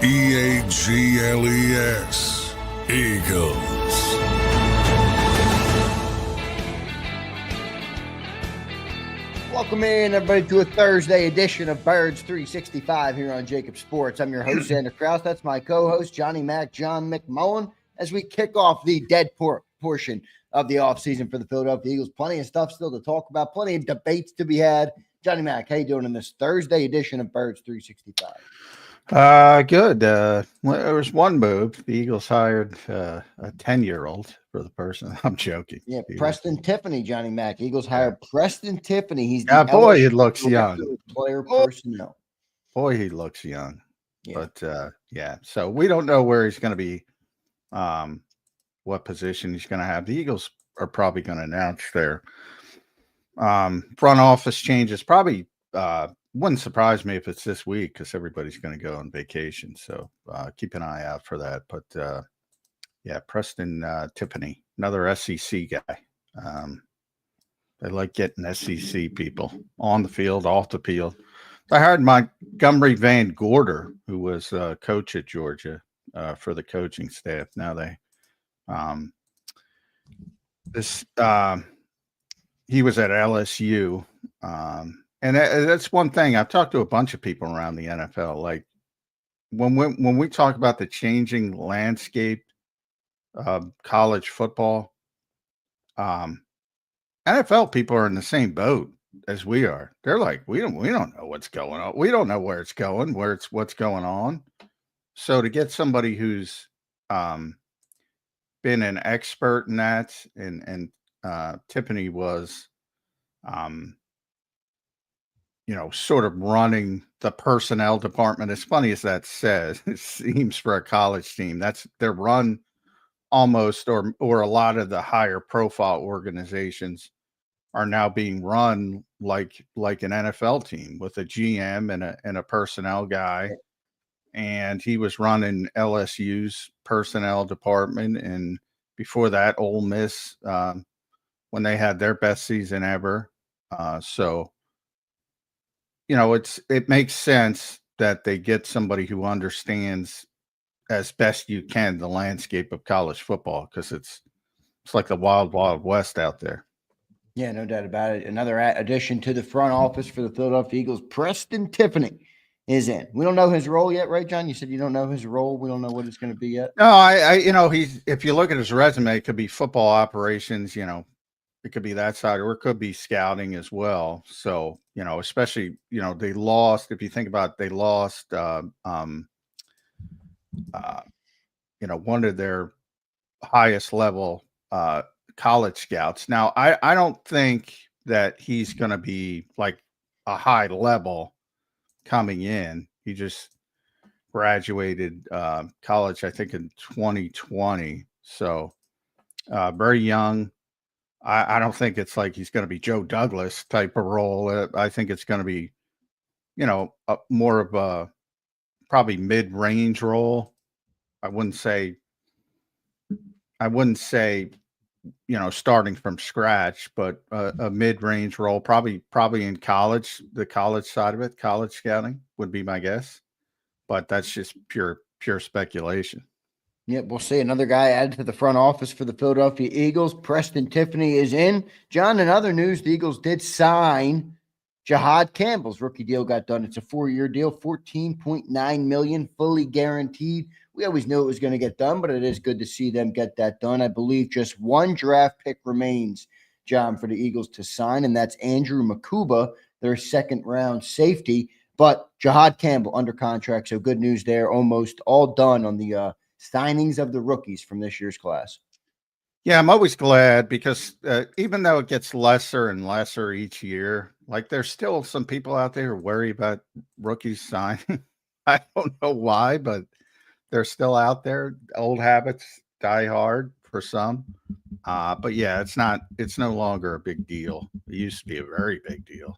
EAGLES, Eagles. Welcome in, everybody, to a Thursday edition of Birds 365 here on JAKIB Sports. I'm your host, Zander Krause. That's my co-host, Johnny Mac, John McMullen, as we kick off the dead portion of the offseason for the Philadelphia Eagles. Plenty of stuff still to talk about, plenty of debates to be had. Johnny Mac, how you doing in this Thursday edition of Birds 365? Good. Well, there was one move. The Eagles hired a 10-year-old for the person. I'm joking. Yeah, Preston Tiffany, Johnny Mac. Eagles hired Preston Tiffany. He's the boy, he looks young. Player personnel. Boy, he looks young. Yeah. But so we don't know where he's going to be, what position he's going to have. The Eagles are probably going to announce their front office changes. Probably wouldn't surprise me if it's this week because everybody's going to go on vacation. So keep an eye out for that. But Preston Tiffany, another SEC guy. They like getting SEC people on the field, off the field. I hired Montgomery Van Gorder, who was coach at Georgia, for the coaching staff. Now he was at LSU. And that's one thing. I've talked to a bunch of people around the NFL. Like when we talk about the changing landscape of college football, NFL people are in the same boat as we are. They're like, we don't know what's going on. We don't know where it's going, what's going on. So to get somebody who's been an expert in that, and Tiffany was sort of running the personnel department. As funny as that says, it seems for a college team, they're run almost, or a lot of the higher profile organizations are now being run like an NFL team with a GM and a personnel guy. And he was running LSU's personnel department. And before that, Ole Miss, when they had their best season ever. It makes sense that they get somebody who understands as best you can the landscape of college football, because it's like the wild, wild west out there. Yeah, no doubt about it. Another addition to the front office for the Philadelphia Eagles, Preston Tiffany, is in. We don't know his role yet, right, John? You said you don't know his role. We don't know what it's going to be yet. No, he's, if you look at his resume, it could be football operations, it could be that side, or it could be scouting as well. So, especially, they lost, if you think about it, they lost, one of their highest level college scouts. Now, I don't think that he's going to be like a high level coming in. He just graduated college, I think, in 2020. So very young. I don't think it's like he's going to be Joe Douglas type of role. I think it's going to be, more of a probably mid-range role. I wouldn't say, starting from scratch, but a mid-range role, probably in college, the college side of it, college scouting would be my guess. But that's just pure speculation. Yep, we'll see. Another guy added to the front office for the Philadelphia Eagles. Preston Tiffany is in. John, in other news, the Eagles did sign JAKIB Campbell's rookie deal got done. It's a 4-year deal, $14.9 million, fully guaranteed. We always knew it was going to get done, but it is good to see them get that done. I believe just one draft pick remains, John, for the Eagles to sign, and that's Andrew Makuba, their second-round safety. But JAKIB Campbell under contract, so good news there. Almost all done on the signings of the rookies from this year's class. Yeah, I'm always glad because even though it gets lesser and lesser each year, like there's still some people out there who worry about rookies signing. I don't know why, but they're still out there. Old habits die hard for some. But yeah, it's no longer a big deal. It used to be a very big deal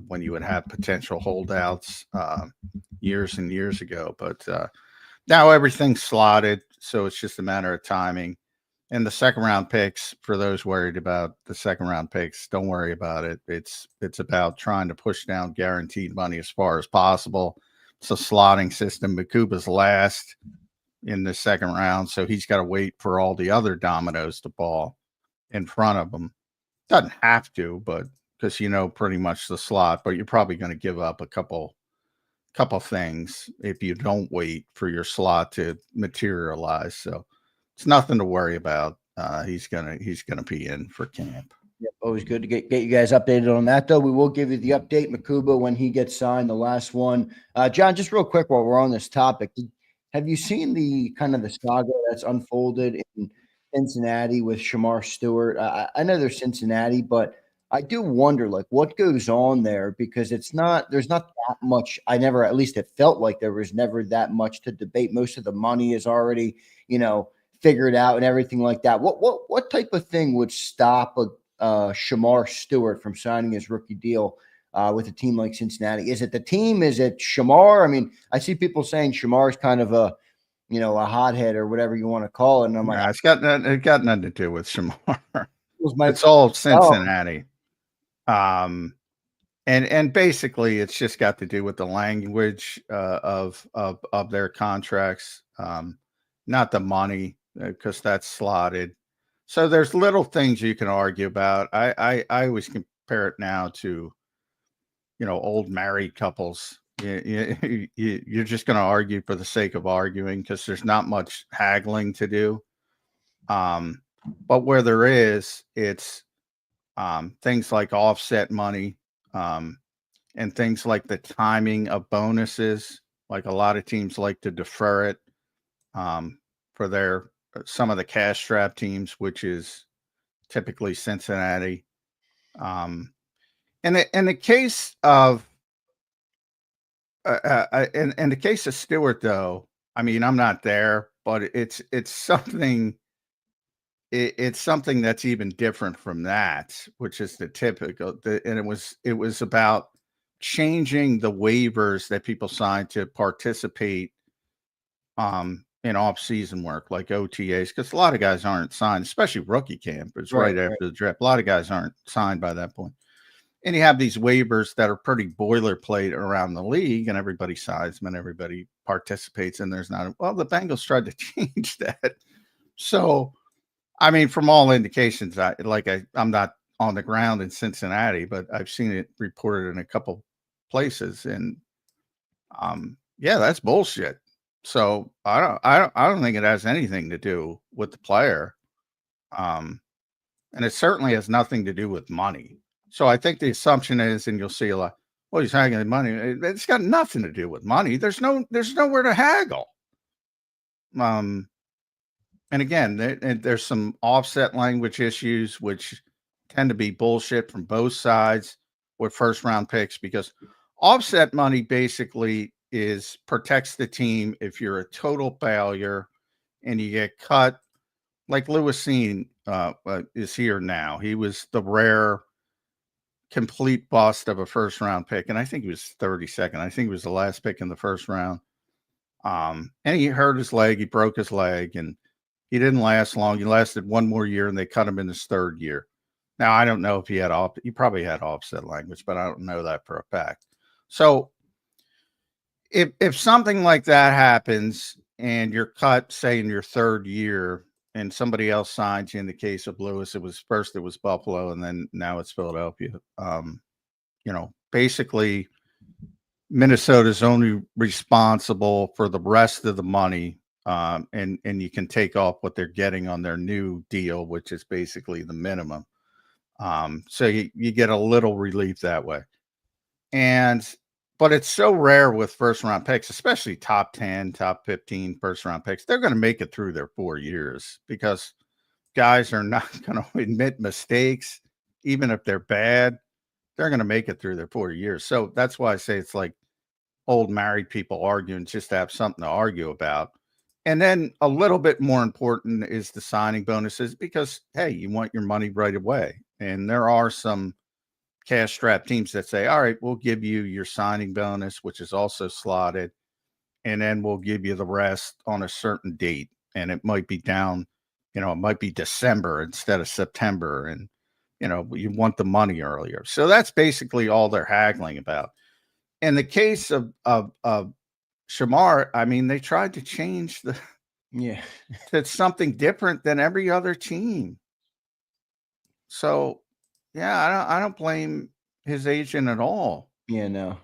when you would have potential holdouts years and years ago. But now everything's slotted, so it's just a matter of timing. And the second round picks, for those worried about the second round picks, don't worry about it. It's about trying to push down guaranteed money as far as possible it's a slotting system. Makuba's last in the second round, so he's got to wait for all the other dominoes to fall in front of him. Doesn't have to, but because pretty much the slot, but you're probably going to give up a couple things if you don't wait for your slot to materialize. So it's nothing to worry about. He's gonna be in for camp. Yeah, always good to get you guys updated on that, though. We will give you the update, Makuba, when he gets signed, the last one. John, just real quick while we're on this topic, have you seen the kind of the saga that's unfolded in Cincinnati with Shamar Stewart? I know they're Cincinnati, but I do wonder, like, what goes on there, because there's not that much. At least it felt like there was never that much to debate. Most of the money is already, figured out and everything like that. What type of thing would stop Shamar Stewart from signing his rookie deal with a team like Cincinnati? Is it the team? Is it Shamar? I mean, I see people saying Shamar is kind of a hothead or whatever you want to call it. And I'm like, it's got nothing to do with Shamar. It's all Oh, Cincinnati. And basically it's just got to do with the language of their contracts, not the money, because that's slotted. So there's little things you can argue about. I always compare it now to, old married couples. You're just going to argue for the sake of arguing because there's not much haggling to do. But where there is, it's things like offset money, and things like the timing of bonuses. Like a lot of teams like to defer it for some of the cash strap teams, which is typically Cincinnati. In the case of in the case of Stewart, though, I mean, I'm not there, but it's something. It's something that's even different from that, which is the typical. And it was about changing the waivers that people signed to participate in off-season work like OTAs, because a lot of guys aren't signed, especially rookie camp. It's right after the draft. A lot of guys aren't signed by that point. And you have these waivers that are pretty boilerplate around the league, and everybody signs them and everybody participates, and there's not. Well, the Bengals tried to change that. So, I mean, from all indications, I'm not on the ground in Cincinnati, but I've seen it reported in a couple places, and yeah, that's bullshit. So I don't think it has anything to do with the player, and it certainly has nothing to do with money. So I think the assumption is, and you'll see a lot, well, he's haggling money. It's got nothing to do with money. There's nowhere to haggle. And again, there's some offset language issues, which tend to be bullshit from both sides with first round picks, because offset money basically protects the team if you're a total failure and you get cut. Like Lewis Seen is here now. He was the rare complete bust of a first round pick, and I think he was 32nd. I think he was the last pick in the first round. And he hurt his leg. He broke his leg, and he didn't last long. He lasted one more year, and they cut him in his third year. Now, I don't know if he probably had offset language, but I don't know that for a fact. So if something like that happens and you're cut, say, in your third year, and somebody else signs you, in the case of Lewis, it was Buffalo, and then now it's Philadelphia. Basically, Minnesota's only responsible for the rest of the money. And you can take off what they're getting on their new deal, which is basically the minimum. So you get a little relief that way. But it's so rare with first round picks, especially top 10, top 15 first round picks. They're going to make it through their 4 years, because guys are not going to admit mistakes. Even if they're bad, they're going to make it through their 4 years. So that's why I say it's like old married people arguing just to have something to argue about. And then a little bit more important is the signing bonuses, because, hey, you want your money right away. And there are some cash strap teams that say, all right, we'll give you your signing bonus, which is also slotted, and then we'll give you the rest on a certain date. And it might be down, it might be December instead of September. And, you want the money earlier. So that's basically all they're haggling about. In the case of Shamar, I mean, they tried to change Yeah. to something different than every other team. So, yeah, I don't blame his agent at all. Yeah, no,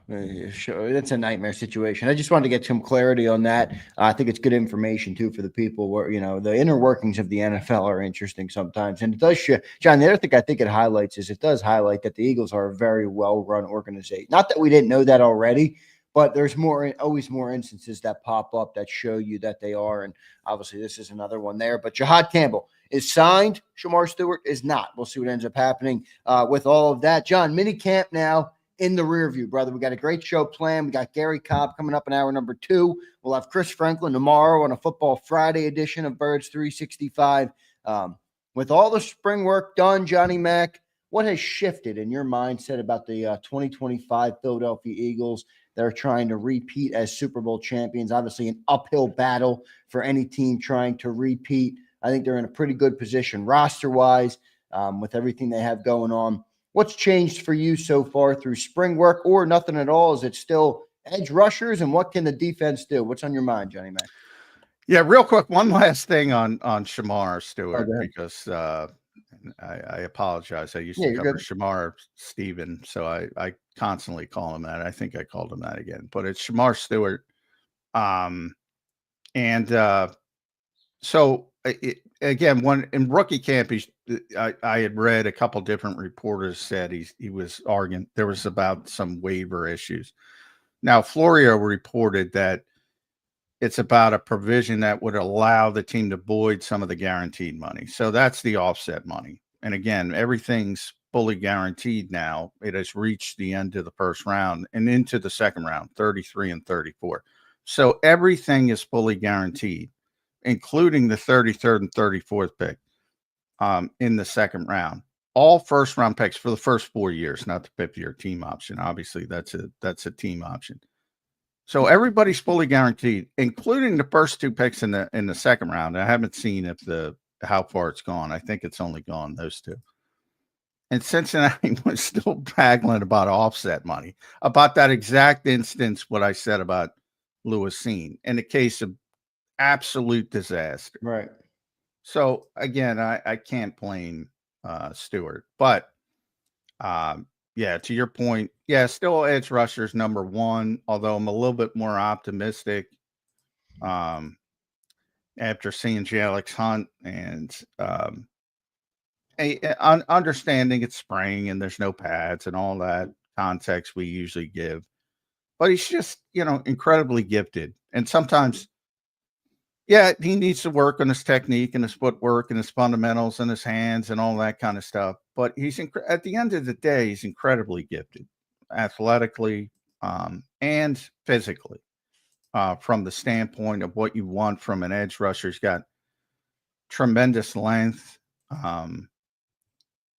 sure. That's a nightmare situation. I just wanted to get some clarity on that. I think it's good information too for the people where, the inner workings of the NFL are interesting sometimes. And it does show, John, the other thing I think it highlights is it does highlight that the Eagles are a very well-run organization. Not that we didn't know that already, but there's always more instances that pop up that show you that they are. And obviously this is another one there, but Jahad Campbell is signed. Shamar Stewart is not. We'll see what ends up happening with all of that. John, mini camp now in the rear view, brother. We got a great show planned. We got Gary Cobb coming up in hour number 2. We'll have Chris Franklin tomorrow on a Football Friday edition of Birds 365. With all the spring work done, Johnny Mac, what has shifted in your mindset about the 2025 Philadelphia Eagles that are trying to repeat as Super Bowl champions? Obviously, an uphill battle for any team trying to repeat. I think they're in a pretty good position roster-wise with everything they have going on. What's changed for you so far through spring work or nothing at all? Is it still edge rushers, and what can the defense do? What's on your mind, Johnny Mac? Yeah, real quick, one last thing on Shamar Stewart, because I apologize. I used to cover Shamar Steven, so I constantly call him that. I think I called him that again, but it's Shamar Stewart. Again, when in rookie camp, I had read a couple different reporters said he was arguing there was about some waiver issues. Now, Florio reported that it's about a provision that would allow the team to void some of the guaranteed money. So that's the offset money. And again, everything's fully guaranteed now. It has reached the end of the first round and into the second round, 33 and 34. So everything is fully guaranteed, including the 33rd and 34th pick in the second round. All first round picks for the first 4 years, not the 5th-year team option. Obviously, that's a team option. So everybody's fully guaranteed, including the first 2 picks in the second round. I haven't seen how far it's gone. I think it's only gone those 2. And Cincinnati was still haggling about offset money, about that exact instance what I said about Lewis Cine in the case of absolute disaster. Right. So again, I can't blame Stewart, but yeah, to your point, yeah, still edge rushers number 1, although I'm a little bit more optimistic after seeing Alex Hunt and understanding it's spring and there's no pads and all that context we usually give. But he's just, incredibly gifted. And sometimes, yeah, he needs to work on his technique and his footwork and his fundamentals and his hands and all that kind of stuff. But he's at the end of the day, he's incredibly gifted, athletically and physically, from the standpoint of what you want from an edge rusher. He's got tremendous length, and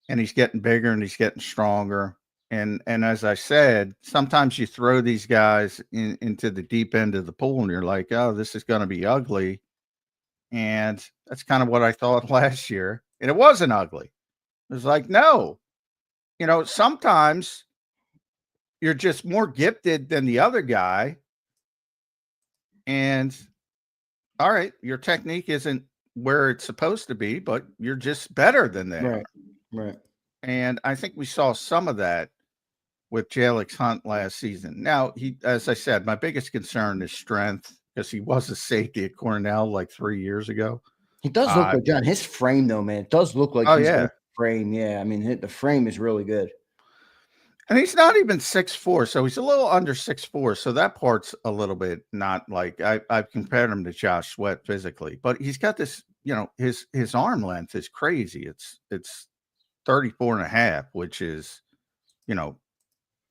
he's getting bigger and he's getting stronger. And as I said, sometimes you throw these guys into the deep end of the pool and you're like, oh, this is going to be ugly. And that's kind of what I thought last year. And it wasn't ugly. It was like, no, sometimes you're just more gifted than the other guy. And all right, your technique isn't where it's supposed to be, but you're just better than they are. Right. And I think we saw some of that with Alex Hunt last season. Now, as I said, my biggest concern is strength, because he was a safety at Cornell like 3 years ago. He does look like, John, his frame, though, man, it does look like he's got a frame. Yeah, I mean, the frame is really good. And he's not even 6'4", so he's a little under 6'4", so that part's a little bit not like I've compared him to Josh Sweat physically, but he's got this, his arm length is crazy. It's 34 and a half, which is,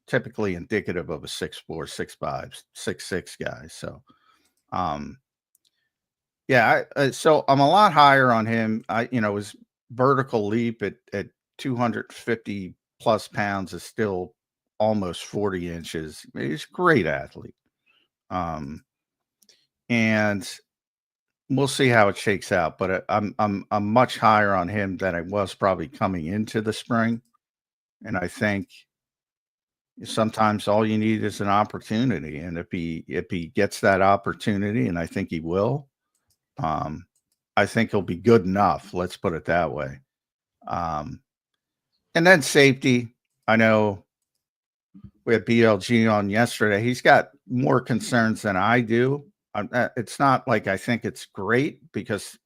typically indicative of a 6'4", 6'5", 6'6" guy. So, yeah, so I'm a lot higher on him. His vertical leap at 250 plus pounds is still almost 40 inches. He's a great athlete. And we'll see how it shakes out, but I'm much higher on him than I was probably coming into the spring. And I think, Sometimes all you need is an opportunity, and if he gets that opportunity, and I think he will, I think he'll be good enough. Let's put it that way. And then safety. I know we had BLG on yesterday. He's got more concerns than I do. It's not like I think it's great, because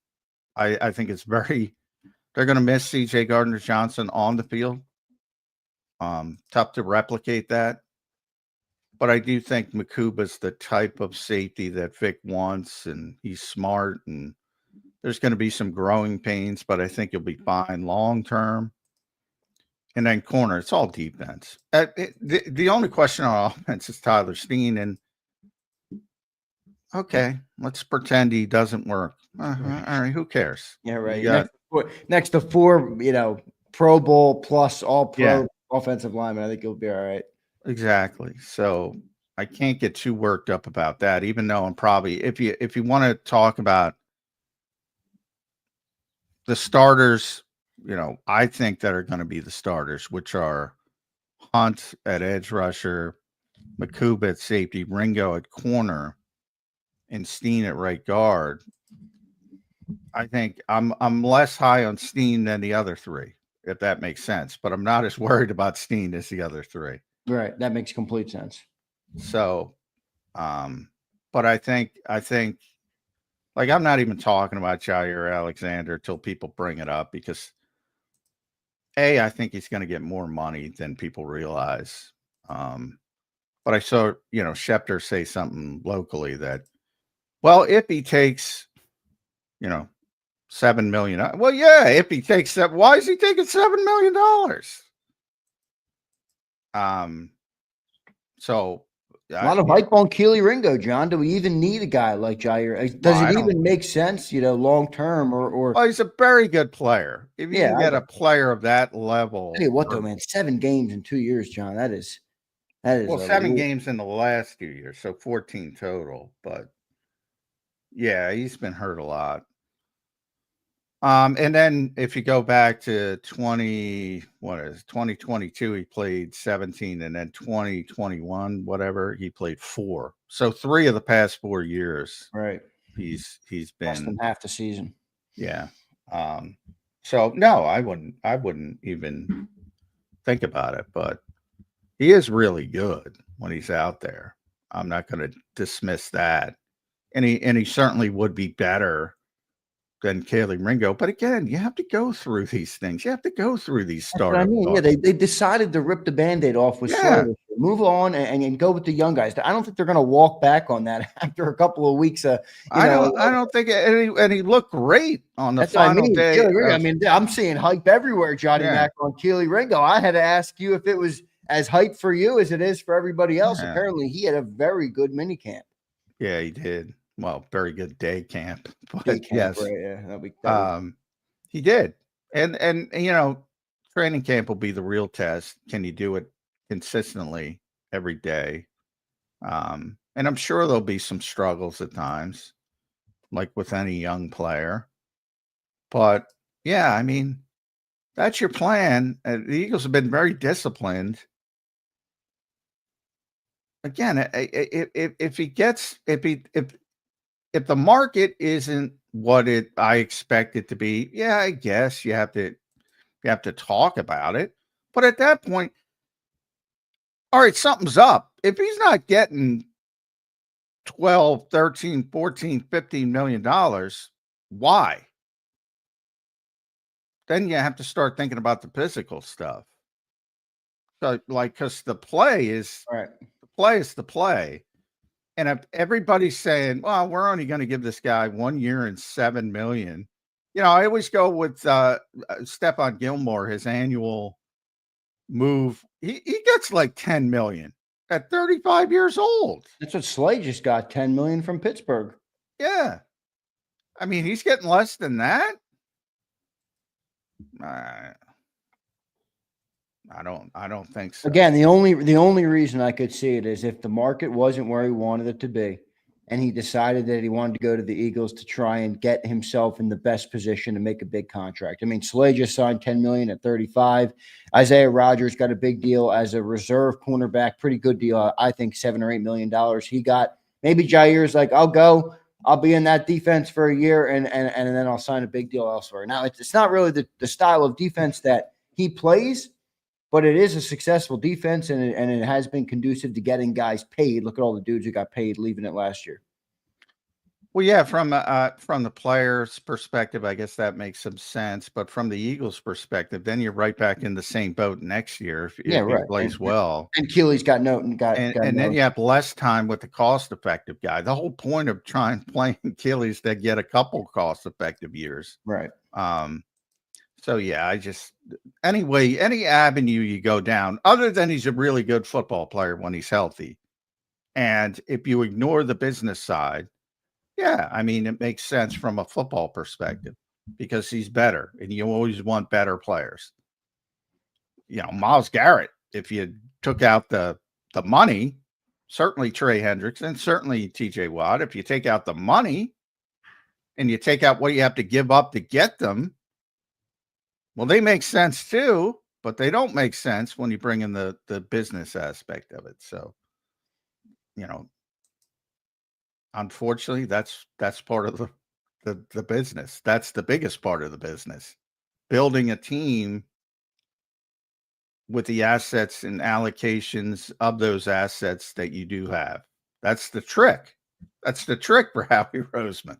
I think it's very. They're going to miss C.J. Gardner-Johnson on the field. Tough to replicate that. But I do think Makuba's the type of safety that Vic wants, and he's smart, and there's going to be some growing pains, but I think he'll be fine long term. And then corner, it's all defense. The only question on offense is Tyler Steen, and okay, let's pretend he doesn't work. All right, who cares? Yeah, right. Got, next to four, Pro Bowl plus all pro offensive linemen, I think he'll be all right. Exactly. So I can't get too worked up about that, even though I'm probably, if you want to talk about the starters, I think that are going to be the starters, which are Hunt at edge rusher, Makuba at safety, Ringo at corner, and Steen at right guard. I think I'm less high on Steen than the other three, if that makes sense. But I'm not as worried about Steen as the other three. Right. That makes complete sense. So, but I think like I'm not even talking about Jair Alexander till people bring it up, because I think he's going to get more money than people realize. But I saw, Schefter say something locally that, well, if he takes, $7 million. Well, yeah, if he takes that, why is he taking $7 million? So a lot of hype on Keely Ringo, John. Do we even need a guy like Jair? Does it even make sense, long term or? Well, he's a very good player. If you can get a player of that level. Tell you what, though, man, 7 games in 2 years, John. That is. Well, 7 games in the last 2 years, so 14 total. But yeah, he's been hurt a lot. And then if you go back to 2022, he played 17, and then 2021, whatever, he played 4. So 3 of the past 4 years, right? He's been less than half the season. Yeah. So no, I wouldn't even think about it. But he is really good when he's out there. I'm not going to dismiss that, and he certainly would be better than Keely Ringo. But again, you have to go through these things. You have to go through these startups. I mean, they decided to rip the Band-Aid off with Slater. Move on and go with the young guys. I don't think they're going to walk back on that after a couple of weeks. I don't think, and he looked great on the final day. I'm seeing hype everywhere, Johnny Mac, on Keely Ringo. I had to ask you if it was as hype for you as it is for everybody else. Yeah. Apparently, he had a very good mini camp. Yeah, he did. Well, very good day camp. But day camp, yes, right, yeah. He did, and training camp will be the real test. Can you do it consistently every day? And I'm sure there'll be some struggles at times, like with any young player. But yeah, I mean, that's your plan. The Eagles have been very disciplined. Again, if the market isn't what I expect it to be, yeah, I guess you have to talk about it. But at that point, all right, something's up. If he's not getting 12, 13, 14, $15 million, why? Then you have to start thinking about the physical stuff. So, because the play is right. The play is the play. And if everybody's saying, well, we're only going to give this guy 1 year and $7 million. I always go with Stephon Gilmore, his annual move. He gets like $10 million at 35 years old. That's what Slay just got, $10 million from Pittsburgh. Yeah. I mean, he's getting less than that. I don't think so. Again, the only reason I could see it is if the market wasn't where he wanted it to be, and he decided that he wanted to go to the Eagles to try and get himself in the best position to make a big contract. I mean, Slay just signed $10 million at 35. Isaiah Rodgers got a big deal as a reserve cornerback, pretty good deal. I think $7 or $8 million he got. Maybe Jair's like, I'll go. I'll be in that defense for a year, and then I'll sign a big deal elsewhere. Now, it's not really the style of defense that he plays, but it is a successful defense, and it has been conducive to getting guys paid. Look at all the dudes who got paid leaving it last year. Well, yeah, from the player's perspective, I guess that makes some sense. But from the Eagles' perspective, then you're right back in the same boat next year if he plays well. And Keely's got and then you have less time with the cost-effective guy. The whole point of playing Keely is to get a couple cost-effective years, right? So yeah, anyway, any avenue you go down, other than he's a really good football player when he's healthy, and if you ignore the business side. Yeah, I mean, it makes sense from a football perspective because he's better, and you always want better players. Myles Garrett, if you took out the money, certainly Trey Hendricks and certainly TJ Watt. If you take out the money and you take out what you have to give up to get them, well, they make sense too, but they don't make sense when you bring in the business aspect of it. So, unfortunately, that's part of the business. That's the biggest part of the business. Building a team with the assets and allocations of those assets that you do have. That's the trick. That's the trick for Howie Roseman.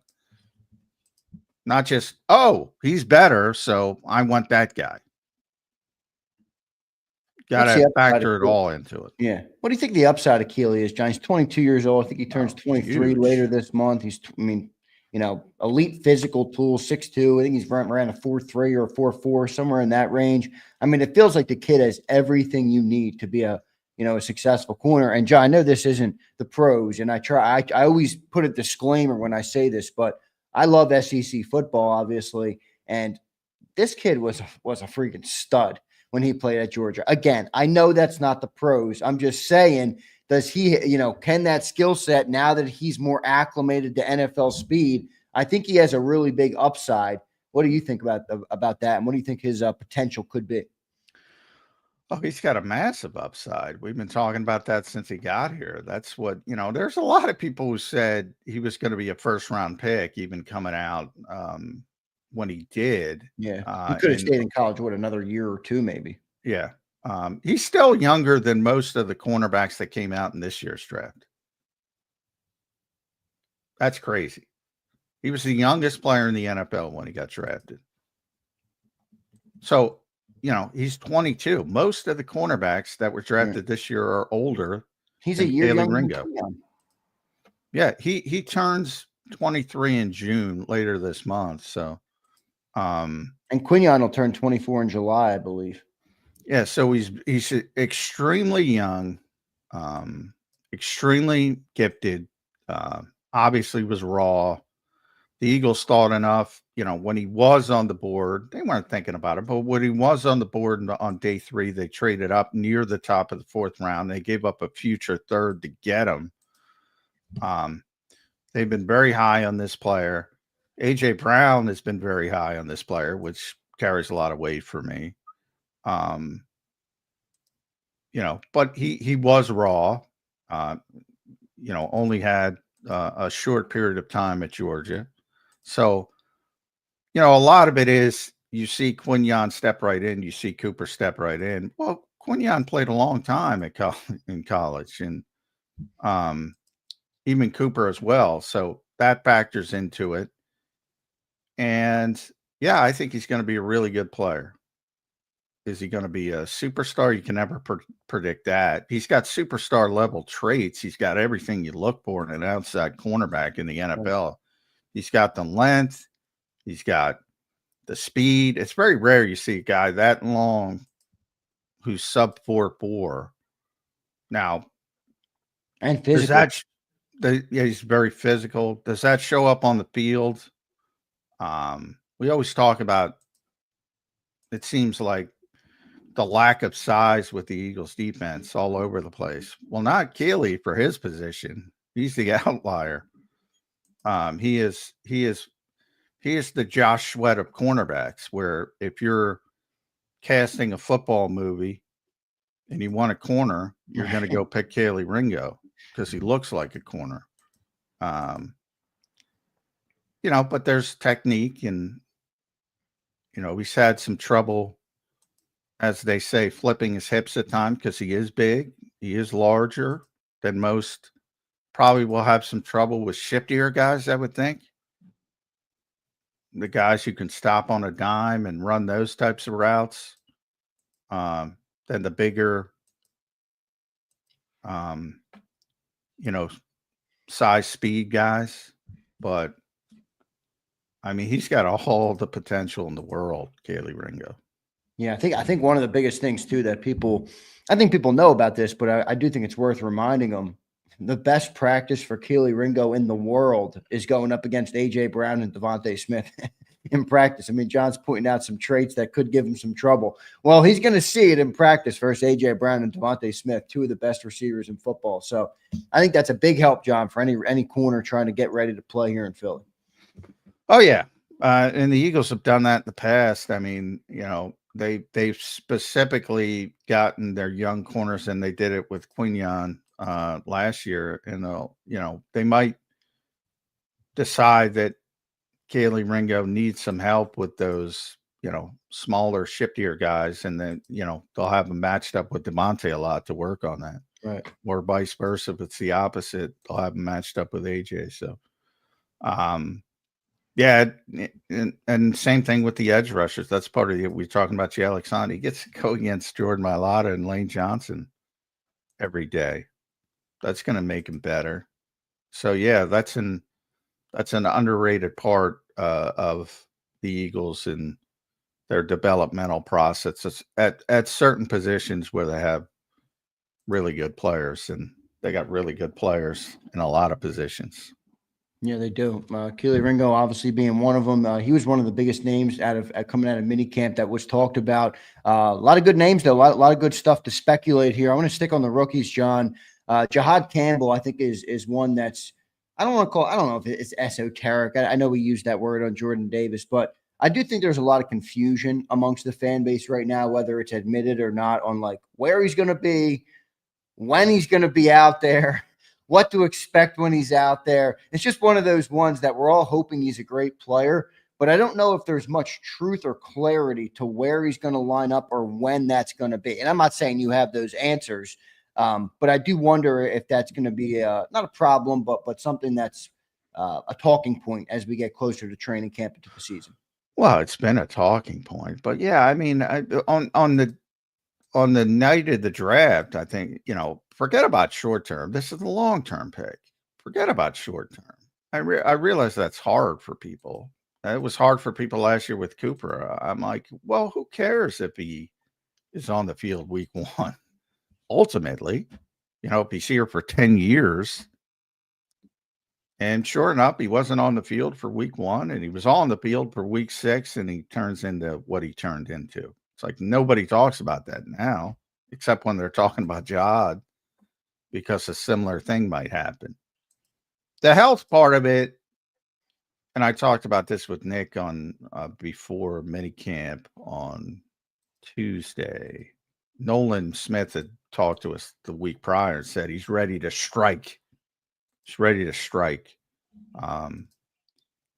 Not just, oh, he's better, so I want that guy. Got to factor it all into it. Yeah. What do you think the upside of Keely is, John? He's 22 years old. I think he turns 23 later this month. He's, elite physical tool, 6'2". I think he's ran a 4.3 or a 4.4, somewhere in that range. I mean, it feels like the kid has everything you need to be a successful corner. And John, I know this isn't the pros, and I always put a disclaimer when I say this, but I love SEC football, obviously. And this kid was a freaking stud when he played at Georgia. Again, I know that's not the pros. I'm just saying, does he, can that skill set, now that he's more acclimated to NFL speed, I think he has a really big upside. What do you think about that? And what do you think his potential could be? Oh, he's got a massive upside. We've been talking about that since he got here. That's what, there's a lot of people who said he was going to be a first-round pick, even coming out when he did. Yeah. He could have stayed in college, another year or two, maybe. Yeah. He's still younger than most of the cornerbacks that came out in this year's draft. That's crazy. He was the youngest player in the NFL when he got drafted. So, he's 22. Most of the cornerbacks that were drafted this year are older. He's a year younger Ringo. Yeah, he turns 23 in June later this month. So, and Quinion will turn 24 in July, I believe. Yeah, so he's extremely young, extremely gifted. Obviously was raw. The Eagles thought enough, when he was on the board, they weren't thinking about it, but when he was on the board on day 3, they traded up near the top of the 4th round. They gave up a future 3rd to get him. They've been very high on this player. A.J. Brown has been very high on this player, which carries a lot of weight for me. But he was raw, only had a short period of time at Georgia. So, a lot of it is you see Quinion step right in, you see Cooper step right in. Well, Quinion played a long time in college, and even Cooper as well. So that factors into it. And yeah, I think he's going to be a really good player. Is he going to be a superstar? You can never predict that. He's got superstar level traits. He's got everything you look for in an outside cornerback in the NFL. He's got the length. He's got the speed. It's very rare you see a guy that long who's sub 4.4. Now, and physical. He's very physical. Does that show up on the field? We always talk about, it seems like, the lack of size with the Eagles defense all over the place. Well, not Keely for his position. He's the outlier. He is the Josh Sweat of cornerbacks, where if you're casting a football movie and you want a corner, you're going to go pick Kelee Ringo because he looks like a corner. But there's technique, and he's had some trouble, as they say, flipping his hips at times because he is big. He is larger than most. Probably will have some trouble with shiftier guys, I would think. The guys who can stop on a dime and run those types of routes, than the bigger, size speed guys. But I mean, he's got all the potential in the world, Kelee Ringo. Yeah, I think one of the biggest things too that I think people know about this, but I do think it's worth reminding them. The best practice for Kelee Ringo in the world is going up against AJ Brown and Devontae Smith in practice. I mean, John's pointing out some traits that could give him some trouble. Well, he's going to see it in practice versus AJ Brown and Devontae Smith, two of the best receivers in football. So I think that's a big help, John, for any corner trying to get ready to play here in Philly. Oh yeah, and the Eagles have done that in the past. I mean, they've specifically gotten their young corners, and they did it with Quignon last year. And they might decide that Kelee Ringo needs some help with those, smaller, shiftier guys, and then they'll have them matched up with Devontae a lot to work on that. Right. Or vice versa. If it's the opposite, they'll have them matched up with AJ. So, yeah, and same thing with the edge rushers. That's part of we're talking about Alexander. He gets to go against Jordan Mailata and Lane Johnson every day. That's going to make him better. So yeah, that's an underrated part of the Eagles and their developmental process at certain positions where they have really good players, and they got really good players in a lot of positions. Yeah, they do. Kelee Ringo obviously being one of them. He was one of the biggest names coming out of minicamp that was talked about. A lot of good names, though. A lot of good stuff to speculate here. I want to stick on the rookies, John. JAKIB Campbell, I think, is one that's I don't know if it's esoteric. I know we use that word on Jordan Davis, but I do think there's a lot of confusion amongst the fan base right now, whether it's admitted or not, on like where he's going to be, when he's going to be out there, what to expect when he's out there. It's just one of those ones that we're all hoping he's a great player, but I don't know if there's much truth or clarity to where he's going to line up or when that's going to be. And I'm not saying you have those answers, but I do wonder if that's going to be not a problem, but something that's a talking point as we get closer to training camp into the season. Well, it's been a talking point, but yeah, I mean, on the night of the draft, I think, forget about short term. This is the long term pick. Forget about short term. I realize that's hard for people. It was hard for people last year with Cooper. I'm like, well, who cares if he is on the field week one? Ultimately, if he's here for 10 years. And sure enough, he wasn't on the field for week one, and he was on the field for week 6, and he turns into what he turned into. It's like nobody talks about that now, except when they're talking about Jihad, because a similar thing might happen. The health part of it, and I talked about this with Nick on before minicamp on Tuesday. Nolan Smith had talked to us the week prior and said he's ready to strike. He's ready to strike. And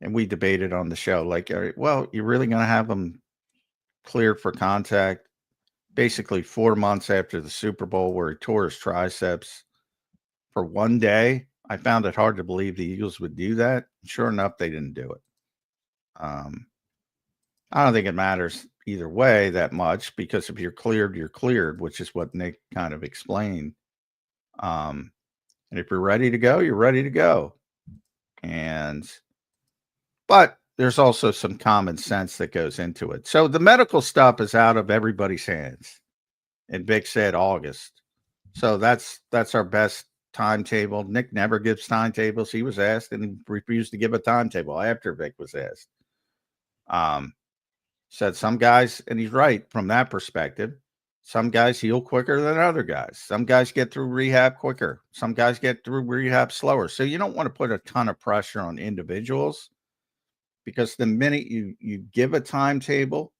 we debated on the show, like, well, you're really going to have him cleared for contact basically 4 months after the Super Bowl where he tore his triceps for one day? I found it hard to believe the Eagles would do that. Sure enough, they didn't do it. I don't think it matters either way that much, because if you're cleared, you're cleared, which is what Nick kind of explained. And if you're ready to go, you're ready to go. But there's also some common sense that goes into it. So the medical stuff is out of everybody's hands. And Vic said August. So that's our best timetable. Nick never gives timetables. He was asked and he refused to give a timetable after Vic was asked. Said some guys, and he's right from that perspective, Some guys heal quicker than other guys. Some guys get through rehab quicker. Some guys get through rehab slower. So you don't want to put a ton of pressure on individuals, because the minute you give a timetable,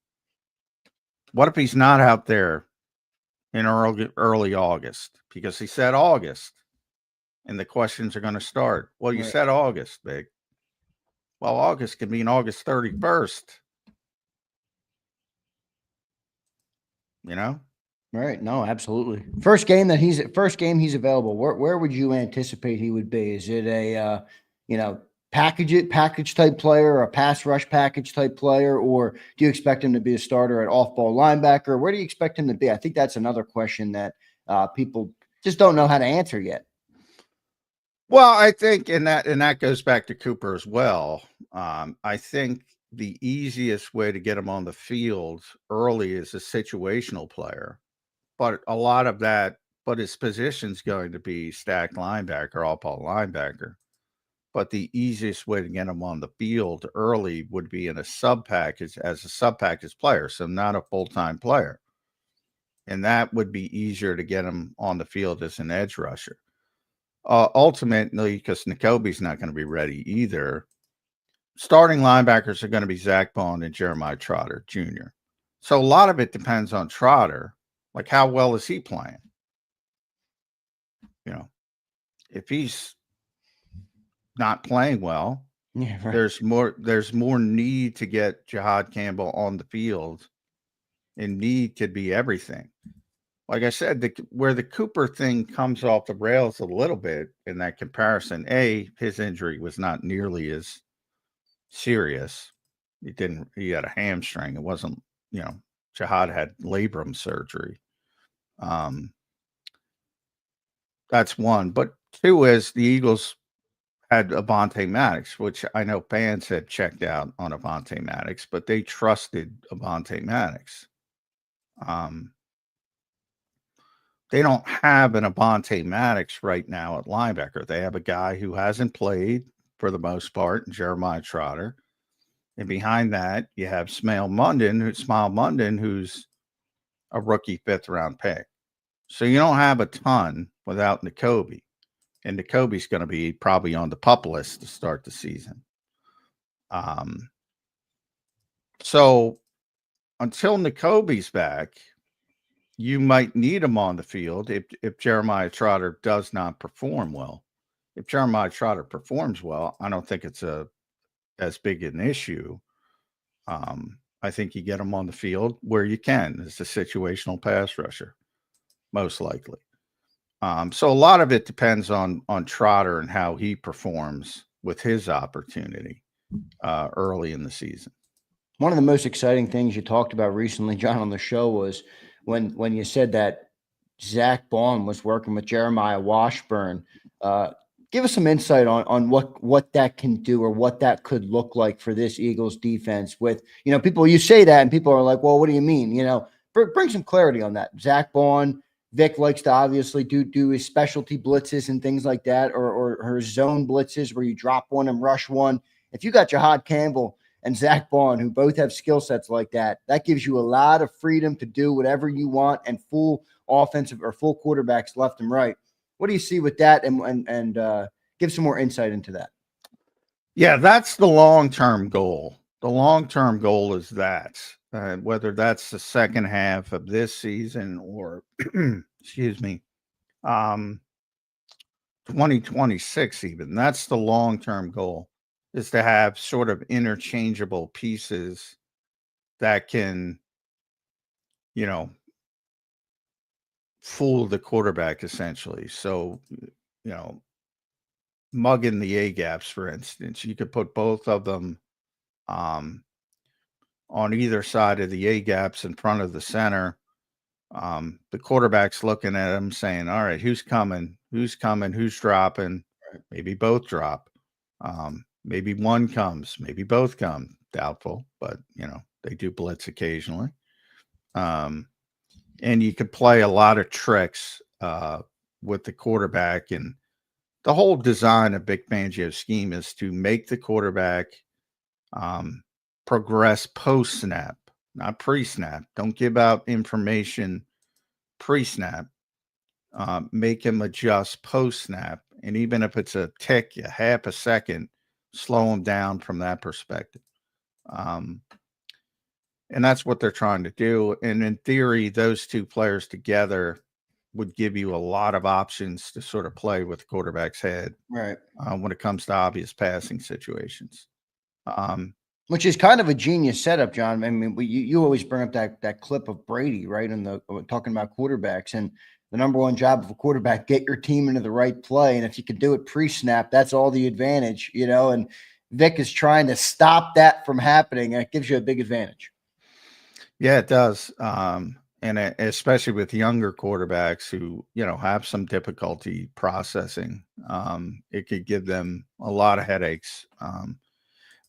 what if he's not out there in early August? Because he said August, and the questions are going to start. Well, you said August, Big. Well, August can mean August 31st. You know? Right. No, absolutely. First game he's available. Where would you anticipate he would be? Is it a package type player, or a pass rush package type player, or do you expect him to be a starter at off ball linebacker? Where do you expect him to be? I think that's another question that people just don't know how to answer yet. Well, I think, and that goes back to Cooper as well. I think the easiest way to get him on the field early is a situational player, but a lot of that, but his position's going to be stacked linebacker, all-ball linebacker. But the easiest way to get him on the field early would be in a sub package, as a sub package player, so not a full-time player. And that would be easier to get him on the field as an edge rusher. Ultimately, because Nakobe's not going to be ready either, starting linebackers are going to be Zach Bond and Jeremiah Trotter Jr. So a lot of it depends on Trotter. Like, how well is he playing? You know, if he's not playing well, there's more need to get Jahad Campbell on the field, and need could be everything. Like I said, where the Cooper thing comes off the rails a little bit in that comparison, his injury was not nearly as serious. He had a hamstring. It wasn't, Jahad had labrum surgery. That's one. But two is the Eagles had Avonte Maddox, which I know fans had checked out on Avonte Maddox, but they trusted Avonte Maddox. They don't have an Avonte Maddox right now at linebacker. They have a guy who hasn't played for the most part, Jeremiah Trotter. And behind that, you have Smile Munden, who's a rookie 5th-round pick. So you don't have a ton without Nakobe. And Nakobe's going to be probably on the PUP list to start the season. So until Nakobe's back, you might need him on the field if Jeremiah Trotter does not perform well. If Jeremiah Trotter performs well, I don't think it's as big an issue. I think you get him on the field where you can as a situational pass rusher, most likely. So a lot of it depends on Trotter and how he performs with his opportunity early in the season. One of the most exciting things you talked about recently, John, on the show was when you said that Zach Bond was working with Jeremiah Washburn. Give us some insight on what that can do, or what that could look like for this Eagles defense. With, people, you say that and people are like, well, what do you mean? Bring some clarity on that. Zach Bond, Vic likes to obviously do his specialty blitzes and things like that, or her zone blitzes where you drop one and rush one. If you got Jahad Campbell and Zach Bond, who both have skill sets like that, that gives you a lot of freedom to do whatever you want, and full offensive or full quarterbacks left and right. What do you see with that? And give some more insight into that. Yeah, that's the long-term goal. The long-term goal is that, whether that's the second half of this season or, 2026 even. That's the long-term goal, is to have sort of interchangeable pieces that can, fool the quarterback essentially. So, mugging the A gaps, for instance, you could put both of them on either side of the A gaps in front of the center. The quarterback's looking at him saying, all right, who's coming? Who's dropping? Maybe both drop. Maybe one comes, maybe both come. Doubtful, but they do blitz occasionally. And you could play a lot of tricks with the quarterback. And the whole design of Vic Fangio's scheme is to make the quarterback progress post-snap, not pre-snap. Don't give out information pre-snap, make him adjust post-snap, and even if it's a tick, a half a second, slow him down from that perspective. And that's what they're trying to do. And in theory, those two players together would give you a lot of options to sort of play with the quarterback's head, right? When it comes to obvious passing situations. Which is kind of a genius setup, John. I mean, you always bring up that clip of Brady, right? And talking about quarterbacks, and the number one job of a quarterback, get your team into the right play. And if you could do it pre-snap, that's all the advantage, you know. And Vic is trying to stop that from happening, and it gives you a big advantage. Yeah, it does. And especially with younger quarterbacks who, you know, have some difficulty processing, it could give them a lot of headaches.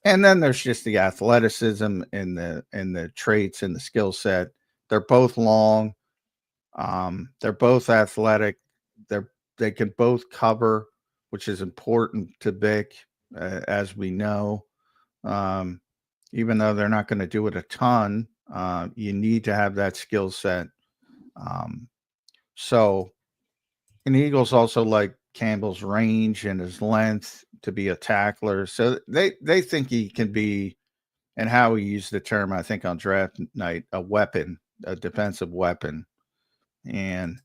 And then there's just the athleticism and the traits and the skill set. They're both long. They're both athletic. They can both cover, which is important to Vic, as we know. Even though they're not going to do it a ton, you need to have that skill set. So, and the Eagles also like Campbell's range and his length to be a tackler. So they think he can be, and Howie used the term, I think, on draft night, a weapon, a defensive weapon. And,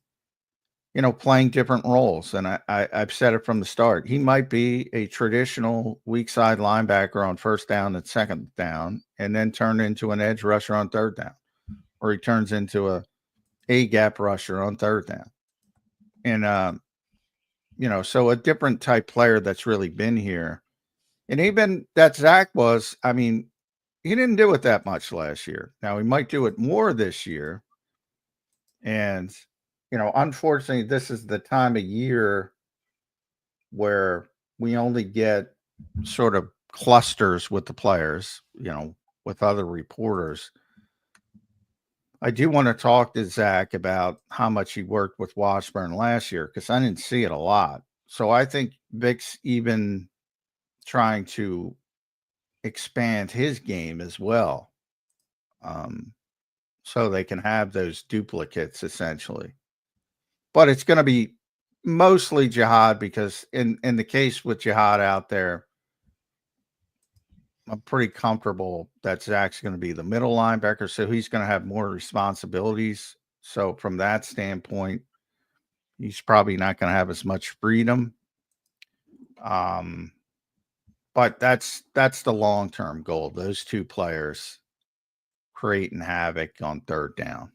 you know, playing different roles. And I've said it from the start. He might be a traditional weak side linebacker on first down and second down, and then turn into an edge rusher on third down. Or he turns into a gap rusher on third down. And, you know, so a different type player that's really been here. And even that Zach was, I mean, he didn't do it that much last year. Now he might do it more this year. And, you know, unfortunately, this is the time of year where we only get sort of clusters with the players, you know, with other reporters. I do want to talk to Zach about how much he worked with Washburn last year, because I didn't see it a lot. So I think Vic's even trying to expand his game as well, so they can have those duplicates essentially. But it's going to be mostly Jihad, because in the case with Jihad out there, I'm pretty comfortable that Zach's going to be the middle linebacker, so he's going to have more responsibilities. So from that standpoint, he's probably not going to have as much freedom. But that's the long-term goal. Those two players creating havoc on third down.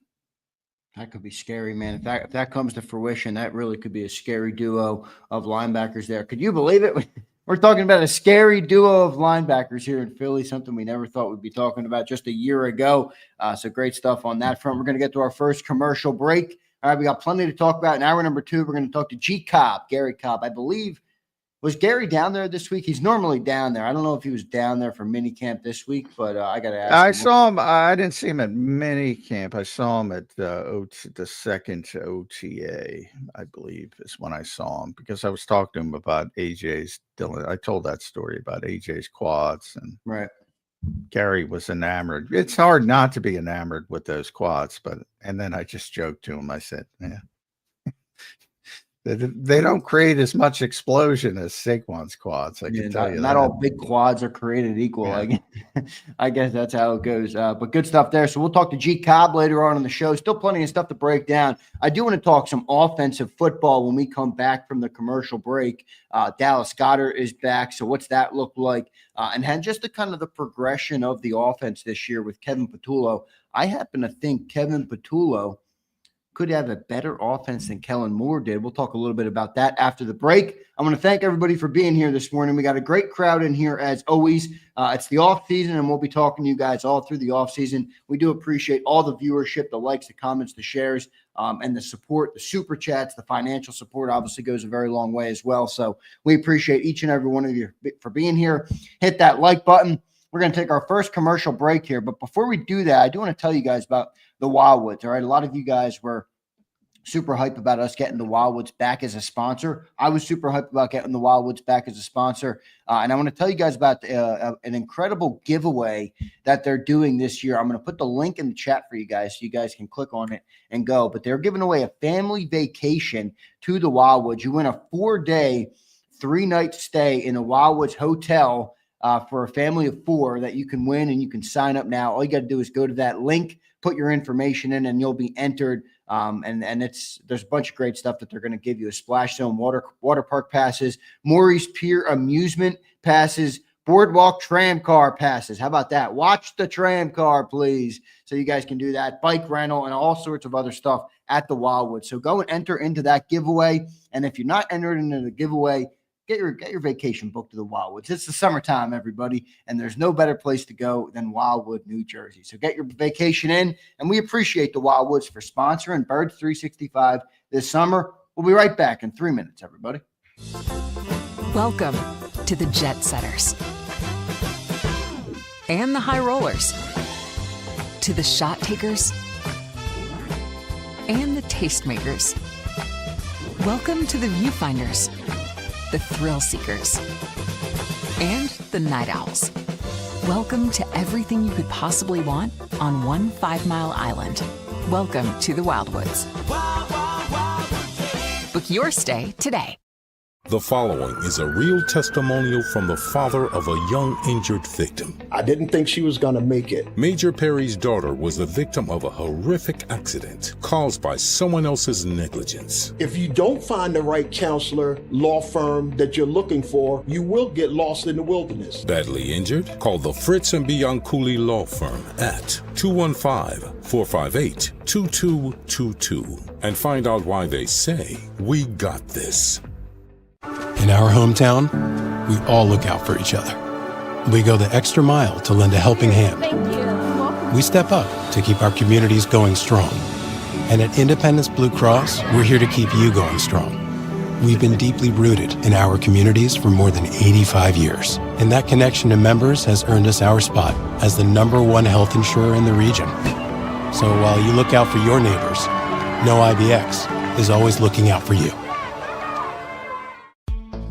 That could be scary, man. If that comes to fruition, that really could be a scary duo of linebackers there. Could you believe it? We're talking about a scary duo of linebackers here in Philly, something we never thought we'd be talking about just a year ago. So great stuff on that front. We're going to get to our first commercial break. All right, we got plenty to talk about. In hour number 2, we're going to talk to JAKIB, Gary Cobb. I believe, was Gary down there this week? He's normally down there. I don't know if he was down there for mini camp this week, but I got to ask. I saw him. I didn't see him at mini camp. I saw him at the second OTA, I believe, is when I saw him, because I was talking to him about AJ's. I told that story about AJ's quads, and right. Gary was enamored. It's hard not to be enamored with those quads, and then I just joked to him. I said, "Yeah, they don't create as much explosion as Saquon's quads." I can tell you not that. all big quads are created equal. Yeah. I guess that's how it goes. But good stuff there. So we'll talk to JAKIB later on in the show. Still plenty of stuff to break down. I do want to talk some offensive football when we come back from the commercial break. Dallas Goedert is back. So what's that look like? And just the kind of the progression of the offense this year with Kevin Patullo. I happen to think Kevin Patullo could have a better offense than Kellen Moore did. We'll talk a little bit about that after the break. I want to thank everybody for being here this morning. We got a great crowd in here as always. It's the off season, and we'll be talking to you guys all through the off season. We do appreciate all the viewership, the likes, the comments, the shares, and the support, the super chats, the financial support obviously goes a very long way as well. So we appreciate each and every one of you for being here. Hit that like button. We're going to take our first commercial break here. But before we do that, I do want to tell you guys about the Wildwoods. All right. A lot of you guys were super hyped about us getting the Wildwoods back as a sponsor. I was super hyped about getting the Wildwoods back as a sponsor. And I want to tell you guys about an incredible giveaway that they're doing this year. I'm going to put the link in the chat for you guys so you guys can click on it and go. But they're giving away a family vacation to the Wildwoods. You win a 4-day, 3-night stay in a Wildwoods hotel for a family of 4 that you can win, and you can sign up now. All you got to do is go to that link, put your information in, and you'll be entered. And there's a bunch of great stuff that they're going to give you: a splash zone, water park passes, Maurice Pier amusement passes, boardwalk tram car passes. How about that? Watch the tram car, please. So you guys can do that. Bike rental and all sorts of other stuff at the Wildwood. So go and enter into that giveaway. And if you're not entered into the giveaway, get your vacation booked to the Wildwoods. It's the summertime, everybody, and there's no better place to go than Wildwood, New Jersey. So get your vacation in, and we appreciate the Wildwoods for sponsoring Birds 365 this summer. We'll be right back in 3 minutes, everybody. Welcome to the Jet Setters and the High Rollers, to the Shot Takers and the Tastemakers. Welcome to the Viewfinders, the Thrill Seekers, and the Night Owls. Welcome to everything you could possibly want on one 5-mile island. Welcome to the Wildwoods. Book your stay today. The following is a real testimonial from the father of a young injured victim. I didn't think she was going to make it. Major Perry's daughter was the victim of a horrific accident caused by someone else's negligence. If you don't find the right counselor, law firm that you're looking for, you will get lost in the wilderness. Badly injured? Call the Fritz and Bianculli Law Firm at 215-458-2222 and find out why they say, "We got this." In our hometown, we all look out for each other. We go the extra mile to lend a helping hand. Thank you. We step up to keep our communities going strong. And at Independence Blue Cross, we're here to keep you going strong. We've been deeply rooted in our communities for more than 85 years. And that connection to members has earned us our spot as the #1 health insurer in the region. So while you look out for your neighbors, know IBX is always looking out for you.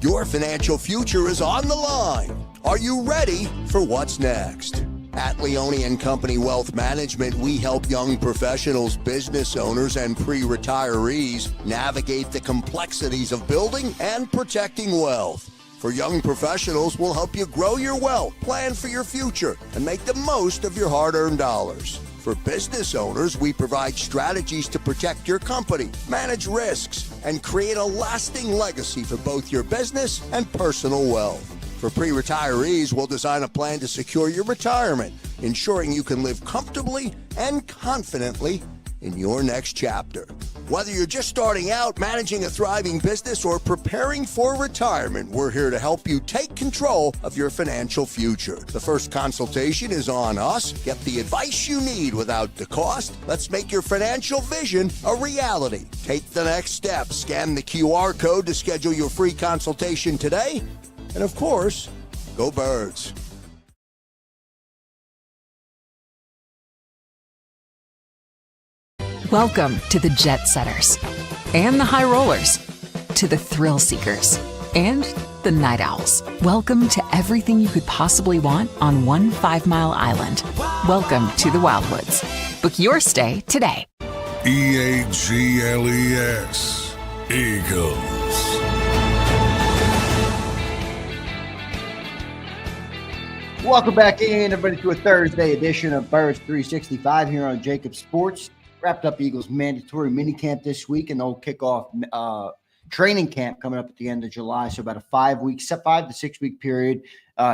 Your financial future is on the line. Are you ready for what's next? At Leone & Company Wealth Management, we help young professionals, business owners, and pre-retirees navigate the complexities of building and protecting wealth. For young professionals, we'll help you grow your wealth, plan for your future, and make the most of your hard-earned dollars. For business owners, we provide strategies to protect your company, manage risks, and create a lasting legacy for both your business and personal wealth. For pre-retirees, we'll design a plan to secure your retirement, ensuring you can live comfortably and confidently in your next chapter. Whether you're just starting out, managing a thriving business, or preparing for retirement, we're here to help you take control of your financial future. The first consultation is on us. Get the advice you need without the cost. Let's make your financial vision a reality. Take the next step. Scan the QR code to schedule your free consultation today. And of course, go Birds. Welcome to the Jet Setters and the High Rollers, to the Thrill Seekers and the Night Owls. Welcome to everything you could possibly want on one 5-mile island. Welcome to the Wildwoods. Book your stay today. EAGLES. Eagles. Welcome back in, everybody, to a Thursday edition of Birds 365 here on JAKIB Sports. Wrapped up Eagles mandatory minicamp this week, and they'll kick off training camp coming up at the end of July. So about a 5 to 6 week period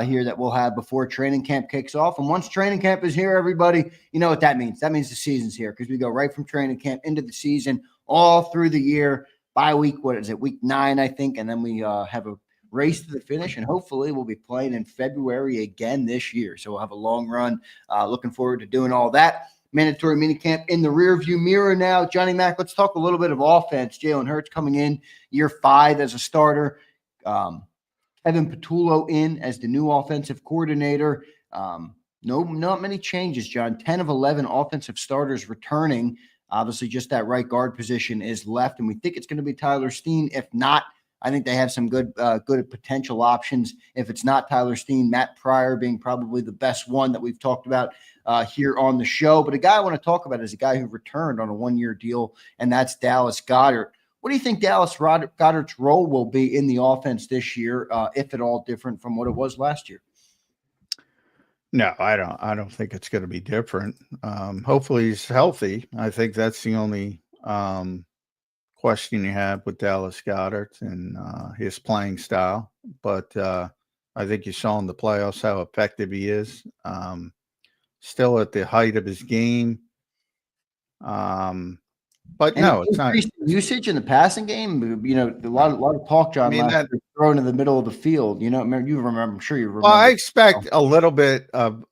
here that we'll have before training camp kicks off. And once training camp is here, everybody, you know what that means. That means the season's here, because we go right from training camp into the season all through the year by week, what is it, week 9, I think. And then we have a race to the finish, and hopefully we'll be playing in February again this year. So we'll have a long run. Looking forward to doing all that. Mandatory minicamp in the rearview mirror now. Johnny Mac, let's talk a little bit of offense. Jalen Hurts coming in year 5 as a starter. Kevin Patullo in as the new offensive coordinator. Not many changes, John. 10 of 11 offensive starters returning. Obviously, just that right guard position is left, and we think it's going to be Tyler Steen. If not, I think they have some good potential options. If it's not Tyler Steen, Matt Pryor being probably the best one that we've talked about here on the show. But a guy I want to talk about is a guy who returned on a one-year deal, and that's Dallas Goedert. What do you think Dallas Goedert's role will be in the offense this year, if at all different from what it was last year? No, I don't think it's going to be different. Hopefully he's healthy. I think that's the only question you have with Dallas Goedert and his playing style. But I think you saw in the playoffs how effective he is. Still at the height of his game. But and no, it's not usage in the passing game. You know, a lot of talk, John. I mean, that thrown in the middle of the field. You know, I'm sure you remember. Well, I expect a little bit of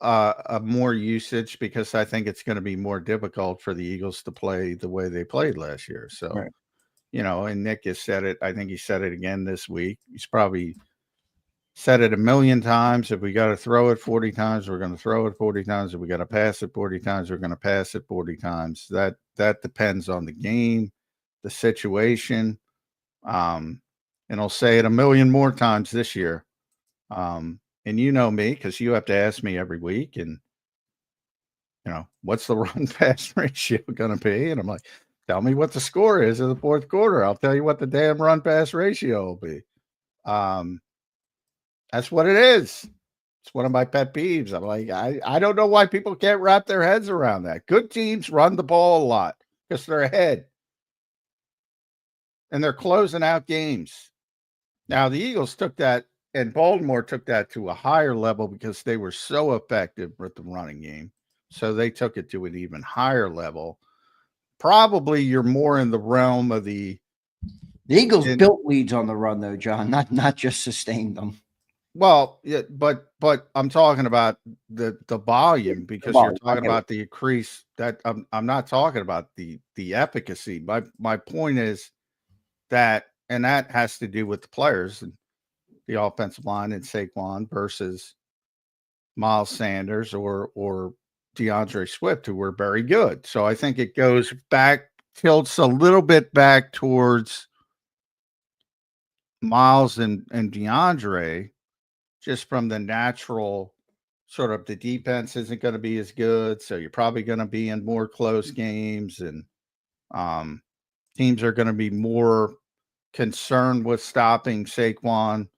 more usage because I think it's going to be more difficult for the Eagles to play the way they played last year. So, right. You know, and Nick has said it. I think he said it again this week. He's probably said it a million times. If we got to throw it 40 times, we're going to throw it 40 times. If we got to pass it 40 times, we're going to pass it 40 times. That depends on the game, the situation. And I'll say it a million more times this year. And you know me, because you have to ask me every week. And, you know, what's the run pass ratio going to be? And I'm like, tell me what the score is in the fourth quarter. I'll tell you what the damn run pass ratio will be. That's what it is. It's one of my pet peeves. I'm like, I don't know why people can't wrap their heads around that. Good teams run the ball a lot because they're ahead. And they're closing out games. Now, the Eagles took that, and Baltimore took that to a higher level because they were so effective with the running game. So they took it to an even higher level. Probably you're more in the realm of the Eagles built leads on the run, though, John, not just sustained them. Well, yeah, but I'm talking about the volume because you're talking about the increase. That I'm not talking about the efficacy. My point is that, and that has to do with the players and the offensive line and Saquon versus Miles Sanders or DeAndre Swift, who were very good. So I think it goes back, tilts a little bit back towards Miles and DeAndre. Just from the natural sort of the defense isn't going to be as good. So you're probably going to be in more close games and teams are going to be more concerned with stopping Saquon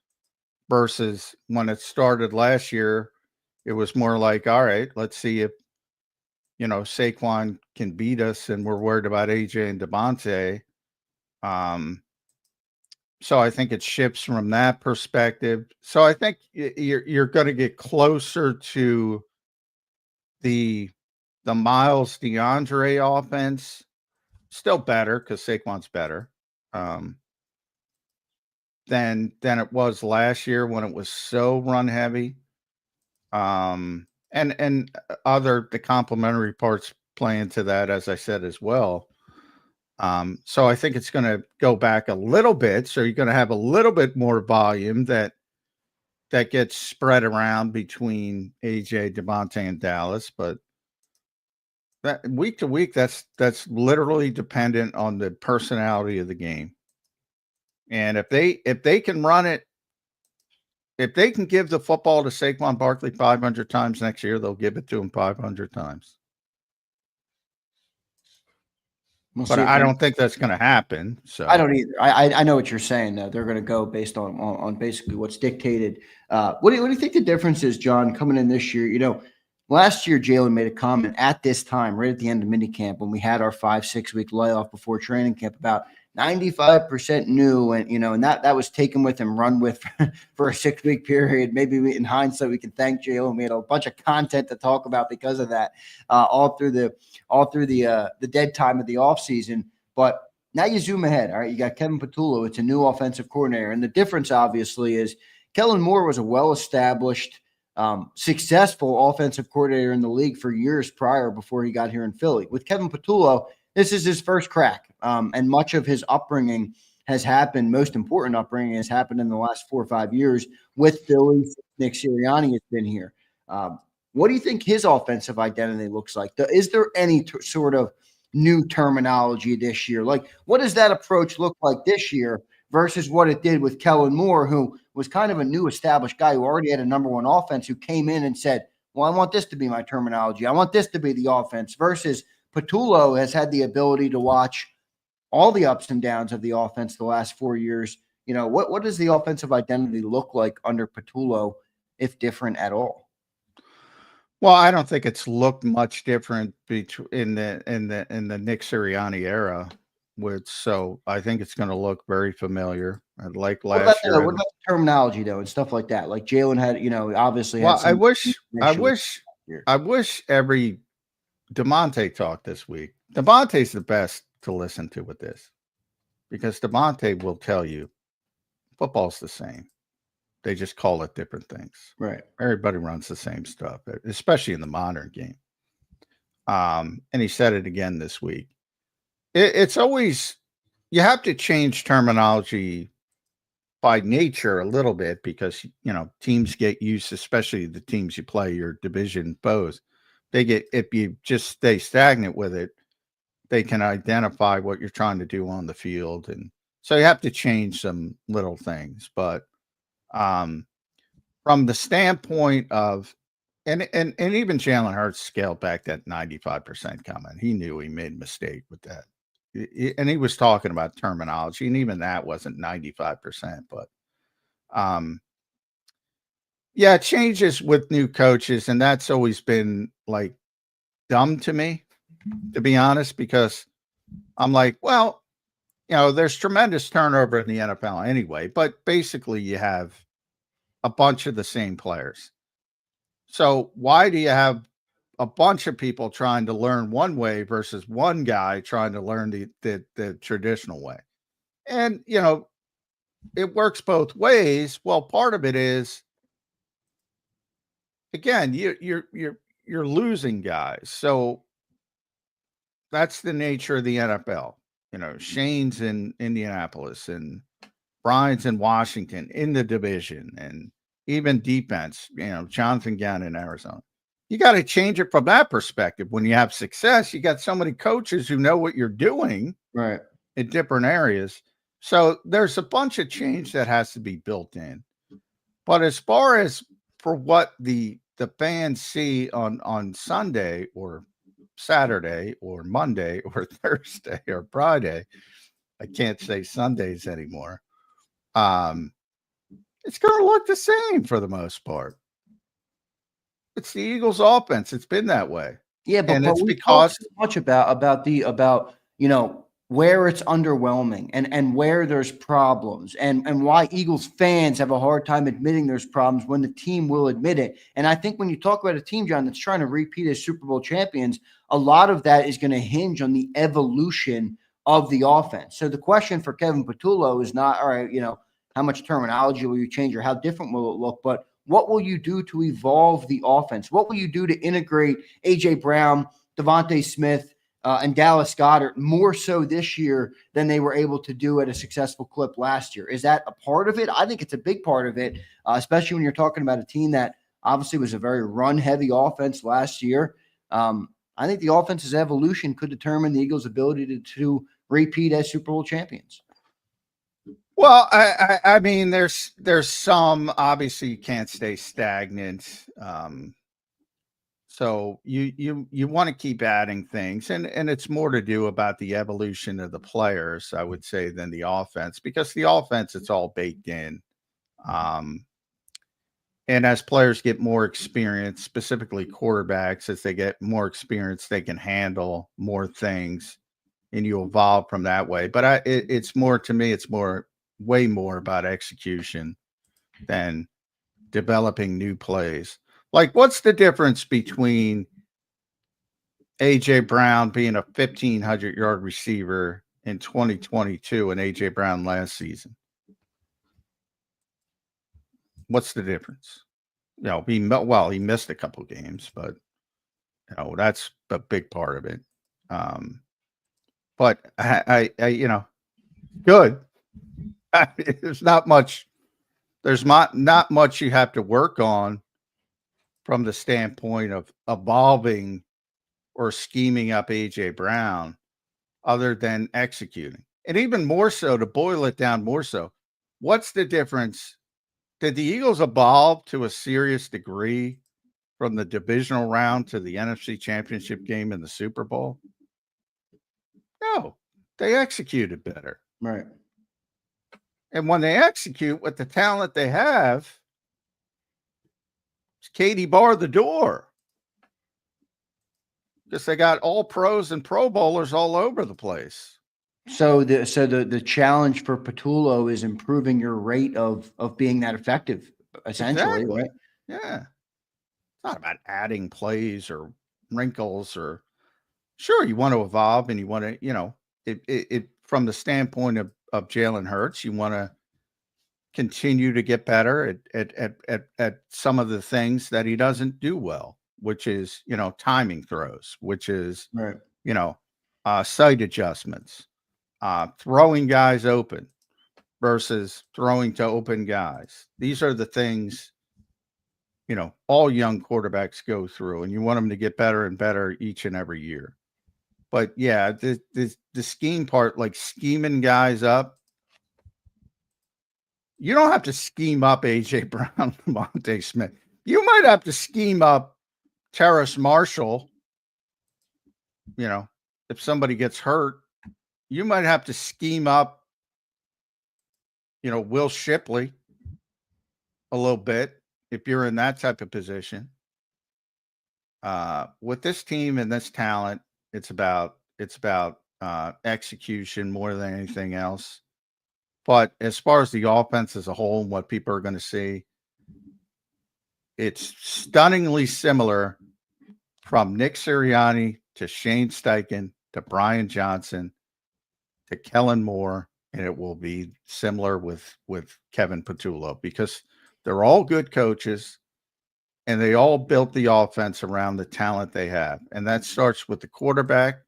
versus when it started last year. It was more like, all right, let's see if, you know, Saquon can beat us and we're worried about AJ and Devontae. So I think it shifts from that perspective. So I think you're going to get closer to the Miles DeAndre offense. Still better because Saquon's better than it was last year when it was so run heavy. And the complementary parts play into that, as I said as well. So I think it's going to go back a little bit. So you're going to have a little bit more volume that gets spread around between AJ, Devontae, and Dallas. But that week to week, that's literally dependent on the personality of the game. And if they can run it, if they can give the football to Saquon Barkley 500 times next year, they'll give it to him 500 times. But I don't think that's going to happen. So I don't either. I know what you're saying, though. They're going to go based on basically what's dictated. What do you think the difference is, John, coming in this year? You know, last year Jalen made a comment at this time, right at the end of minicamp, when we had our 5-6 week layoff before training camp, about 95% new, and you know, and that was taken with and run with for a 6 week period. Maybe in hindsight we can thank Jalen. We had a bunch of content to talk about because of that, all through the dead time of the offseason. But now you zoom ahead. All right, you got Kevin Patullo. It's a new offensive coordinator, and the difference obviously is Kellen Moore was a well-established, successful offensive coordinator in the league for years prior before he got here in Philly. With Kevin Patullo, this is his first crack, and much of his upbringing has happened, most important upbringing has happened in the last 4 or 5 years with Philly. Nick Sirianni has been here. What do you think his offensive identity looks like? Is there any sort of new terminology this year? Like, what does that approach look like this year versus what it did with Kellen Moore, who was kind of a new established guy who already had a number one offense, who came in and said, well, I want this to be my terminology. I want this to be the offense, versus Patullo has had the ability to watch all the ups and downs of the offense the last 4 years. You know, what does the offensive identity look like under Patullo, if different at all? Well, I don't think it's looked much different in the Nick Sirianni era. So I think it's going to look very familiar. Like last year. What about the terminology though and stuff like that? Like Jalen had, obviously. Well, I wish every DeMonte talk this week. DeMonte's the best to listen to with this, because DeMonte will tell you football's the same. They just call it different things. Right. Everybody runs the same stuff, especially in the modern game. And he said it again this week. It's always, you have to change terminology by nature a little bit, because, teams get used, especially the teams you play, your division foes. If you just stay stagnant with it, they can identify what you're trying to do on the field. And so you have to change some little things. But from the standpoint of, and even Jalen Hurts scaled back that 95% comment. He knew he made a mistake with that. And he was talking about terminology, and even that wasn't 95%. But yeah, changes with new coaches, and that's always been like dumb to me, to be honest, because I'm like, well, there's tremendous turnover in the NFL anyway, but basically you have a bunch of the same players. So why do you have a bunch of people trying to learn one way versus one guy trying to learn the traditional way? And, it works both ways. Well, part of it is, again, you're losing guys. So that's the nature of the NFL. Shane's in Indianapolis and Brian's in Washington in the division, and even defense, Jonathan Gannon in Arizona. You got to change it from that perspective. When you have success, you got so many coaches who know what you're doing, right, in different areas. So there's a bunch of change that has to be built in. But as far as for what the fans see on Sunday or Saturday or Monday or Thursday or Friday, I can't say Sundays anymore. It's going to look the same for the most part. It's the Eagles' offense. It's been that way. Yeah, but it's we because talk so much about where it's underwhelming and where there's problems and why Eagles fans have a hard time admitting there's problems when the team will admit it. And I think when you talk about a team, John, that's trying to repeat as Super Bowl champions, a lot of that is going to hinge on the evolution of the offense. So the question for Kevin Patullo is not, all right, how much terminology will you change or how different will it look, but what will you do to evolve the offense? What will you do to integrate A.J. Brown, Devontae Smith, and Dallas Goedert more so this year than they were able to do at a successful clip last year? Is that a part of it? I think it's a big part of it, especially when you're talking about a team that obviously was a very run-heavy offense last year. I think the offense's evolution could determine the Eagles' ability to repeat as Super Bowl champions. Well, I mean, there's some, obviously you can't stay stagnant. So you want to keep adding things, and it's more to do about the evolution of the players, I would say, than the offense, because the offense, it's all baked in. And as players get more experience, specifically quarterbacks, as they get more experience, they can handle more things, and you evolve from that way. But it's more, to me, it's way more about execution than developing new plays. Like, what's the difference between A.J. Brown being a 1,500-yard receiver in 2022 and A.J. Brown last season? What's the difference? He missed a couple games, but that's a big part of it. But I good. There's not much. There's not much you have to work on from the standpoint of evolving or scheming up A.J. Brown. other than executing. And even more so, to boil it down more so, what's the difference? Did the Eagles evolve to a serious degree from the divisional round to the NFC Championship game in the Super Bowl? No, they executed better. Right. And when they execute with the talent they have, it's Katie bar the door. Because they got all pros and pro bowlers all over the place. So the challenge for Patullo is improving your rate of being that effective, essentially, Exactly. right? Yeah. It's not about adding plays or wrinkles or sure, you want to evolve and you want to, it from the standpoint of Jalen Hurts, you want to continue to get better at some of the things that he doesn't do well, which is, timing throws, which is, Right. sight adjustments, throwing guys open versus throwing to open guys. These are the things, all young quarterbacks go through, and you want them to get better and better each and every year. But yeah, the scheme part, like scheming guys up, you don't have to scheme up AJ Brown, Monte Smith. You might have to scheme up Terrace Marshall. If somebody gets hurt, you might have to scheme up, Will Shipley a little bit if you're in that type of position. With this team and this talent, it's about execution more than anything else. But as far as the offense as a whole and what people are going to see, it's stunningly similar from Nick Sirianni to Shane Steichen to Brian Johnson to Kellen Moore, and it will be similar with Kevin Patullo because they're all good coaches and they all built the offense around the talent they have. And that starts with the quarterback,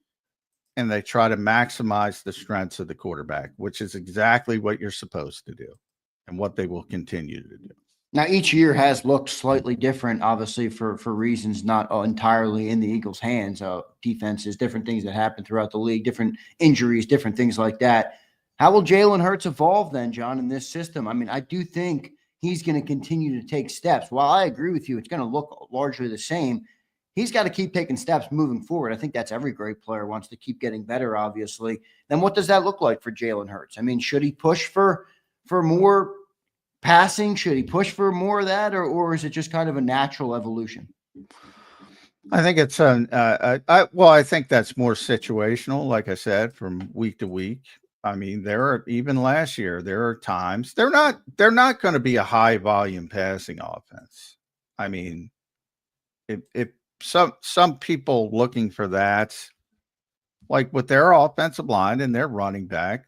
and they try to maximize the strengths of the quarterback, which is exactly what you're supposed to do and what they will continue to do. Now, each year has looked slightly different, obviously, for reasons not entirely in the Eagles' hands. Defenses, different things that happen throughout the league, different injuries, different things like that. How will Jalen Hurts evolve then, John, in this system? I mean, I do think he's going to continue to take steps. While I agree with you, it's going to look largely the same. He's got to keep taking steps moving forward. I think that's every great player wants to keep getting better, obviously. Then what does that look like for Jalen Hurts? I mean, should he push for more passing? Should he push for more of that, or is it just kind of a natural evolution? I think it's I think that's more situational, like I said, from week to week. I mean, even last year, there are times they're not going to be a high volume passing offense. I mean, if some people looking for that, like with their offensive line and their running back,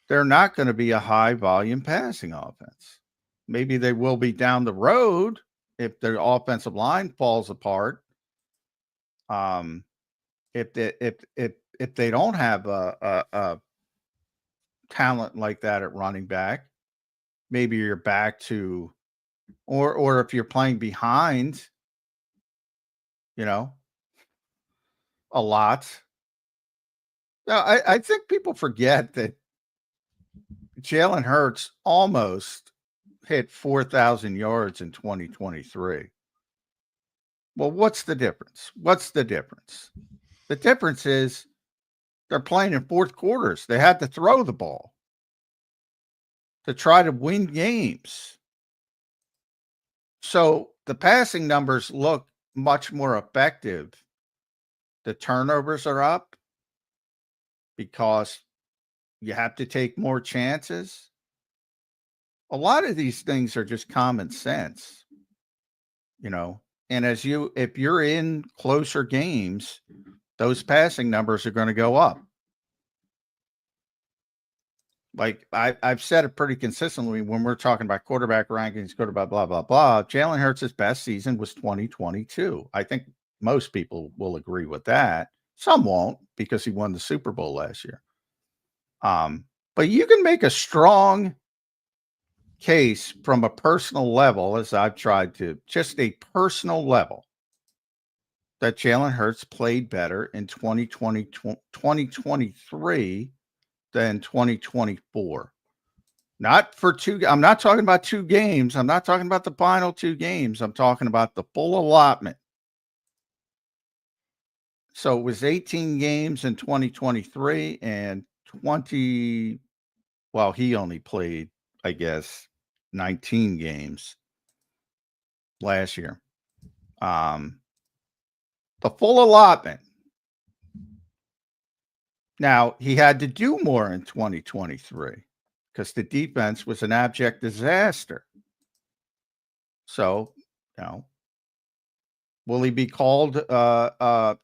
they're not going to be a high volume passing offense. Maybe they will be down the road if their offensive line falls apart. If they don't have a talent like that at running back, maybe you're back to, or if you're playing behind, a lot. Now, I think people forget that Jalen Hurts almost hit 4,000 yards in 2023. Well, what's the difference? The difference is they're playing in fourth quarters. They had to throw the ball to try to win games. So the passing numbers look much more effective. The turnovers are up because you have to take more chances. A lot of these things are just common sense, and if you're in closer games, those passing numbers are going to go up. Like I've said it pretty consistently when we're talking about quarterback rankings, quarterback blah, blah, blah. Jalen Hurts' best season was 2022. I think most people will agree with that. Some won't because he won the Super Bowl last year. But you can make a strong case from a personal level, as I've tried to, just a personal level, that Jalen Hurts played better in 2023 than 2024. Not for two. I'm not talking about 2 games. I'm not talking about the final 2 games. I'm talking about the full allotment. So it was 18 games in 2023 and 20. Well, he only played, I guess, 19 games last year. The full allotment. Now, he had to do more in 2023 because the defense was an abject disaster. So, will he be called on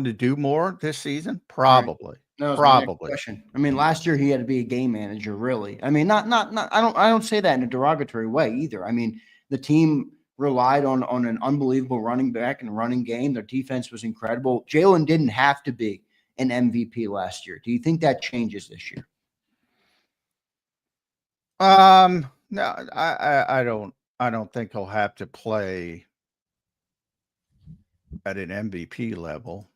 to do more this season? Probably. Right. That was my next Probably. question. I mean, last year he had to be a game manager, really. I mean, not. I don't say that in a derogatory way either. I mean, the team relied on an unbelievable running back and running game. Their defense was incredible. Jalen didn't have to be an MVP last year. Do you think that changes this year? No, I don't think he'll have to play at an MVP level.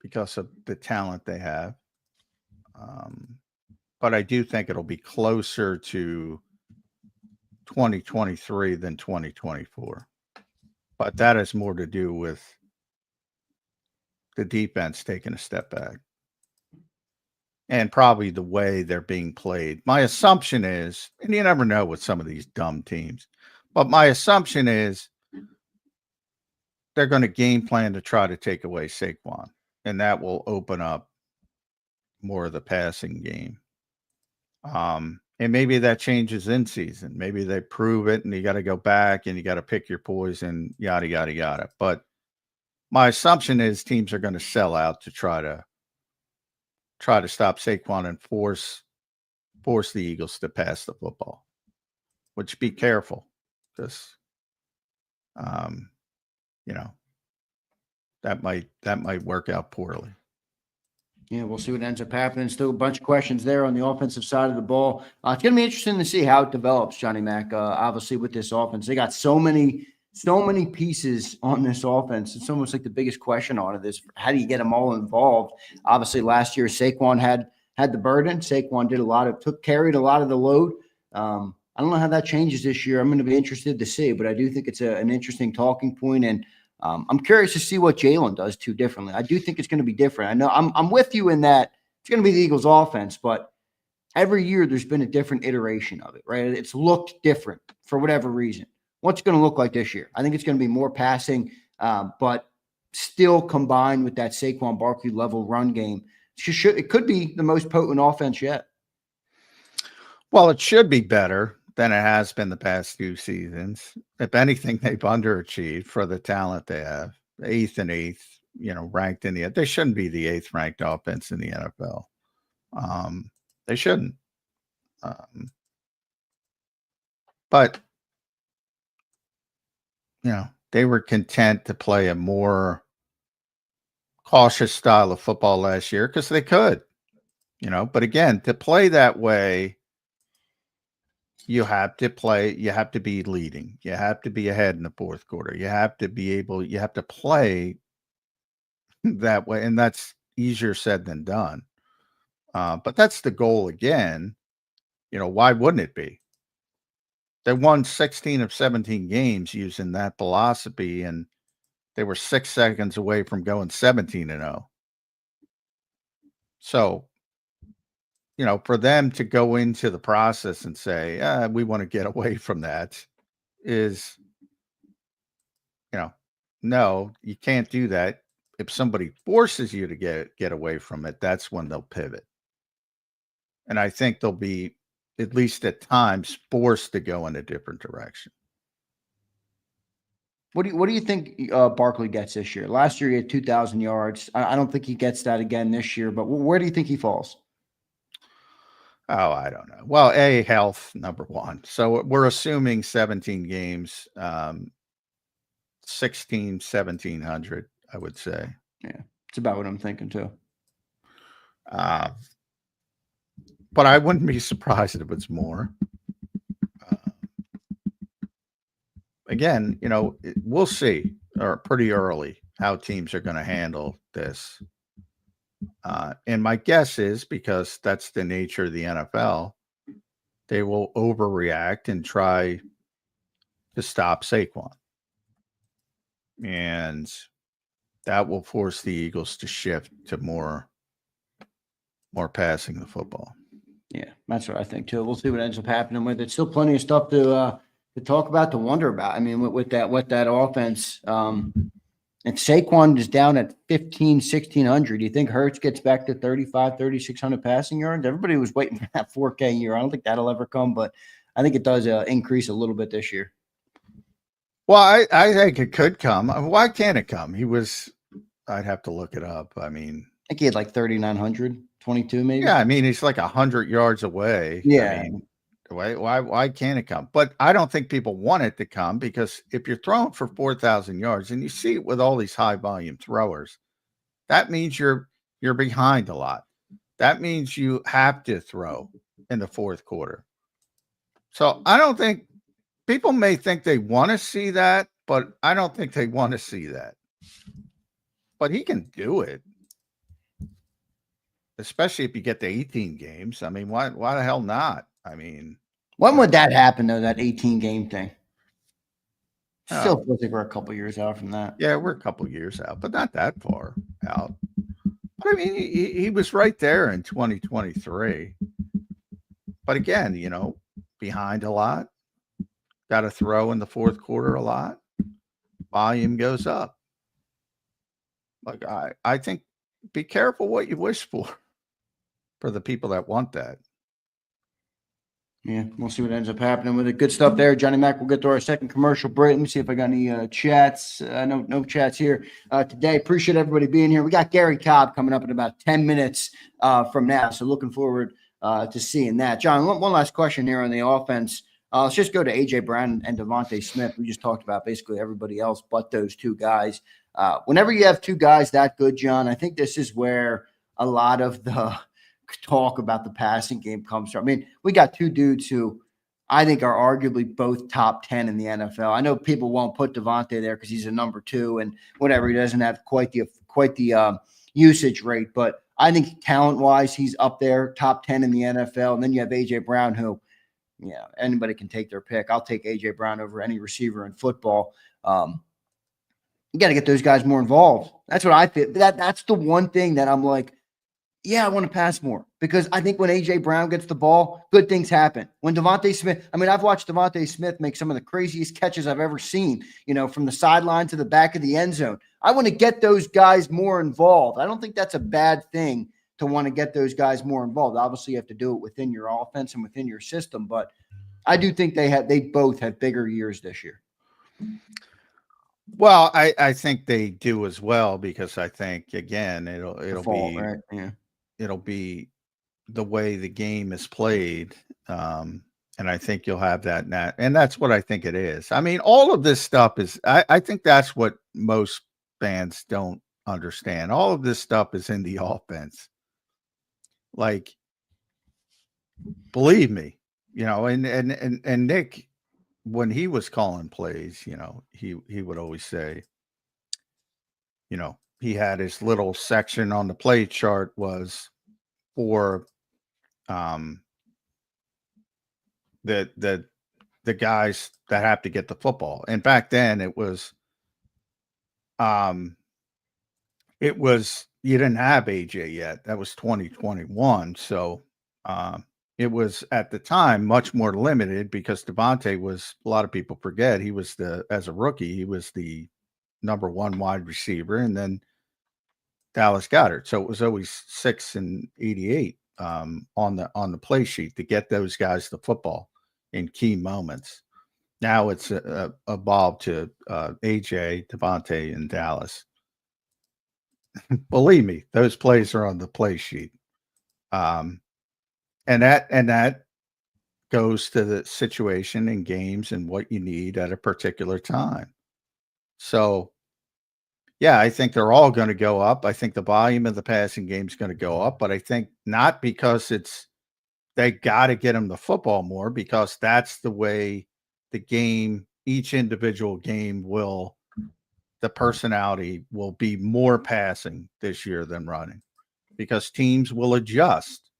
Because of the talent they have. But I do think it'll be closer to 2023 than 2024. But that has more to do with the defense taking a step back and probably the way they're being played. My assumption is, and you never know with some of these dumb teams, but my assumption is they're going to game plan to try to take away Saquon, and that will open up more of the passing game. And maybe that changes in season. Maybe they prove it and you got to go back and you got to pick your poison, yada, yada, yada. But my assumption is teams are going to sell out to try to stop Saquon and force the Eagles to pass the football, which be careful because, that might work out poorly. Yeah, we'll see what ends up happening. Still a bunch of questions there on the offensive side of the ball. It's going to be interesting to see how it develops, Johnny Mac. Obviously, with this offense, they got so many pieces on this offense. It's almost like the biggest question on it is how do you get them all involved? Obviously, last year Saquon had the burden. Saquon carried a lot of the load. I don't know how that changes this year. I'm going to be interested to see, but I do think it's an interesting talking point, and I'm curious to see what Jalen does too differently. I do think it's going to be different. I know I'm with you in that it's going to be the Eagles offense, but every year there's been a different iteration of it, right? It's looked different for whatever reason. What's it going to look like this year? I think it's going to be more passing, but still combined with that Saquon Barkley level run game. It could be the most potent offense yet. Well, it should be better than it has been the past 2 seasons. If anything, they've underachieved for the talent they have. 8th and 8th, ranked in the. They shouldn't be the 8th ranked offense in the NFL. They shouldn't. But they were content to play a more cautious style of football last year because they could. But again, to play that way, you have to be leading. You have to be ahead in the 4th quarter. You have to play that way. And that's easier said than done. But that's the goal again. Why wouldn't it be? They won 16 of 17 games using that philosophy, and they were 6 seconds away from going 17-0. So, for them to go into the process and say, we want to get away from that is, no, you can't do that. If somebody forces you to get away from it, that's when they'll pivot. And I think they'll be, at least at times, forced to go in a different direction. What do you think Barkley gets this year? Last year he had 2,000 yards. I don't think he gets that again this year, but where do you think he falls? Oh, I don't know. Well, health, number one. So we're assuming 17 games, 1,700, I would say. Yeah, it's about what I'm thinking too. But I wouldn't be surprised if it's more. again, we'll see, or pretty early, how teams are going to handle this. And my guess is, because that's the nature of the NFL, they will overreact and try to stop Saquon. And that will force the Eagles to shift to more passing the football. Yeah, that's what I think too. We'll see what ends up happening with it. Still plenty of stuff to talk about, to wonder about. I mean, with that offense, and Saquon is down at 1,600. Do you think Hurts gets back to 3,600 passing yards? Everybody was waiting for that 4K year. I don't think that'll ever come, but I think it does increase a little bit this year. Well, I think it could come. Why can't it come? I'd have to look it up. I mean, I think he had like 3,900, 22 maybe. Yeah, I mean, he's like 100 yards away. Yeah. I mean, why can't it come? But I don't think people want it to come, because if you're throwing for 4,000 yards, and you see it with all these high volume throwers, that means you're behind a lot. That means you have to throw in the fourth quarter. So I don't think people may think they want to see that, but I don't think they want to see that. But he can do it, especially if you get to 18 games. I mean, why the hell not? I mean, when would that happen though? That 18 game thing. Still feels like we're a couple years out from that. Yeah, we're a couple years out, but not that far out. But I mean, he was right there in 2023. But again, behind a lot, got to throw in the fourth quarter a lot. Volume goes up. Like I think, be careful what you wish for the people that want that. Yeah, we'll see what ends up happening with it. Good stuff there, Johnny Mac. We'll get to our second commercial break. Let me see if I got any chats. No chats here today. Appreciate everybody being here. We got Gary Cobb coming up in about 10 minutes from now, so looking forward to seeing that. John, one last question here on the offense. Let's just go to A.J. Brown and Devontae Smith. We just talked about basically everybody else but those two guys. Whenever you have two guys that good, John, I think this is where a lot of the talk about the passing game comes from. I mean, we got two dudes who I think are arguably both top 10 in the NFL. I know people won't put Devontae there because he's a number 2 and whatever. He doesn't have quite the usage rate, but I think talent-wise, he's up there, top 10 in the NFL. And then you have A.J. Brown, who, anybody can take their pick. I'll take A.J. Brown over any receiver in football. You got to get those guys more involved. That's what I feel. That's the one thing that I'm like, yeah, I want to pass more, because I think when A.J. Brown gets the ball, good things happen. When Devontae Smith, I've watched Devontae Smith make some of the craziest catches I've ever seen, from the sideline to the back of the end zone. I want to get those guys more involved. I don't think that's a bad thing to want to get those guys more involved. Obviously, you have to do it within your offense and within your system, but I do think they both have bigger years this year. Well, I think they do as well, because I think, again, it'll be right? Yeah. It'll be the way the game is played. And I think you'll have that. And that's what I think it is. I mean, all of this stuff is, I think that's what most fans don't understand. All of this stuff is in the offense. Like, believe me, and Nick, when he was calling plays, he would always say, he had his little section on the play chart was for the guys that have to get the football. And back then it was you didn't have AJ yet. That was 2021. So it was at the time much more limited, because Devontae was, a lot of people forget, he was as a rookie, he was the number 1 wide receiver, and then Dallas Goedert. So it was always 6 and 88 on the play sheet to get those guys the football in key moments. Now it's evolved to AJ, Devontae, and Dallas. Believe me, those plays are on the play sheet. And that goes to the situation in games and what you need at a particular time. So, yeah, I think they're all going to go up. I think the volume of the passing game is going to go up, but I think not because they got to get them the football more, because that's the way the game each individual game the personality will be more passing this year than running, because teams will adjust,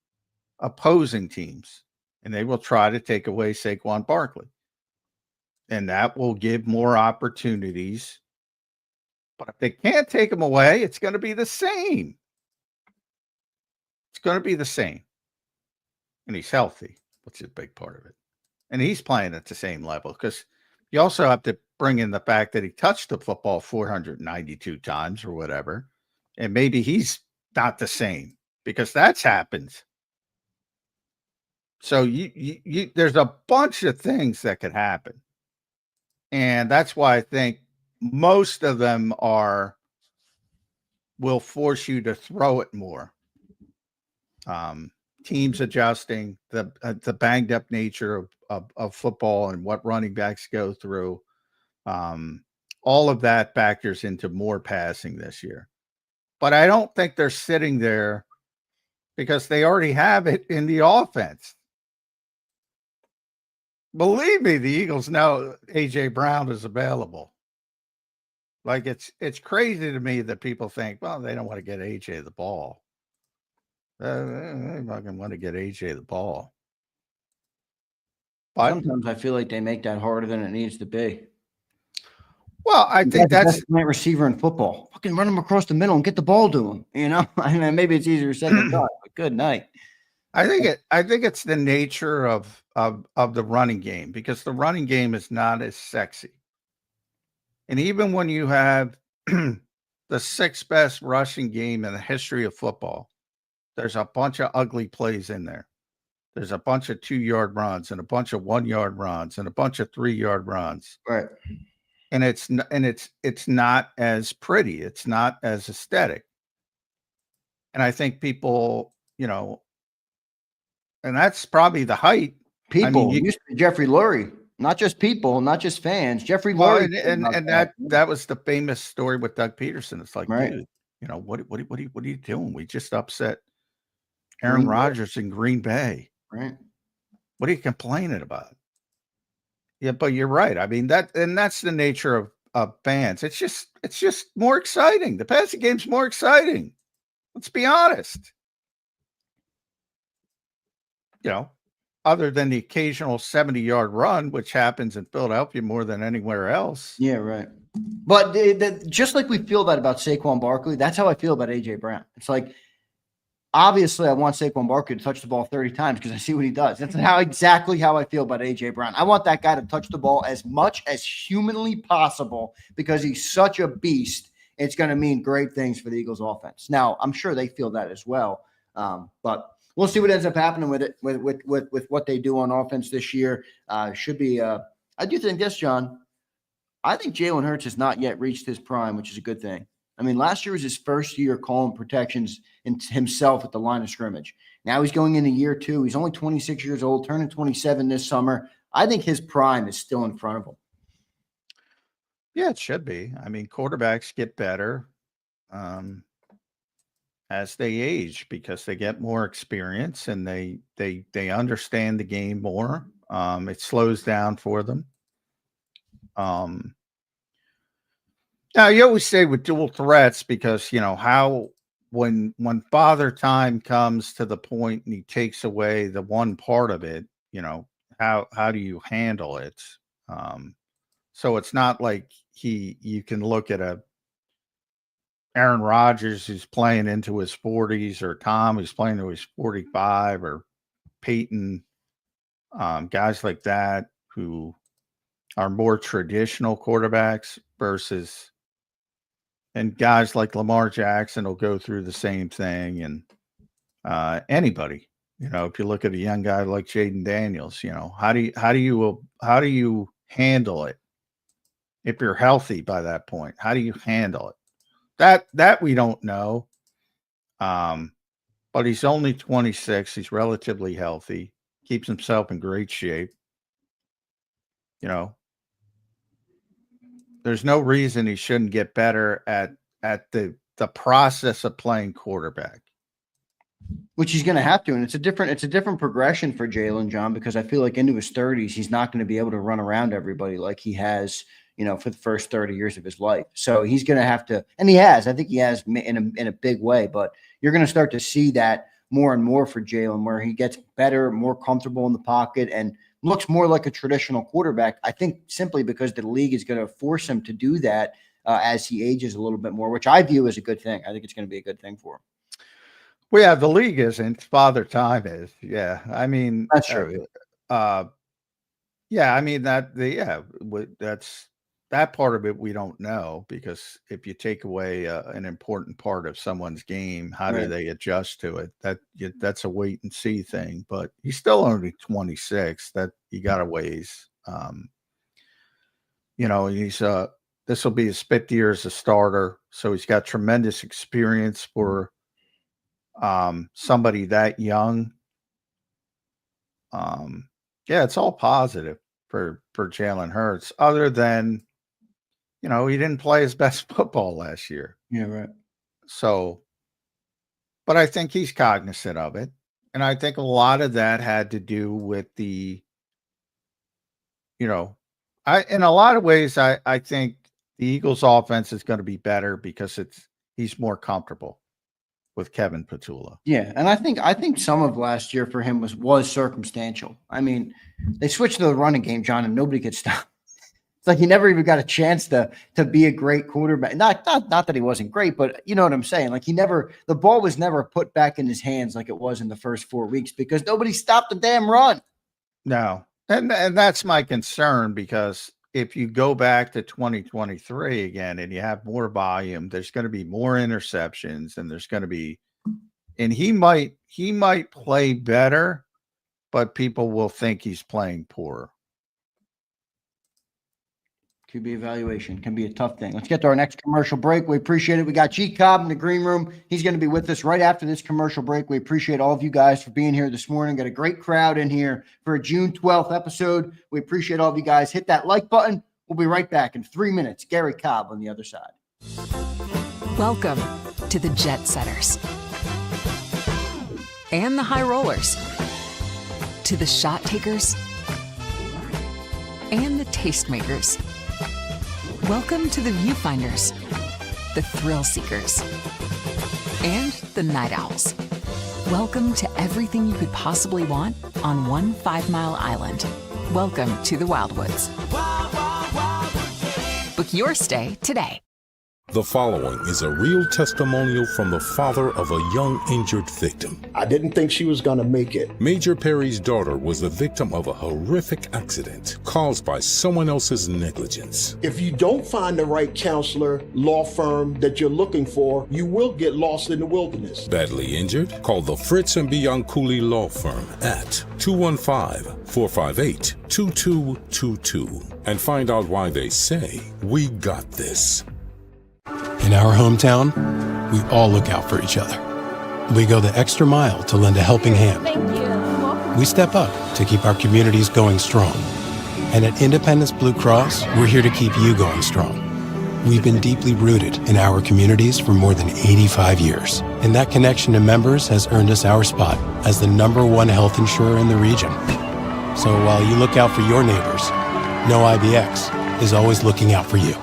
opposing teams, and they will try to take away Saquon Barkley. And that will give more opportunities. But if they can't take him away, it's going to be the same. It's going to be the same. And he's healthy, which is a big part of it. And he's playing at the same level, because you also have to bring in the fact that he touched the football 492 times or whatever. And maybe he's not the same, because that's happened. So there's a bunch of things that could happen. And that's why I think most of them will force you to throw it more. Teams adjusting, the banged up nature of football and what running backs go through. All of that factors into more passing this year. But I don't think they're sitting there because they already have it in the offense. Believe me, the Eagles know A.J. Brown is available. Like, it's crazy to me that people think, well, they don't want to get A.J. the ball. They fucking want to get A.J. the ball. But sometimes I feel like they make that harder than it needs to be. Well, I think that's the best receiver in football. Fucking run him across the middle and get the ball to him. You know, I mean, maybe it's easier said than done, but good night. I think it's the nature of the running game, because the running game is not as sexy. And even when you have the sixth best rushing game in the history of football, there's a bunch of ugly plays in there. There's a bunch of 2-yard runs and a bunch of 1-yard runs and a bunch of 3-yard runs. Right. And it's not as pretty. It's not as aesthetic. And I think people, and that's probably the height. People, used to be Jeffrey Lurie, not just people, not just fans. Jeffrey Lurie, and that was the famous story with Doug Peterson. It's like, right. Dude, what are you doing? We just upset Aaron Rodgers in Green Bay. Right. What are you complaining about? Yeah, but you're right. I mean, that's the nature of fans. It's just more exciting. The passing game's more exciting. Let's be honest. Other than the occasional 70-yard run, which happens in Philadelphia more than anywhere else. Yeah, right. But just like we feel that about Saquon Barkley, that's how I feel about A.J. Brown. It's like, obviously, I want Saquon Barkley to touch the ball 30 times because I see what he does. That's exactly how I feel about A.J. Brown. I want that guy to touch the ball as much as humanly possible because he's such a beast. It's going to mean great things for the Eagles offense. Now, I'm sure they feel that as well. But we'll see what ends up happening with it, with what they do on offense this year. Should be I do think this, John. I think Jalen Hurts has not yet reached his prime, which is a good thing. I mean, last year was his first year calling protections himself at the line of scrimmage. Now he's going into year 2. He's only 26 years old, turning 27 this summer. I think his prime is still in front of him. Yeah, it should be. I mean, quarterbacks get better as they age because they get more experience and they understand the game more. It slows down for them. Now you always say with dual threats because how when father time comes to the point and he takes away the one part of it, how do you handle it? So it's not like you can look at a Aaron Rodgers who's playing into his 40s or Tom who's playing to his 45 or Peyton, guys like that who are more traditional quarterbacks versus and guys like Lamar Jackson will go through the same thing. And anybody, if you look at a young guy like Jaden Daniels, how do you handle it? If you're healthy by that point, how do you handle it? That we don't know. But he's only 26. He's relatively healthy, keeps himself in great shape. There's no reason he shouldn't get better at the process of playing quarterback. Which he's going to have to, and it's a different progression for Jalen, John, because I feel like into his 30s, he's not going to be able to run around everybody like he has, for the first 30 years of his life. So he's going to have to, and he has, I think he has in a big way, but you're going to start to see that more and more for Jalen, where he gets better, more comfortable in the pocket, and looks more like a traditional quarterback. I think simply because the league is going to force him to do that as he ages a little bit more, which I view as a good thing. I think it's going to be a good thing for him. Well, yeah, the league isn't. Father Time is. Yeah, I mean That's true. Yeah, I mean that's that part of it we don't know, because if you take away an important part of someone's game, how do they adjust to it? That's a wait and see thing. But he's still only 26. That you got a ways. He's this will be his 5th year as a starter, so he's got tremendous experience for somebody that young. It's all positive for Jalen Hurts, other than he didn't play his best football last year. Yeah, right. So, but I think he's cognizant of it, and I think a lot of that had to do with in a lot of ways I think the Eagles offense is going to be better because he's more comfortable with Kevin Petula. Yeah, and I think some of last year for him was circumstantial. I mean, they switched to the running game, John, and nobody could stop. It's like he never even got a chance to be a great quarterback. Not that he wasn't great, but you know what I'm saying. Like the ball was never put back in his hands like it was in the first 4 weeks because nobody stopped the damn run. No, and that's my concern, because if you go back to 2023 again and you have more volume, there's going to be more interceptions, and there's going to be, and he might play better, but people will think he's playing poor. QB evaluation can be a tough thing. Let's get to our next commercial break. We appreciate it. We got JAKIB in the green room. He's going to be with us right after this commercial break. We appreciate all of you guys for being here this morning. Got a great crowd in here for a June 12th episode. We appreciate all of you guys. Hit that like button. We'll be right back in 3 minutes. Gary Cobb on the other side. Welcome to the Jet Setters and the High Rollers, to the Shot Takers and the Tastemakers. Welcome to the Viewfinders, the Thrill Seekers, and the Night Owls. Welcome to everything you could possibly want on one 5-mile island. Welcome to the Wildwoods. Book your stay today. The following is a real testimonial from the father of a young injured victim. I didn't think she was going to make it. Major Perry's daughter was the victim of a horrific accident caused by someone else's negligence. If you don't find the right counselor, law firm that you're looking for, you will get lost in the wilderness. Badly injured? Call the Fritz and Bianculli Law Firm at 215-458-2222 and find out why they say, "We got this." In our hometown, we all look out for each other. We go the extra mile to lend a helping hand. We step up to keep our communities going strong. And at Independence Blue Cross, we're here to keep you going strong. We've been deeply rooted in our communities for more than 85 years. And that connection to members has earned us our spot as the #1 health insurer in the region. So while you look out for your neighbors, know IBX is always looking out for you.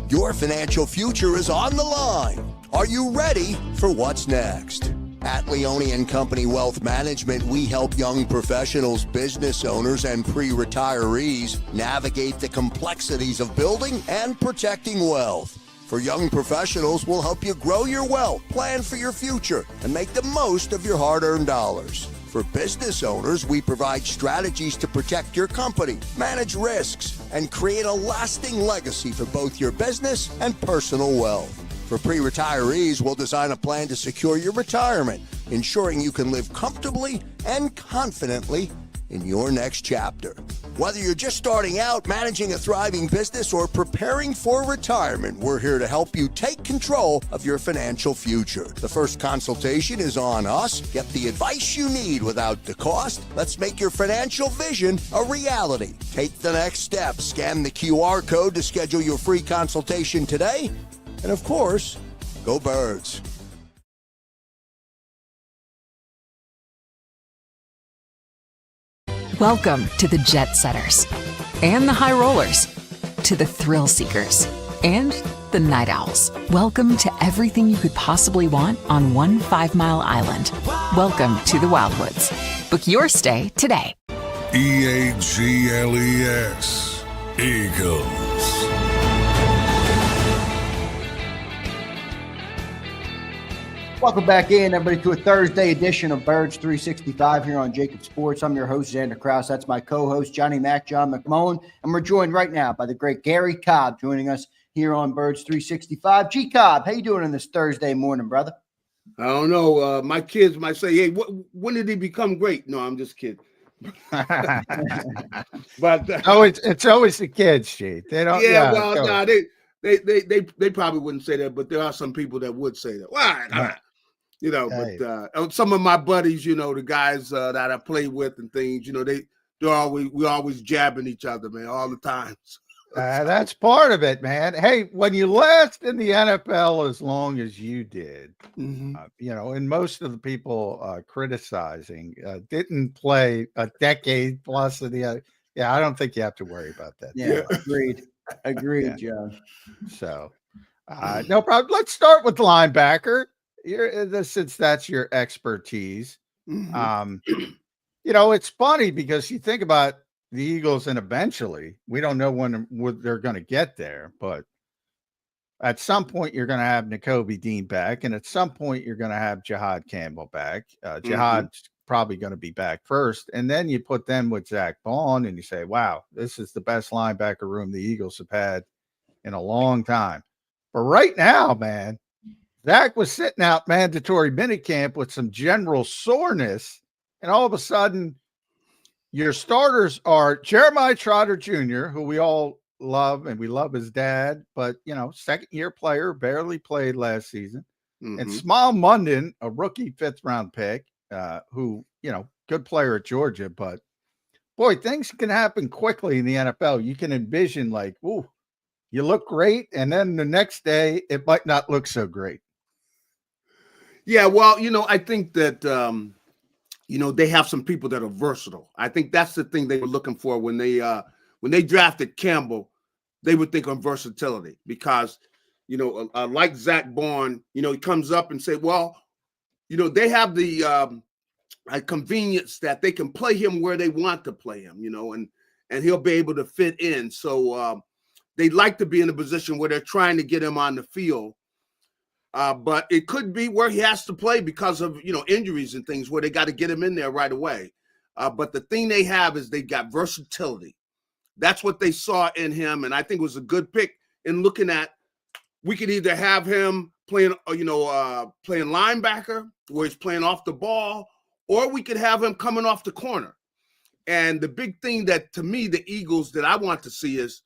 Your financial future is on the line. Are you ready for what's next? At Leone and Company Wealth Management, we help young professionals, business owners, and pre-retirees navigate the complexities of building and protecting wealth. For young professionals, we'll help you grow your wealth, plan for your future, and make the most of your hard-earned dollars. For business owners, we provide strategies to protect your company, manage risks, and create a lasting legacy for both your business and personal wealth. For pre-retirees, we'll design a plan to secure your retirement, ensuring you can live comfortably and confidently in your next chapter. Whether you're just starting out, managing a thriving business, or preparing for retirement, we're here to help you take control of your financial future. The first consultation is on us. Get the advice you need without the cost. Let's make your financial vision a reality. Take the next step. Scan the QR code to schedule your free consultation today. And of course, go Birds. Welcome to the Jet Setters and the High Rollers, to the Thrill Seekers and the Night Owls. Welcome to everything you could possibly want on one 5-mile island. Welcome to the Wildwoods. Book your stay today. EAGLES, Eagles. Welcome back in, everybody, to a Thursday edition of Birds 365 here on JAKIB Sports. I'm your host, Zander Krause. That's my co-host, Johnny Mac, John McMullen. And we're joined right now by the great Gary Cobb joining us here on Birds 365. G. Cobb, how you doing on this Thursday morning, brother? I don't know. My kids might say, hey, when did he become great? No, I'm just kidding. But it's always the kids, G. They don't. Yeah, well, no, they probably wouldn't say that, but there are some people that would say that. Well, you know, but some of my buddies, you know, the guys that I play with and things, you know, we're always jabbing each other, man, all the time. That's part of it, man. Hey, when you last in the NFL as long as you did, you know, and most of the people criticizing didn't play a decade plus of the yeah, I don't think you have to worry about that. Yeah, agreed, John. So, no problem. Let's start with linebacker. Since that's your expertise. You know, it's funny because you think about the Eagles, and eventually we don't know when they're going to get there, but at some point you're going to have Nakobe Dean back, and at some point you're going to have Jahad Campbell back. Jahad's probably going to be back first, and then you put them with Zach Bond, and you say, wow, this is the best linebacker room the Eagles have had in a long time. But right now, man, Zach was sitting out mandatory minicamp with some general soreness, and all of a sudden your starters are Jeremiah Trotter Jr., who we all love, and we love his dad, but, you know, second-year player, barely played last season, and Smile Munden, a rookie 5th-round pick, who, you know, good player at Georgia, but, boy, things can happen quickly in the NFL. You can envision, like, ooh, you look great, and then the next day it might not look so great. Yeah, well, you know, I think that, you know, they have some people that are versatile. I think that's the thing they were looking for when they drafted Campbell. They were thinking versatility because, you know, like Zach Bond, you know, he comes up and say, well, you know, they have the convenience that they can play him where they want to play him, you know, and he'll be able to fit in. So they like to be in a position where they're trying to get him on the field. But it could be where he has to play because of, you know, injuries and things where they got to get him in there right away. But the thing they have is they got versatility. That's what they saw in him. And I think it was a good pick in looking at, we could either have him playing, you know, playing linebacker where he's playing off the ball, or we could have him coming off the corner. And the big thing that, to me, the Eagles that I want to see is,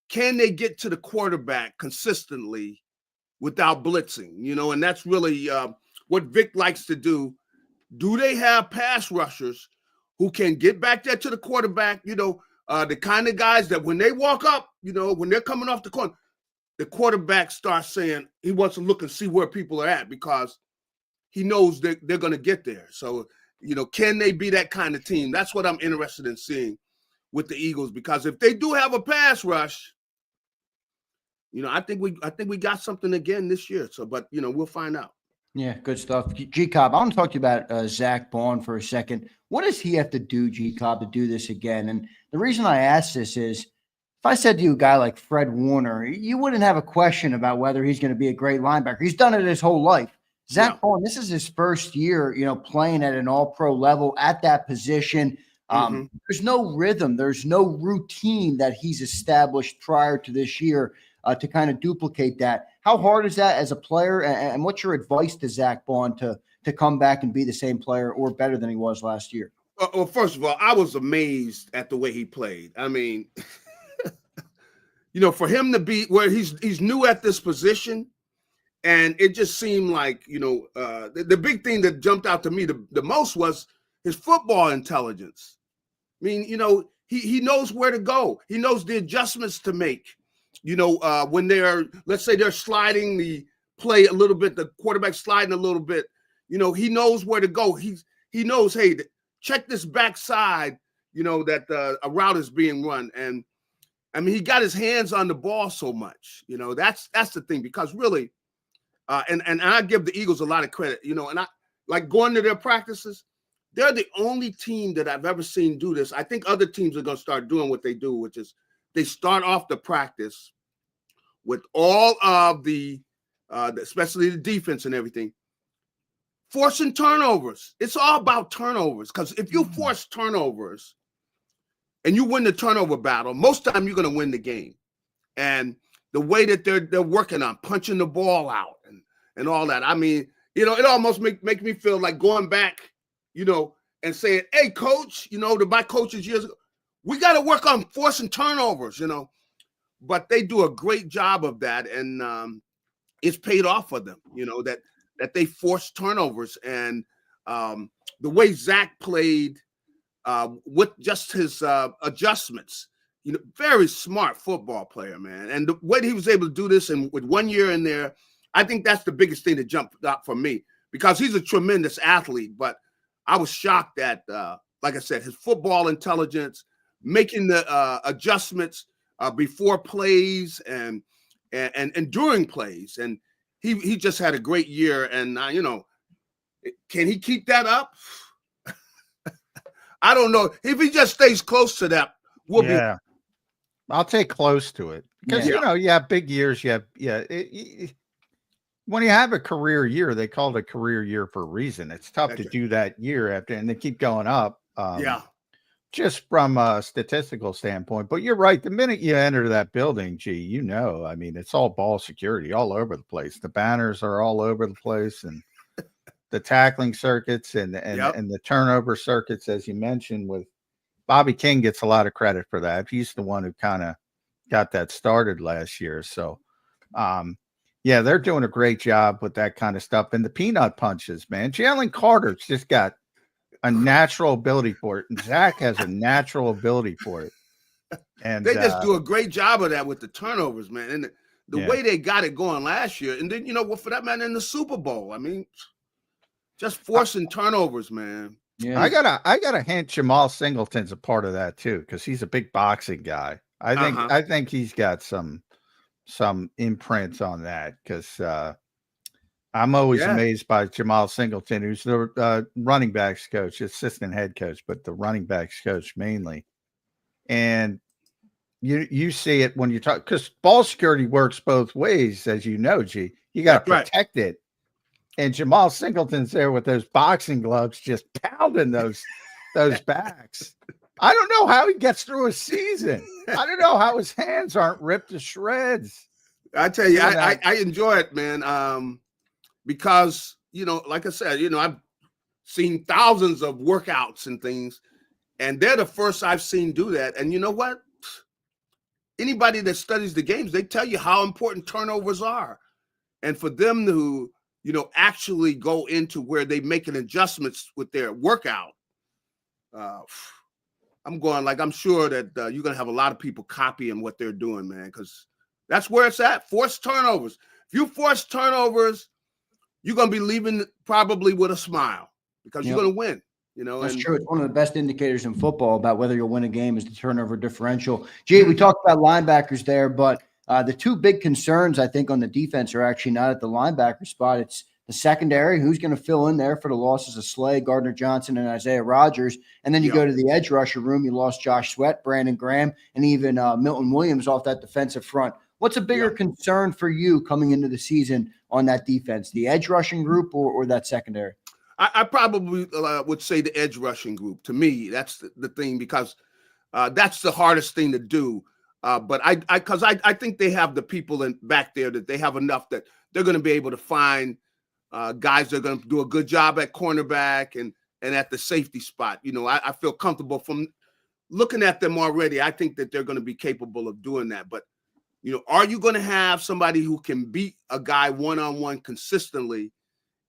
can they get to the quarterback consistently without blitzing, you know, and that's really what Vic likes to do. Do they have pass rushers who can get back there to the quarterback, you know, the kind of guys that when they walk up, you know, when they're coming off the corner, the quarterback starts saying he wants to look and see where people are at because he knows they're going to get there. So, you know, can they be that kind of team? That's what I'm interested in seeing with the Eagles, because if they do have a pass rush, you know, I think we got something again this year. So, but, you know, we'll find out. Yeah, good stuff. G-Cobb, I want to talk to you about Zach Bond for a second. What does he have to do, G-Cobb, to do this again? And the reason I ask this is, if I said to you a guy like Fred Warner, you wouldn't have a question about whether he's going to be a great linebacker. He's done it his whole life. Zach Bond, this is his first year, you know, playing at an all-pro level at that position. There's no rhythm. There's no routine that he's established prior to this year to kind of duplicate that. How hard is that as a player? And what's your advice to Zach Bond to come back and be the same player or better than he was last year? Well, first of all, I was amazed at the way he played. I mean, you know, for him to be where he's new at this position, and it just seemed like, you know, the big thing that jumped out to me the most was his football intelligence. I mean, you know, he knows where to go. He knows the adjustments to make. You know, when let's say they're sliding the play a little bit, the quarterback sliding a little bit, you know, he knows where to go. He knows, hey, check this backside, that a route is being run. And I mean, he got his hands on the ball so much. That's the thing, because really, and I give the Eagles a lot of credit. And I like going to their practices. They're the only team that I've ever seen do this. I think other teams are going to start doing what they do, which is they start off the practice with all of the especially the defense and everything, forcing turnovers. It's all about turnovers, because if you force turnovers and you win the turnover battle, most time you're going to win the game. And the way that they're working on punching the ball out and all that, I mean, it almost make me feel like going back, and saying, hey, coach, to my coaches years ago, we got to work on forcing turnovers, but they do a great job of that. And it's paid off for them, that they force turnovers. And the way Zach played with just his adjustments, very smart football player, man. And the way he was able to do this, and with 1 year in there, I think that's the biggest thing that jumped out for me, because he's a tremendous athlete. But I was shocked at, like I said, his football intelligence, making the adjustments before plays and during plays. And he just had a great year. And, can he keep that up? I don't know. If he just stays close to that, I'll take close to it, because, you have big years. When you have a career year, they call it a career year for a reason. It's tough to do that year after, and they keep going up. Just from a statistical standpoint. But you're right. The minute you enter that building, I mean, it's all ball security all over the place. The banners are all over the place, and the tackling circuits and the turnover circuits, as you mentioned, with Bobby King gets a lot of credit for that. He's the one who kind of got that started last year. So, they're doing a great job with that kind of stuff. And the peanut punches, man. Jalen Carter's just got a natural ability for it. And Zach has a natural ability for it. And they just do a great job of that with the turnovers, man. And the way they got it going last year. And then, for that matter, in the Super Bowl, I mean, just forcing turnovers, man. Yeah. I gotta hint Jamal Singleton's a part of that too, because he's a big boxing guy. I think he's got some imprints on that, because I'm always amazed by Jamal Singleton, who's the running backs coach, assistant head coach, but the running backs coach mainly. And you see it when you talk, because ball security works both ways, as you know, G. You got to protect it. And Jamal Singleton's there with those boxing gloves, just pounding those backs. I don't know how he gets through a season. I don't know how his hands aren't ripped to shreds. I tell you, I enjoy it, man. Because, like I said, I've seen thousands of workouts and things, and they're the first I've seen do that. And you know what? Anybody that studies the games, they tell you how important turnovers are. And for them to, actually go into where they making adjustments with their workout, I'm sure that you're going to have a lot of people copying what they're doing, man, because that's where it's at. Force turnovers. If you force turnovers, you're going to be leaving probably with a smile, because you're going to win. That's true. It's one of the best indicators in football about whether you'll win a game is the turnover differential. We talked about linebackers there, but the two big concerns, I think, on the defense are actually not at the linebacker spot. It's the secondary, who's going to fill in there for the losses of Slay, Gardner Johnson, and Isaiah Rodgers. And then you go to the edge rusher room. You lost Josh Sweat, Brandon Graham, and even Milton Williams off that defensive front. What's a bigger concern for you coming into the season on that defense, the edge rushing group or that secondary? I probably would say the edge rushing group. To me, that's the thing, because that's the hardest thing to do. But I think they have the people back there that they have enough that they're going to be able to find guys that are going to do a good job at cornerback and at the safety spot. I feel comfortable from looking at them already. I think that they're going to be capable of doing that. But, are you going to have somebody who can beat a guy one-on-one consistently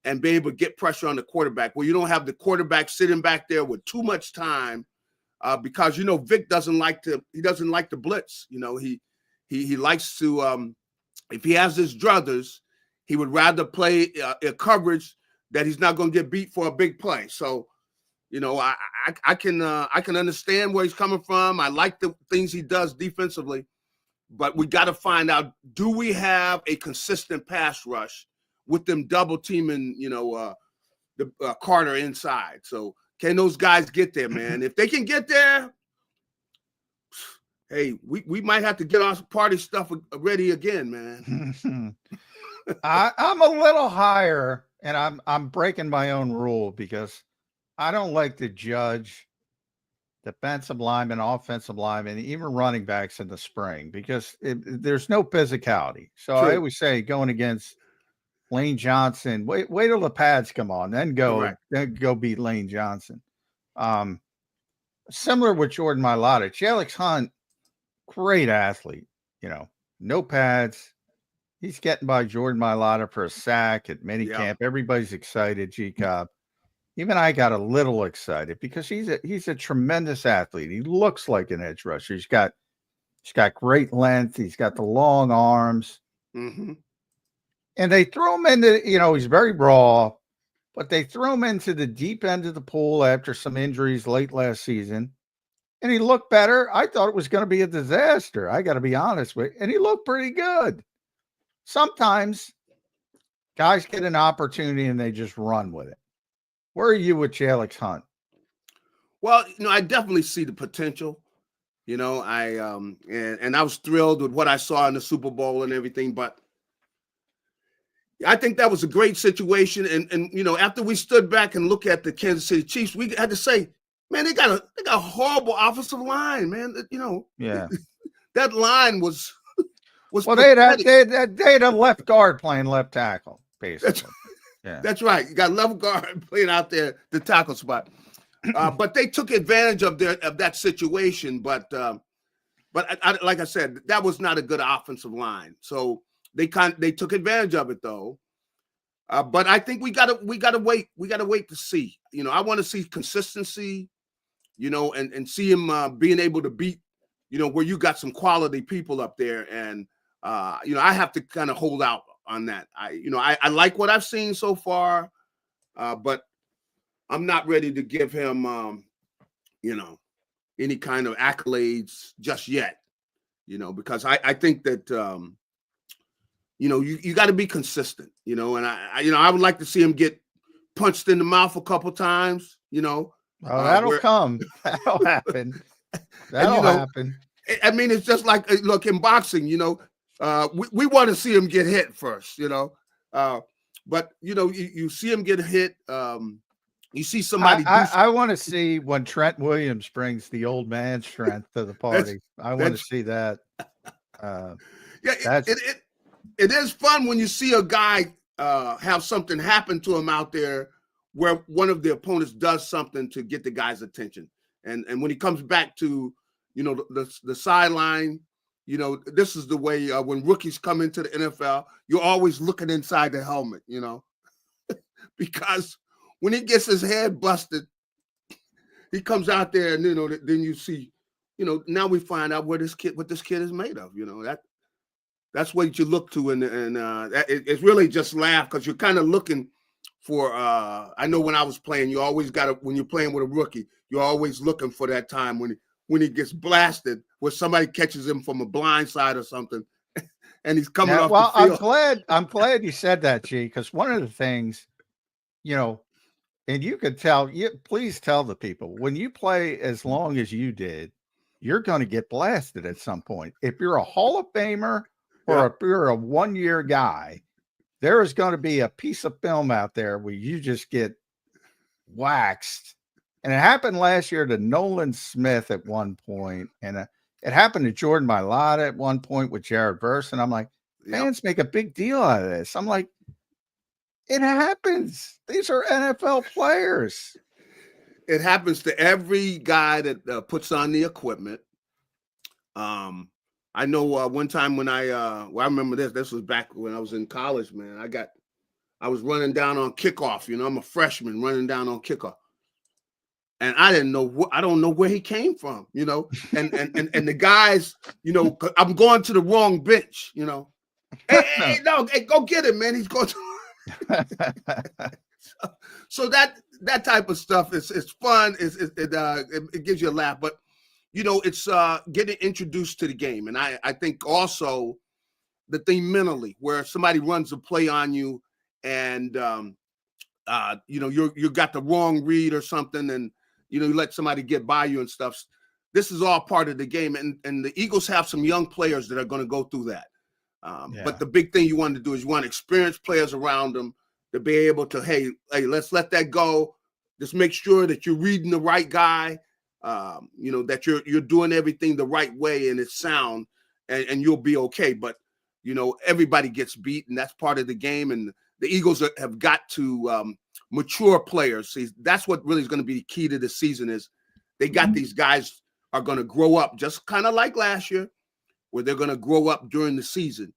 and be able to get pressure on the quarterback, where you don't have the quarterback sitting back there with too much time? Because Vic doesn't like to blitz. He likes to if he has his druthers, he would rather play a coverage that he's not going to get beat for a big play. So, You know, I can understand where he's coming from. I like the things he does defensively, but we got to find out, do we have a consistent pass rush with them double teaming, you know, the Carter inside? So can those guys get there, man? If they can get there, hey, we might have to get our party stuff ready again, man. I'm a little higher, and I'm breaking my own rule because I don't like to judge defensive linemen, offensive linemen, even running backs in the spring because there's no physicality. So True. I always say going against Lane Johnson, wait till the pads come on, then go beat Lane Johnson. Similar with Jordan Mailata, Alex Hunt, great athlete, you know, no pads. He's getting by Jordan Mailata for a sack at minicamp. Everybody's excited, JAKIB. Even I got a little excited because he's a tremendous athlete. He looks like an edge rusher. He's got great length. He's got the long arms. Mm-hmm. And they throw him into, you know, he's very raw, but they throw him into the deep end of the pool after some injuries late last season. And he looked better. I thought it was going to be a disaster. I got to be honest with you. And he looked pretty good. Sometimes guys get an opportunity and they just run with it. Where are you with Alex Hunt? Well, you know, I definitely see the potential. You know, and I was thrilled with what I saw in the Super Bowl and everything, but I think that was a great situation. And you know, after we stood back and looked at the Kansas City Chiefs, we had to say, man, they got a horrible offensive line, man. You know, that line was well, they had a left guard playing left tackle, basically. That's right. You got left guard playing out there the tackle spot, but they took advantage of that situation. But like I said, that was not a good offensive line. So they took advantage of it though. But I think we gotta wait. We gotta wait to see. You know, I want to see consistency. You know, and see him being able to beat. You know, where you got some quality people up there, and you know, I have to kind of hold out on that. I like what I've seen so far, but I'm not ready to give him, you know, any kind of accolades just yet, you know, because I think that, you know, you got to be consistent, you know, and I would like to see him get punched in the mouth a couple times, you know. Oh, that'll come. That'll happen. That'll happen. I mean, it's just like, look, in boxing, you know, we want to see him get hit first, you know, but you know, you see him get hit. You see somebody. I want to see when Trent Williams brings the old man strength to the party. I want to see that. It is fun when you see a guy have something happen to him out there where one of the opponents does something to get the guy's attention, and when he comes back to, you know, the sideline. You know, this is the way when rookies come into the NFL, you're always looking inside the helmet, you know, because when he gets his head busted, he comes out there and, you know, then you see, you know, now we find out what this kid is made of, you know, that's what you look to. And it's really just laugh because you're kind of looking for, I know when I was playing, you always when you're playing with a rookie, you're always looking for that time when he gets blasted, where somebody catches him from a blind side or something, and he's coming off the field. I'm glad you said that, G, because one of the things, you know, and you could tell, please tell the people, when you play as long as you did, you're going to get blasted at some point. If you're a Hall of Famer or if you're a one-year guy, there is going to be a piece of film out there where you just get waxed. And it happened last year to Nolan Smith at one point, and it happened to Jordan Mailata at one point with Jared Verse. And I'm like, fans make a big deal out of this. I'm like, it happens. These are NFL players. It happens to every guy that puts on the equipment. I know one time when I remember this was back when I was in college, man. I was running down on kickoff. You know, I'm a freshman running down on kickoff. And I don't know where he came from, you know, and the guys, you know, I'm going to the wrong bench, you know. Hey, go get him, man. He's going to. So that type of stuff is fun. It gives you a laugh, but it's getting introduced to the game, and I think also the thing mentally where somebody runs a play on you, and you got the wrong read or something, and you let somebody get by you and stuff. This is all part of the game, and the Eagles have some young players that are going to go through that. But the big thing you want to do is you want experienced players around them to be able to, hey, let's let that go. Just make sure that you're reading the right guy, that you're doing everything the right way and it's sound, and you'll be okay. But, everybody gets beat, and that's part of the game. And the Eagles have got to mature players. See, that's what really is going to be the key to the season is they got these guys are going to grow up just kind of like last year, where they're going to grow up during the season.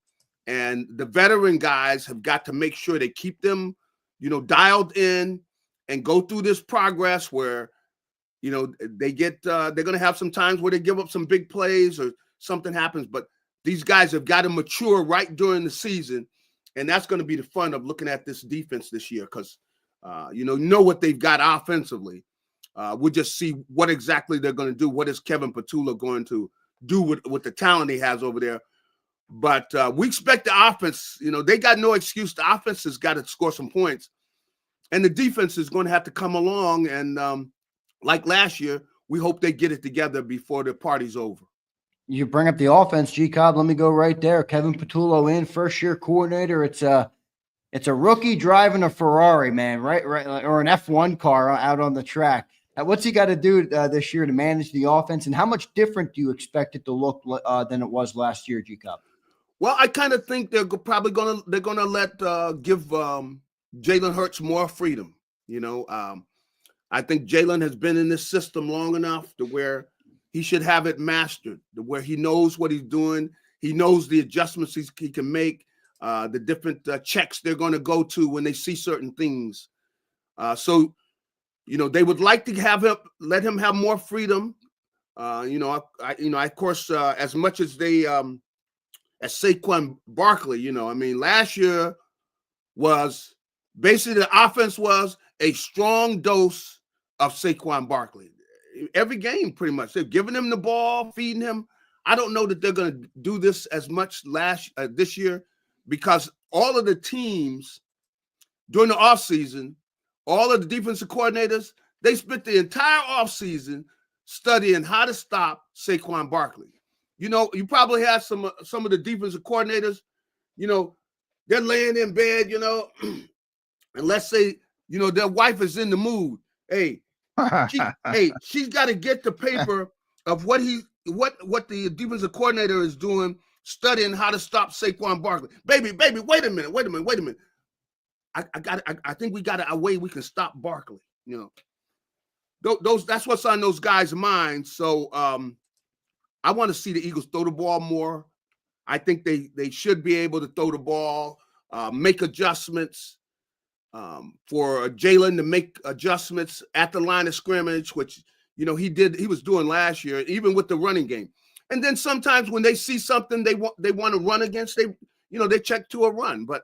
And the veteran guys have got to make sure they keep them, dialed in and go through this progress where, they're going to have some times where they give up some big plays or something happens. But these guys have got to mature right during the season. And that's going to be the fun of looking at this defense this year because, know what they've got offensively. We'll just see what exactly they're going to do. What is Kevin Petula going to do with the talent he has over there? But we expect the offense, they got no excuse. The offense has got to score some points. And the defense is going to have to come along. And like last year, we hope they get it together before the party's over. You bring up the offense, JAKIB. Let me go right there. Kevin Petula in, first-year coordinator. It's a rookie driving a Ferrari, man, right, or an F1 car out on the track. What's he got to do this year to manage the offense, and how much different do you expect it to look than it was last year, JAKIB? Well, I kind of think they're probably gonna give Jalen Hurts more freedom. I think Jalen has been in this system long enough to where he should have it mastered, to where he knows what he's doing. He knows the adjustments he can make, the different checks they're going to go to when they see certain things. So they would like to let him have more freedom. Of course, as much as they, as Saquon Barkley, last year was basically the offense was a strong dose of Saquon Barkley. Every game, pretty much, they're giving him the ball, feeding him. I don't know that they're going to do this as much this year because all of the teams during the offseason, all of the defensive coordinators, they spent the entire offseason studying how to stop Saquon Barkley. You probably have some of the defensive coordinators, they're laying in bed, and let's say, their wife is in the mood. Hey, she's got to get the paper of what the defensive coordinator is doing, studying how to stop Saquon Barkley. Baby, wait a minute. I think we got a way we can stop Barkley. That's what's on those guys' minds. So I want to see the Eagles throw the ball more. I think they should be able to throw the ball, make adjustments. For Jalen to make adjustments at the line of scrimmage, which he was doing last year, even with the running game. And then sometimes when they see something they want to run against, they check to a run. But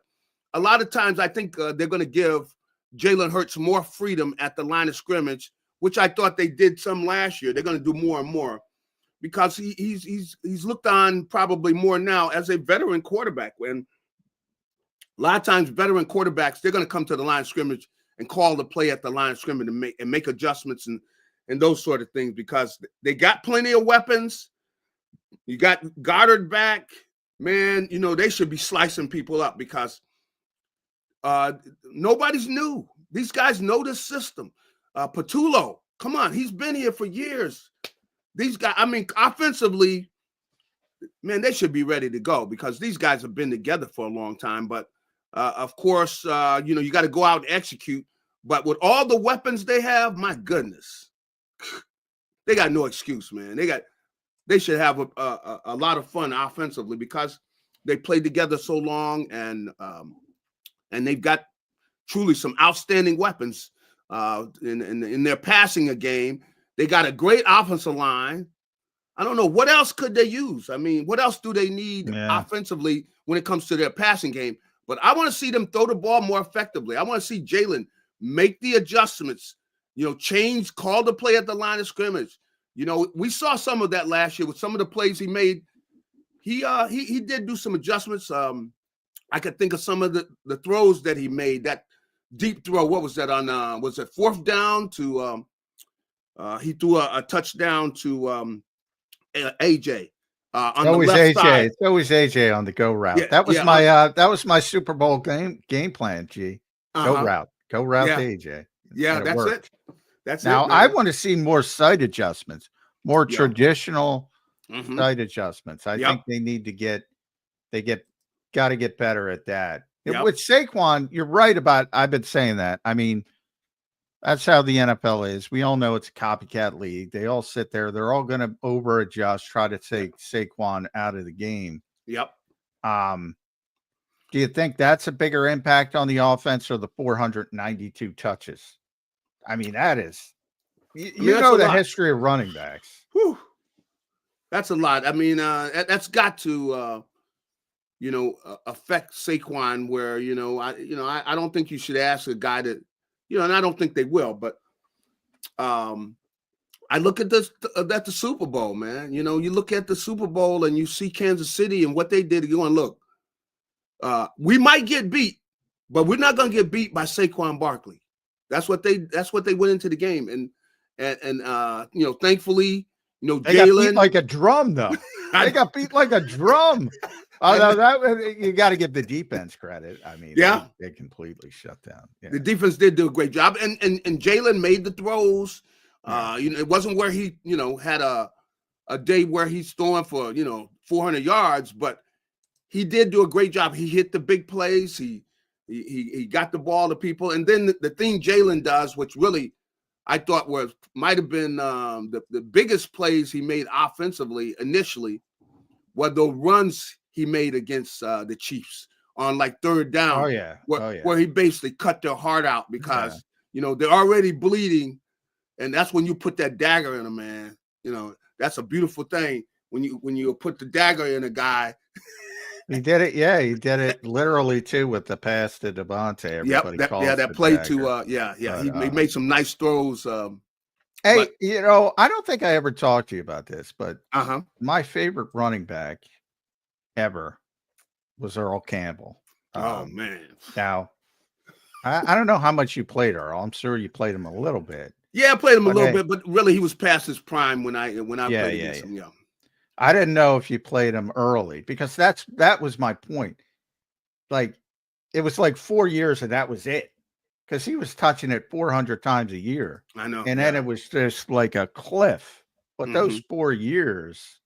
a lot of times I think they're going to give Jalen Hurts more freedom at the line of scrimmage, which I thought they did some last year. They're going to do more and more because he's looked on probably more now as a veteran quarterback. When a lot of times veteran quarterbacks, they're going to come to the line of scrimmage and call the play at the line of scrimmage and make adjustments and those sort of things because they got plenty of weapons. You got Goddard back. Man, they should be slicing people up because nobody's new. These guys know this system. Petula, come on, he's been here for years. These guys, offensively, man, they should be ready to go because these guys have been together for a long time. But of course, you got to go out and execute. But with all the weapons they have, my goodness, they got no excuse, man. They should have a lot of fun offensively because they played together so long, and they've got truly some outstanding weapons in their passing game. They got a great offensive line. I don't know what else could they use. What else do they need offensively when it comes to their passing game? But I want to see them throw the ball more effectively. I want to see Jalen make the adjustments, change, call the play at the line of scrimmage. We saw some of that last year with some of the plays he made. He did do some adjustments. I could think of some of the throws that he made. That deep throw, what was that on? Was it 4th down to? He threw a touchdown to AJ on the left side. It's always AJ on the go route. Yeah, that was my Super Bowl game plan. Go route to AJ. Yeah, that's worked. it. That's now it, I want to see more sight adjustments, more traditional Mm-hmm. sight adjustments. I think they need to got to get better at that. With Saquon, you're right about. I've been saying that. I mean, that's how the NFL is. We all know it's a copycat league. They all sit there. They're all going to over adjust, try to take Saquon out of the game. Yep. Do you think that's a bigger impact on the offense or the 492 touches? I mean, that is, you know, the history of running backs. Whew. That's a lot. I mean, that's got to, affect Saquon where, I don't think you should ask a guy that, and I don't think they will, but I look at this, at the Super Bowl, man. You look at the Super Bowl and you see Kansas City and what they did. You're going, look, we might get beat, but we're not going to get beat by Saquon Barkley. That's what they went into the game. And thankfully, they Jalen got beat like a drum, though. They got beat like a drum. Although you got to give the defense credit. I mean, they completely shut down. Yeah. The defense did do a great job, and Jalen made the throws. It wasn't where he had a day where he's throwing for 400 yards, but he did do a great job. He hit the big plays. He got the ball to people, and then the thing Jalen does, which really I thought might have been the biggest plays he made offensively initially, were the runs he made against the Chiefs on like 3rd down. Where he basically cut their heart out because they're already bleeding, and that's when you put that dagger in them, man. That's a beautiful thing when you put the dagger in a guy. He did it. Yeah, he did it literally too with the pass to Devontae. That play to he made some nice throws. Hey, I don't think I ever talked to you about this, but my favorite running back ever was Earl Campbell. Oh man! Now, I don't know how much you played Earl. I'm sure you played him a little bit. Yeah, I played him a little bit, but really he was past his prime when I played against him. Yeah. I didn't know if you played him early because that was my point. Like, it was like 4 years and that was it. Because he was touching it 400 times a year. I know. And then it was just like a cliff. But those 4 years,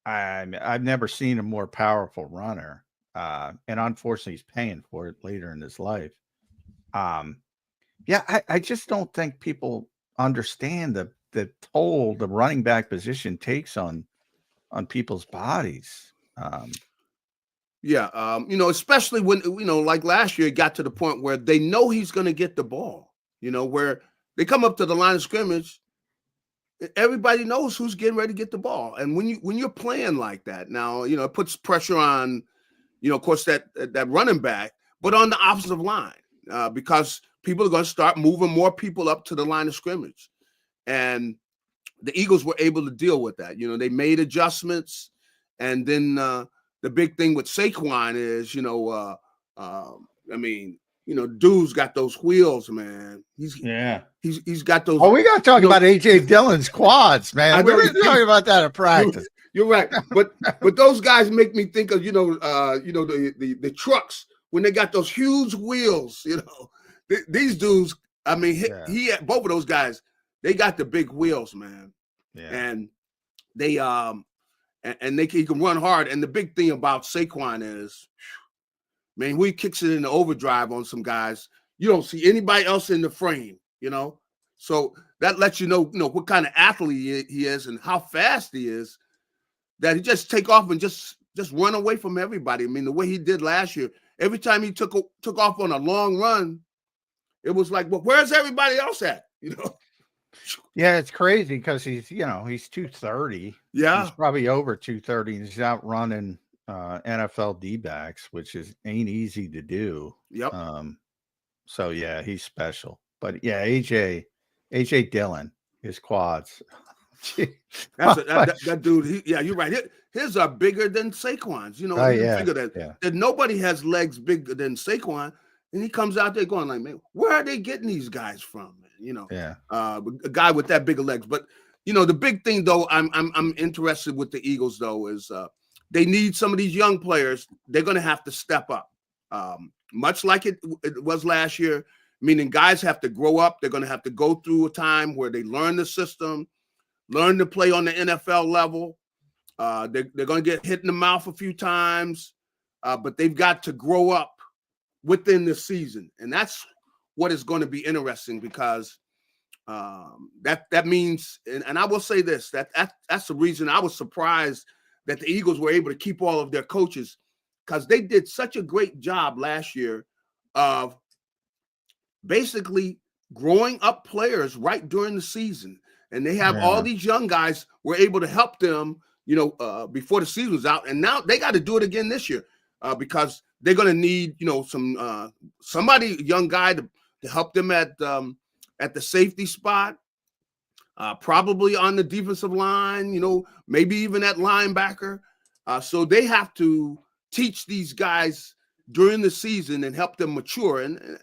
I've never seen a more powerful runner. And unfortunately, he's paying for it later in his life. I just don't think people understand the toll the running back position takes on people's bodies. Especially when, like last year, it got to the point where they know he's going to get the ball, where they come up to the line of scrimmage, everybody knows who's getting ready to get the ball. And when you're playing like that, now, it puts pressure on, of course, that running back, but on the offensive line, because people are going to start moving more people up to the line of scrimmage. And the Eagles were able to deal with that. They made adjustments. And then the big thing with Saquon is, dude's got those wheels, man. He's got those. Oh, we got to talk about AJ Dillon's quads, man. We were talking about that in practice. You're right. But those guys make me think of, the trucks when they got those huge wheels, these dudes, I mean, both of those guys, they got the big wheels, man. Yeah. And they he can run hard. And the big thing about Saquon is, man, when he kicks it in the overdrive on some guys, you don't see anybody else in the frame, So that lets you know what kind of athlete he is and how fast he is, that he just take off and just run away from everybody. I mean, the way he did last year, every time he took off on a long run, it was like, well, where's everybody else at? Yeah, it's crazy because he's 230. Yeah, he's probably over 230. And he's out running NFL D-backs, which ain't easy to do. Yep. So yeah, he's special. But yeah, AJ Dillon, his quads. that dude. You're right. His are bigger than Saquon's. You know, you figure that nobody has legs bigger than Saquon, and he comes out there going like, man, where are they getting these guys from? Man? You know, a guy with that bigger legs. But you know, the big thing though, I'm interested with the Eagles though is they need some of these young players. They're going to have to step up, much like it was last year. Meaning, guys have to grow up. They're going to have to go through a time where they learn the system, learn to play on the NFL level. They're going to get hit in the mouth a few times, but they've got to grow up within the season, and that's what is going to be interesting because that means. And I will say this: that's the reason I was surprised that the Eagles were able to keep all of their coaches because they did such a great job last year of basically growing up players right during the season. And they have all these young guys were able to help them, you know, before the season was out. And now they got to do it again this year because they're going to need, you know, somebody, young guy to help them at the safety spot, probably on the defensive line, you know, maybe even at linebacker. So they have to teach these guys during the season and help them mature. And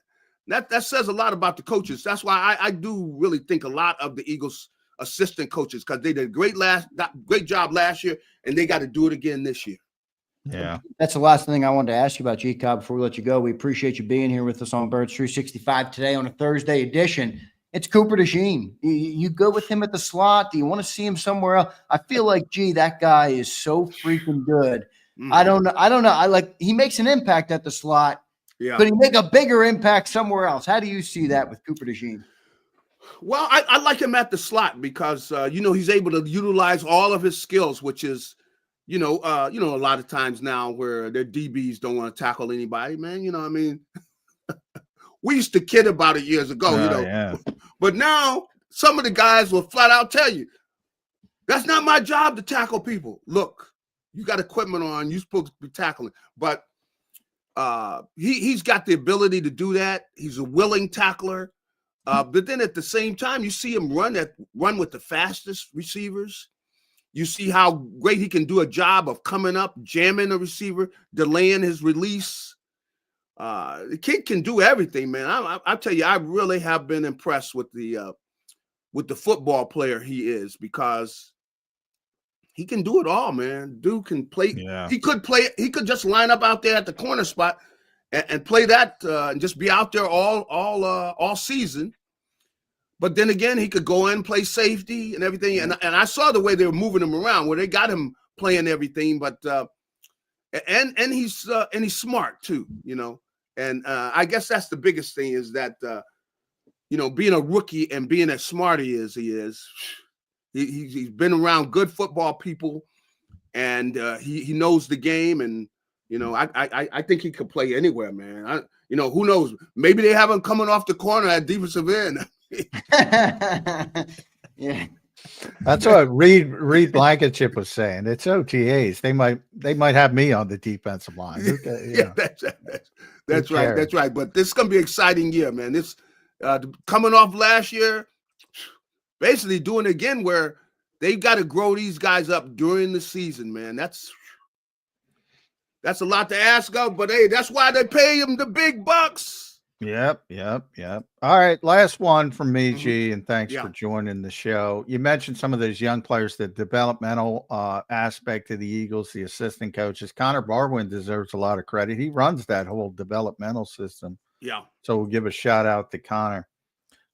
that says a lot about the coaches. That's why I do really think a lot of the Eagles assistant coaches because they did a great job last year, and they got to do it again this year. Yeah. That's the last thing I wanted to ask you about, JAKIB, before we let you go. We appreciate you being here with us on Birds 365 today on a Thursday edition. It's Cooper DeJean. You go with him at the slot? Do you want to see him somewhere else? I feel like, that guy is so freaking good. I don't know. He makes an impact at the slot. Yeah. Could he make a bigger impact somewhere else? How do you see that with Cooper DeJean? Well, I like him at the slot because you know, he's able to utilize all of his skills, which is, you know, a lot of times now where their DBs don't want to tackle anybody, man. You know what I mean? We used to kid about it years ago, you know. Yeah. But now some of the guys will flat out tell you, that's not my job to tackle people. Look, you got equipment on, you're supposed to be tackling. But he's got the ability to do that. He's a willing tackler. But then at the same time, you see him run with the fastest receivers. You see how great he can do a job of coming up, jamming a receiver, delaying his release. The kid can do everything, man. I tell you, I really have been impressed with the football player he is because he can do it all, man. Dude can play. Yeah. He could just line up out there at the corner spot and play that and just be out there all season. But then again, he could go in and play safety and everything. And I saw the way they were moving him around, where they got him playing everything. But and he's smart too, you know. And I guess that's the biggest thing is that you know, being a rookie and being as smart as he is, he's been around good football people, and he knows the game. And you know, I think he could play anywhere, man. You know, who knows? Maybe they have him coming off the corner at defensive end. Yeah, that's what Reed Blankenship was saying. It's OTAs. They might have me on the defensive line. Yeah, that's right. That's right. But this is gonna be an exciting year, man. This coming off last year, basically doing it again where they've got to grow these guys up during the season, man. That's a lot to ask of, but hey, that's why they pay them the big bucks. Yep. All right, last one from me, G, and thanks for joining the show. You mentioned some of those young players, the developmental aspect of the Eagles, the assistant coaches. Connor Barwin deserves a lot of credit. He runs that whole developmental system. Yeah. So we'll give a shout out to Connor.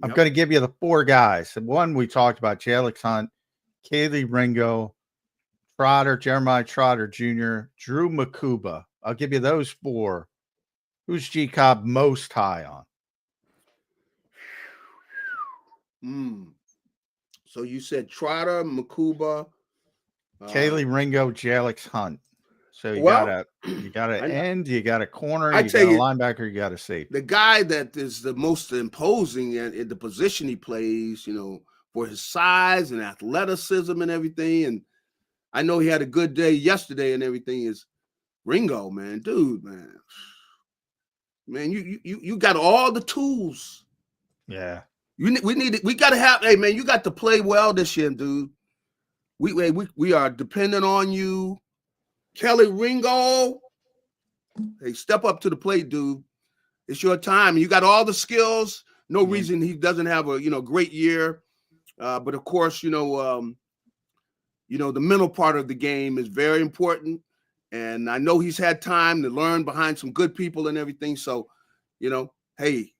I'm going to give you the four guys. The one we talked about, Alex Hunt, Kaylee Ringo, Jeremiah Trotter Jr., Drew Makuba. I'll give you those four. Who's JAKIB most high on? So you said Trotter, Makuba, Kaylee Ringo, Alex Hunt. So you got an end, you got a corner, you got a linebacker, you got a safety. The guy that is the most imposing in the position he plays, you know, for his size and athleticism and everything. And I know he had a good day yesterday and everything is Ringo, man. Dude, man. Man, you got all the tools. Yeah. We got to have. Hey, man, you got to play well this year, dude. We are dependent on you, Kelly Ringo. Hey, step up to the plate, dude. It's your time. You got all the skills. No reason he doesn't have a great year. But of course, the mental part of the game is very important. And I know he's had time to learn behind some good people and everything. So, hey,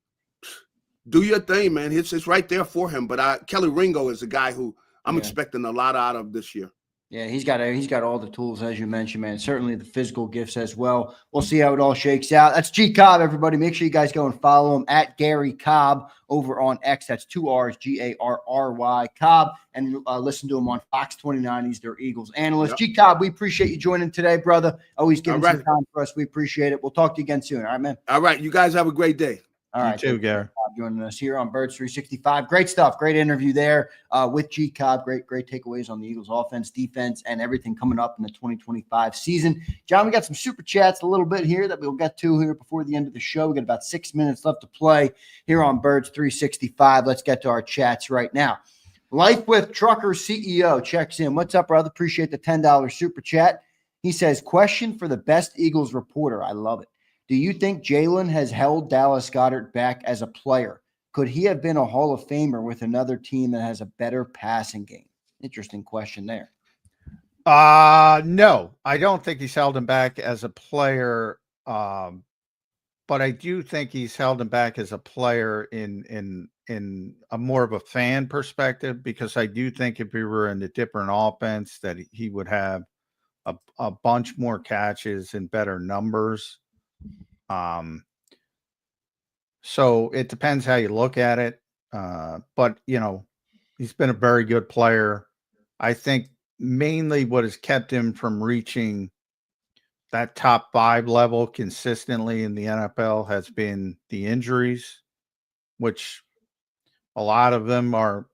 do your thing, man. It's right there for him. But Kelly Ringo is a guy who I'm expecting a lot out of this year. Yeah, he's got all the tools, as you mentioned, man. Certainly the physical gifts as well. We'll see how it all shakes out. That's G Cobb, everybody. Make sure you guys go and follow him at Gary Cobb over on X. That's 2 R's, Garry Cobb, and listen to him on Fox 29. He's their Eagles analyst. Yep. G Cobb, we appreciate you joining today, brother. Always giving some time for us. We appreciate it. We'll talk to you again soon. All right, man. All right, you guys have a great day. All right, you too, Gary. Joining us here on Birds 365. Great stuff. Great interview there with G Cobb. Great takeaways on the Eagles offense, defense, and everything coming up in the 2025 season. John, we got some super chats a little bit here that we'll get to here before the end of the show. We got about 6 minutes left to play here on Birds 365. Let's get to our chats right now. Life with Trucker CEO checks in. What's up, brother? Appreciate the $10 super chat. He says, question for the best Eagles reporter. I love it. Do you think Jalen has held Dallas Goedert back as a player? Could he have been a Hall of Famer with another team that has a better passing game? Interesting question there. No, I don't think he's held him back as a player. But I do think he's held him back as a player in a more of a fan perspective, because I do think if we were in a different offense that he would have a bunch more catches and better numbers. So it depends how you look at it. But he's been a very good player. I think mainly what has kept him from reaching that top 5 level consistently in the NFL has been the injuries, which a lot of them are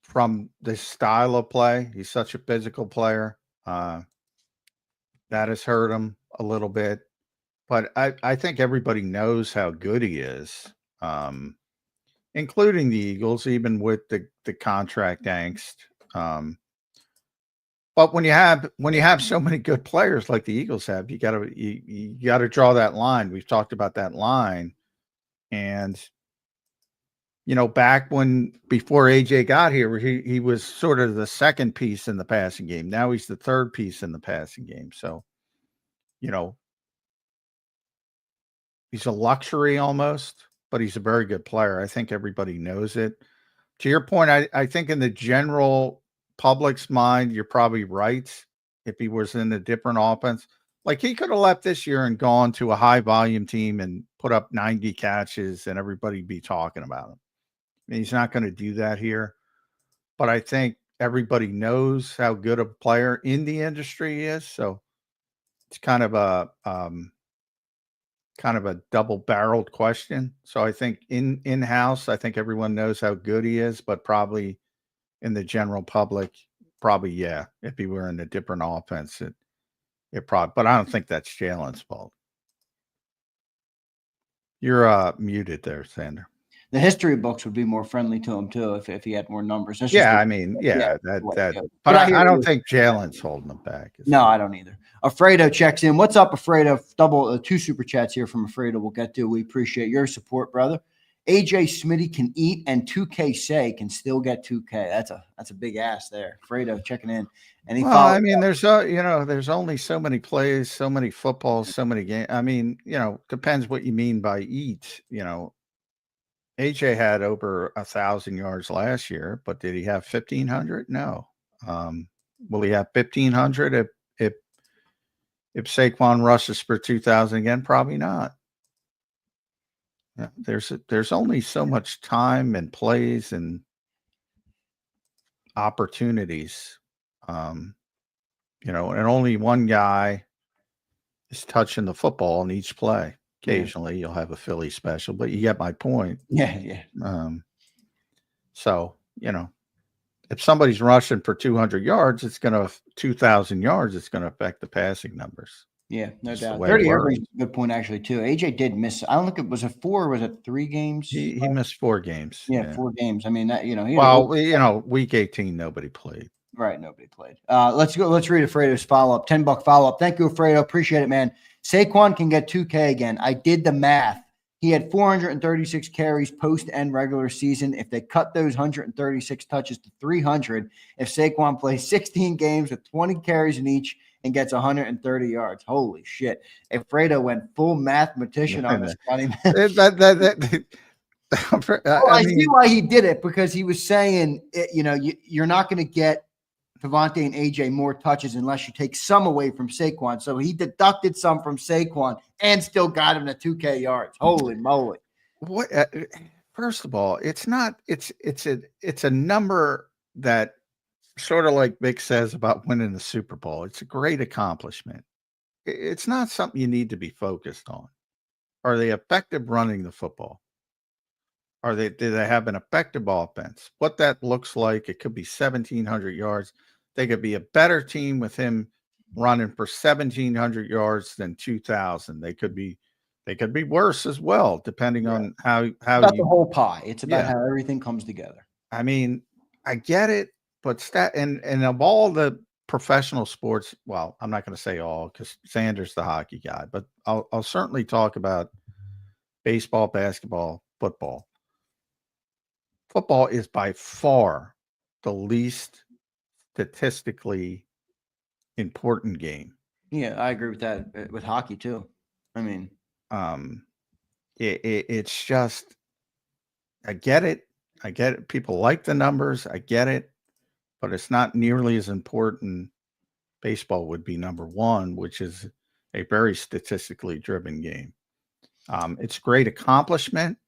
from this style of play. He's such a physical player. That has hurt him a little bit. But I think everybody knows how good he is, including the Eagles, even with the contract angst. But when you have so many good players like the Eagles have, you gotta draw that line. We've talked about that line, and back before AJ got here, he was sort of the second piece in the passing game. Now he's the third piece in the passing game. So, he's a luxury almost, but he's a very good player. I think everybody knows it. To your point, I think in the general public's mind, you're probably right. If he was in a different offense, like he could have left this year and gone to a high volume team and put up 90 catches and everybody be talking about him. I mean, he's not going to do that here, but I think everybody knows how good a player in the industry he is. So it's kind of a double-barreled question. So I think in-house, I think everyone knows how good he is, but probably in the general public, probably, yeah. If he were in a different offense, it probably, but I don't think that's Jalen's fault. You're muted there, Zander. The history books would be more friendly to him too if he had more numbers. But I don't think Jalen's holding him back. No, I don't either. Alfredo checks in. What's up, Alfredo? Double 2 super chats here from Alfredo. We'll get to. We appreciate your support, brother. AJ Smitty can eat and 2K say can still get 2K. That's a big ass there. Fredo checking in. And there's there's only so many plays, so many footballs, so many games. I mean, depends what you mean by eat. AJ had over 1,000 yards last year, but did he have 1,500? No. Will he have 1,500 if Saquon rushes for 2,000 again? Probably not. Yeah, there's only so much time and plays and opportunities, and only one guy is touching the football in each play. Occasionally, you'll have a Philly special, but you get my point. Yeah. So if somebody's rushing for 200 yards, 2,000 yards, it's going to affect the passing numbers. Yeah, no Just the doubt. way it 30 works. everybody's a good point actually too. AJ did miss. I don't think it was a 4 or was it 3 games? He missed 4 games. Yeah, 4 games. I mean that he Well, week 18 nobody played. right, nobody played. Let's go. Let's read Alfredo's follow-up. $10 follow-up. Thank you, Alfredo. Appreciate it, man. Saquon can get 2K again. I did the math. He had 436 carries post and regular season. If they cut those 136 touches to 300, if Saquon plays 16 games with 20 carries in each and gets 130 yards, holy shit! Alfredo went full mathematician on this. I see why he did it, because he was saying, you're not going to get Devontae and AJ more touches unless you take some away from Saquon. So he deducted some from Saquon and still got him to 2K yards. Holy moly! What? First of all, it's a number that sort of like Vic says about winning the Super Bowl. It's a great accomplishment. It's not something you need to be focused on. Are they effective running the football? Do they have an effective offense? What that looks like, it could be 1,700 yards. They could be a better team with him running for 1,700 yards than 2,000. They could be worse as well, depending on how it's about the whole pie. It's about how everything comes together. I mean, I get it, but and of all the professional sports, well, I'm not going to say all because Zander's the hockey guy, but I'll certainly talk about baseball, basketball, football. Football is by far the least statistically important game. Yeah, I agree with that. With hockey too. I mean, it's just, I get it. People like the numbers. I get it, but it's not nearly as important. Baseball would be number one, which is a very statistically driven game. It's a great accomplishment.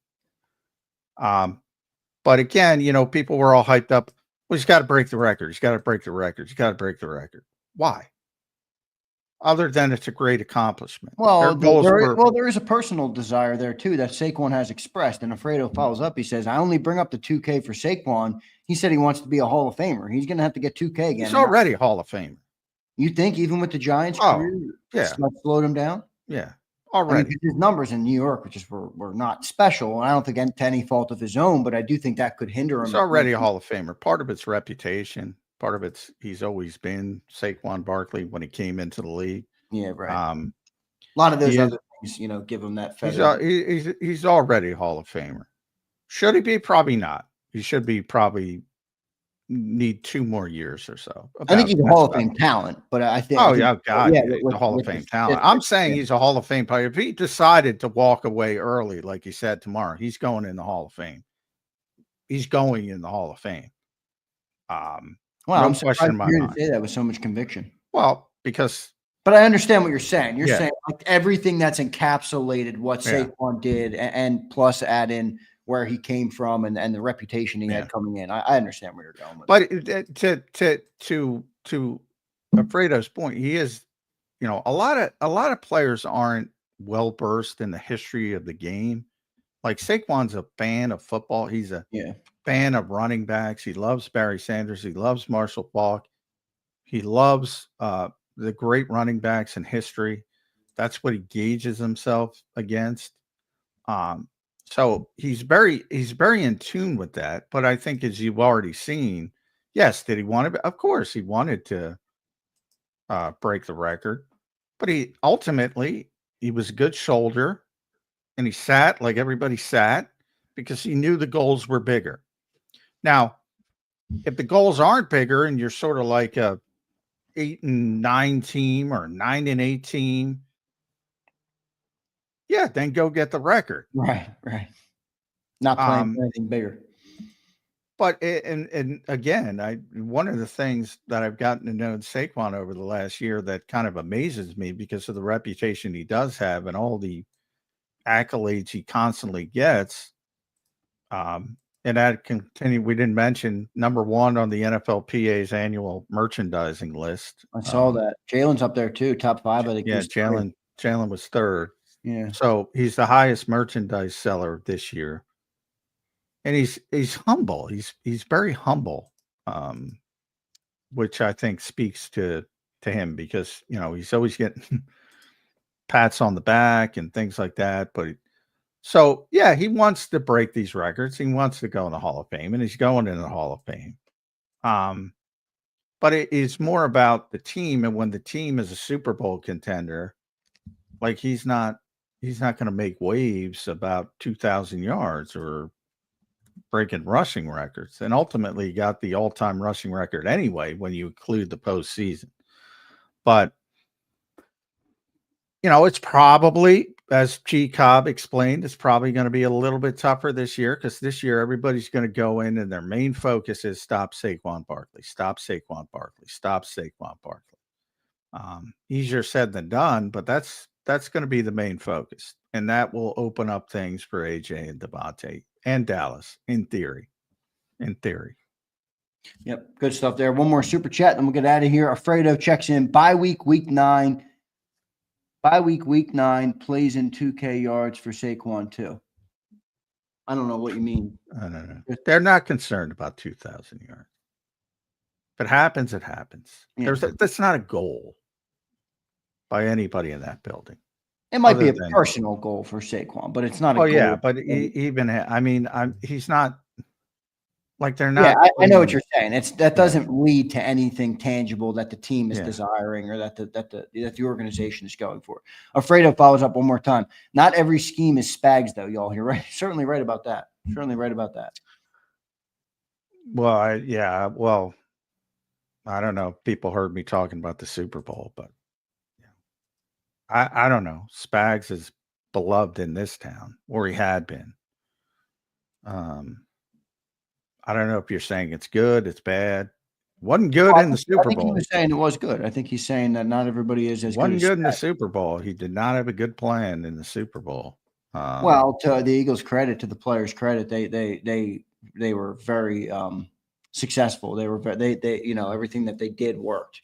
But again, people were all hyped up. Well, he's got to break the record. He's got to break the record. He's got to break the record. Why? Other than it's a great accomplishment. Well, there is a personal desire there too that Saquon has expressed, and Alfredo follows up. He says, "I only bring up the 2K for Saquon. He said he wants to be a Hall of Famer. He's going to have to get 2K again. He's already a Hall of Famer. You think even with the Giants career, slowed him down? Yeah, already. His numbers in New York, were not special, and I don't think to any fault of his own, but I do think that could hinder him. He's already a Hall of Famer. Part of it's reputation. Part of it's he's always been Saquon Barkley when he came into the league. Yeah, right. A lot of those other things, give him that feather. He's already a Hall of Famer. Should he be? Probably not. He should be probably need 2 more years or so. I think he's a Hall of Fame talent, but I think. Oh, yeah, God, he's a Hall of Fame talent. I'm saying he's a Hall of Fame player. If he decided to walk away early, like he said tomorrow, he's going in the Hall of Fame. He's going in the Hall of Fame. Well, I'm surprised to hear you say that with so much conviction. Well, because. But I understand what you're saying. You're saying like everything that's encapsulated what Saquon did, and plus add in where he came from and the reputation he had coming in. I understand where you're going with it. But to Alfredo's point, he is, a lot of players aren't well versed in the history of the game. Like Saquon's a fan of football. He's a fan of running backs. He loves Barry Sanders. He loves Marshall Faulk. He loves the great running backs in history. That's what he gauges himself against. So he's very in tune with that. But I think, as you've already seen, yes, did he want to? Of course, he wanted to break the record. But he was a good shoulder, and he sat like everybody sat because he knew the goals were bigger. Now, if the goals aren't bigger and you're sort of like a 8-9 team or 9-8 team, then go get the record. Right. Not playing for anything bigger. But and again, one of the things that I've gotten to know Saquon over the last year that kind of amazes me because of the reputation he does have and all the accolades he constantly gets. And that continue. We didn't mention number 1 on the NFLPA's annual merchandising list. I saw that. Jalen's up there too, top 5. I think. Yeah, Jalen was 3rd. Yeah. So he's the highest merchandise seller this year, and he's humble. He's very humble, which I think speaks to him because he's always getting pats on the back and things like that. But so, yeah, he wants to break these records. He wants to go in the Hall of Fame, and he's going in the Hall of Fame. But it is more about the team, and when the team is a Super Bowl contender, like he's not going to make waves about 2,000 yards or breaking rushing records. And ultimately, he got the all-time rushing record anyway when you include the postseason. But it's probably, as JAKIB explained, it's probably going to be a little bit tougher this year because this year everybody's going to go in and their main focus is stop Saquon Barkley, stop Saquon Barkley, stop Saquon Barkley. Easier said than done, but that's going to be the main focus, and that will open up things for AJ and Devontae and Dallas in theory. Yep, good stuff there. One more super chat, then we'll get out of here. Alfredo checks in. Bye week 9. Week 9 plays in 2K yards for Saquon too. I don't know what you mean. I don't know. They're not concerned about 2,000 yards. If it happens, it happens. Yeah. That's not a goal by anybody in that building. It might be a personal goal for Saquon, but it's not a goal. Yeah, but he's not like they're not. Yeah, I know what you're saying. That doesn't lead to anything tangible that the team is desiring or that the organization is going for. Alfredo follows up one more time. Not every scheme is Spags, though, y'all. You're right. Certainly right about that. Well, well, I don't know if people heard me talking about the Super Bowl, but I don't know. Spags is beloved in this town, or he had been. I don't know if you're saying it's good, it's bad. Wasn't good in the Super Bowl. I think he was saying it was good. I think he's saying that not everybody is as wasn't good in the Super Bowl. He did not have a good plan in the Super Bowl. Well, to the Eagles' credit, to the players' credit, they were very successful. They everything that they did worked.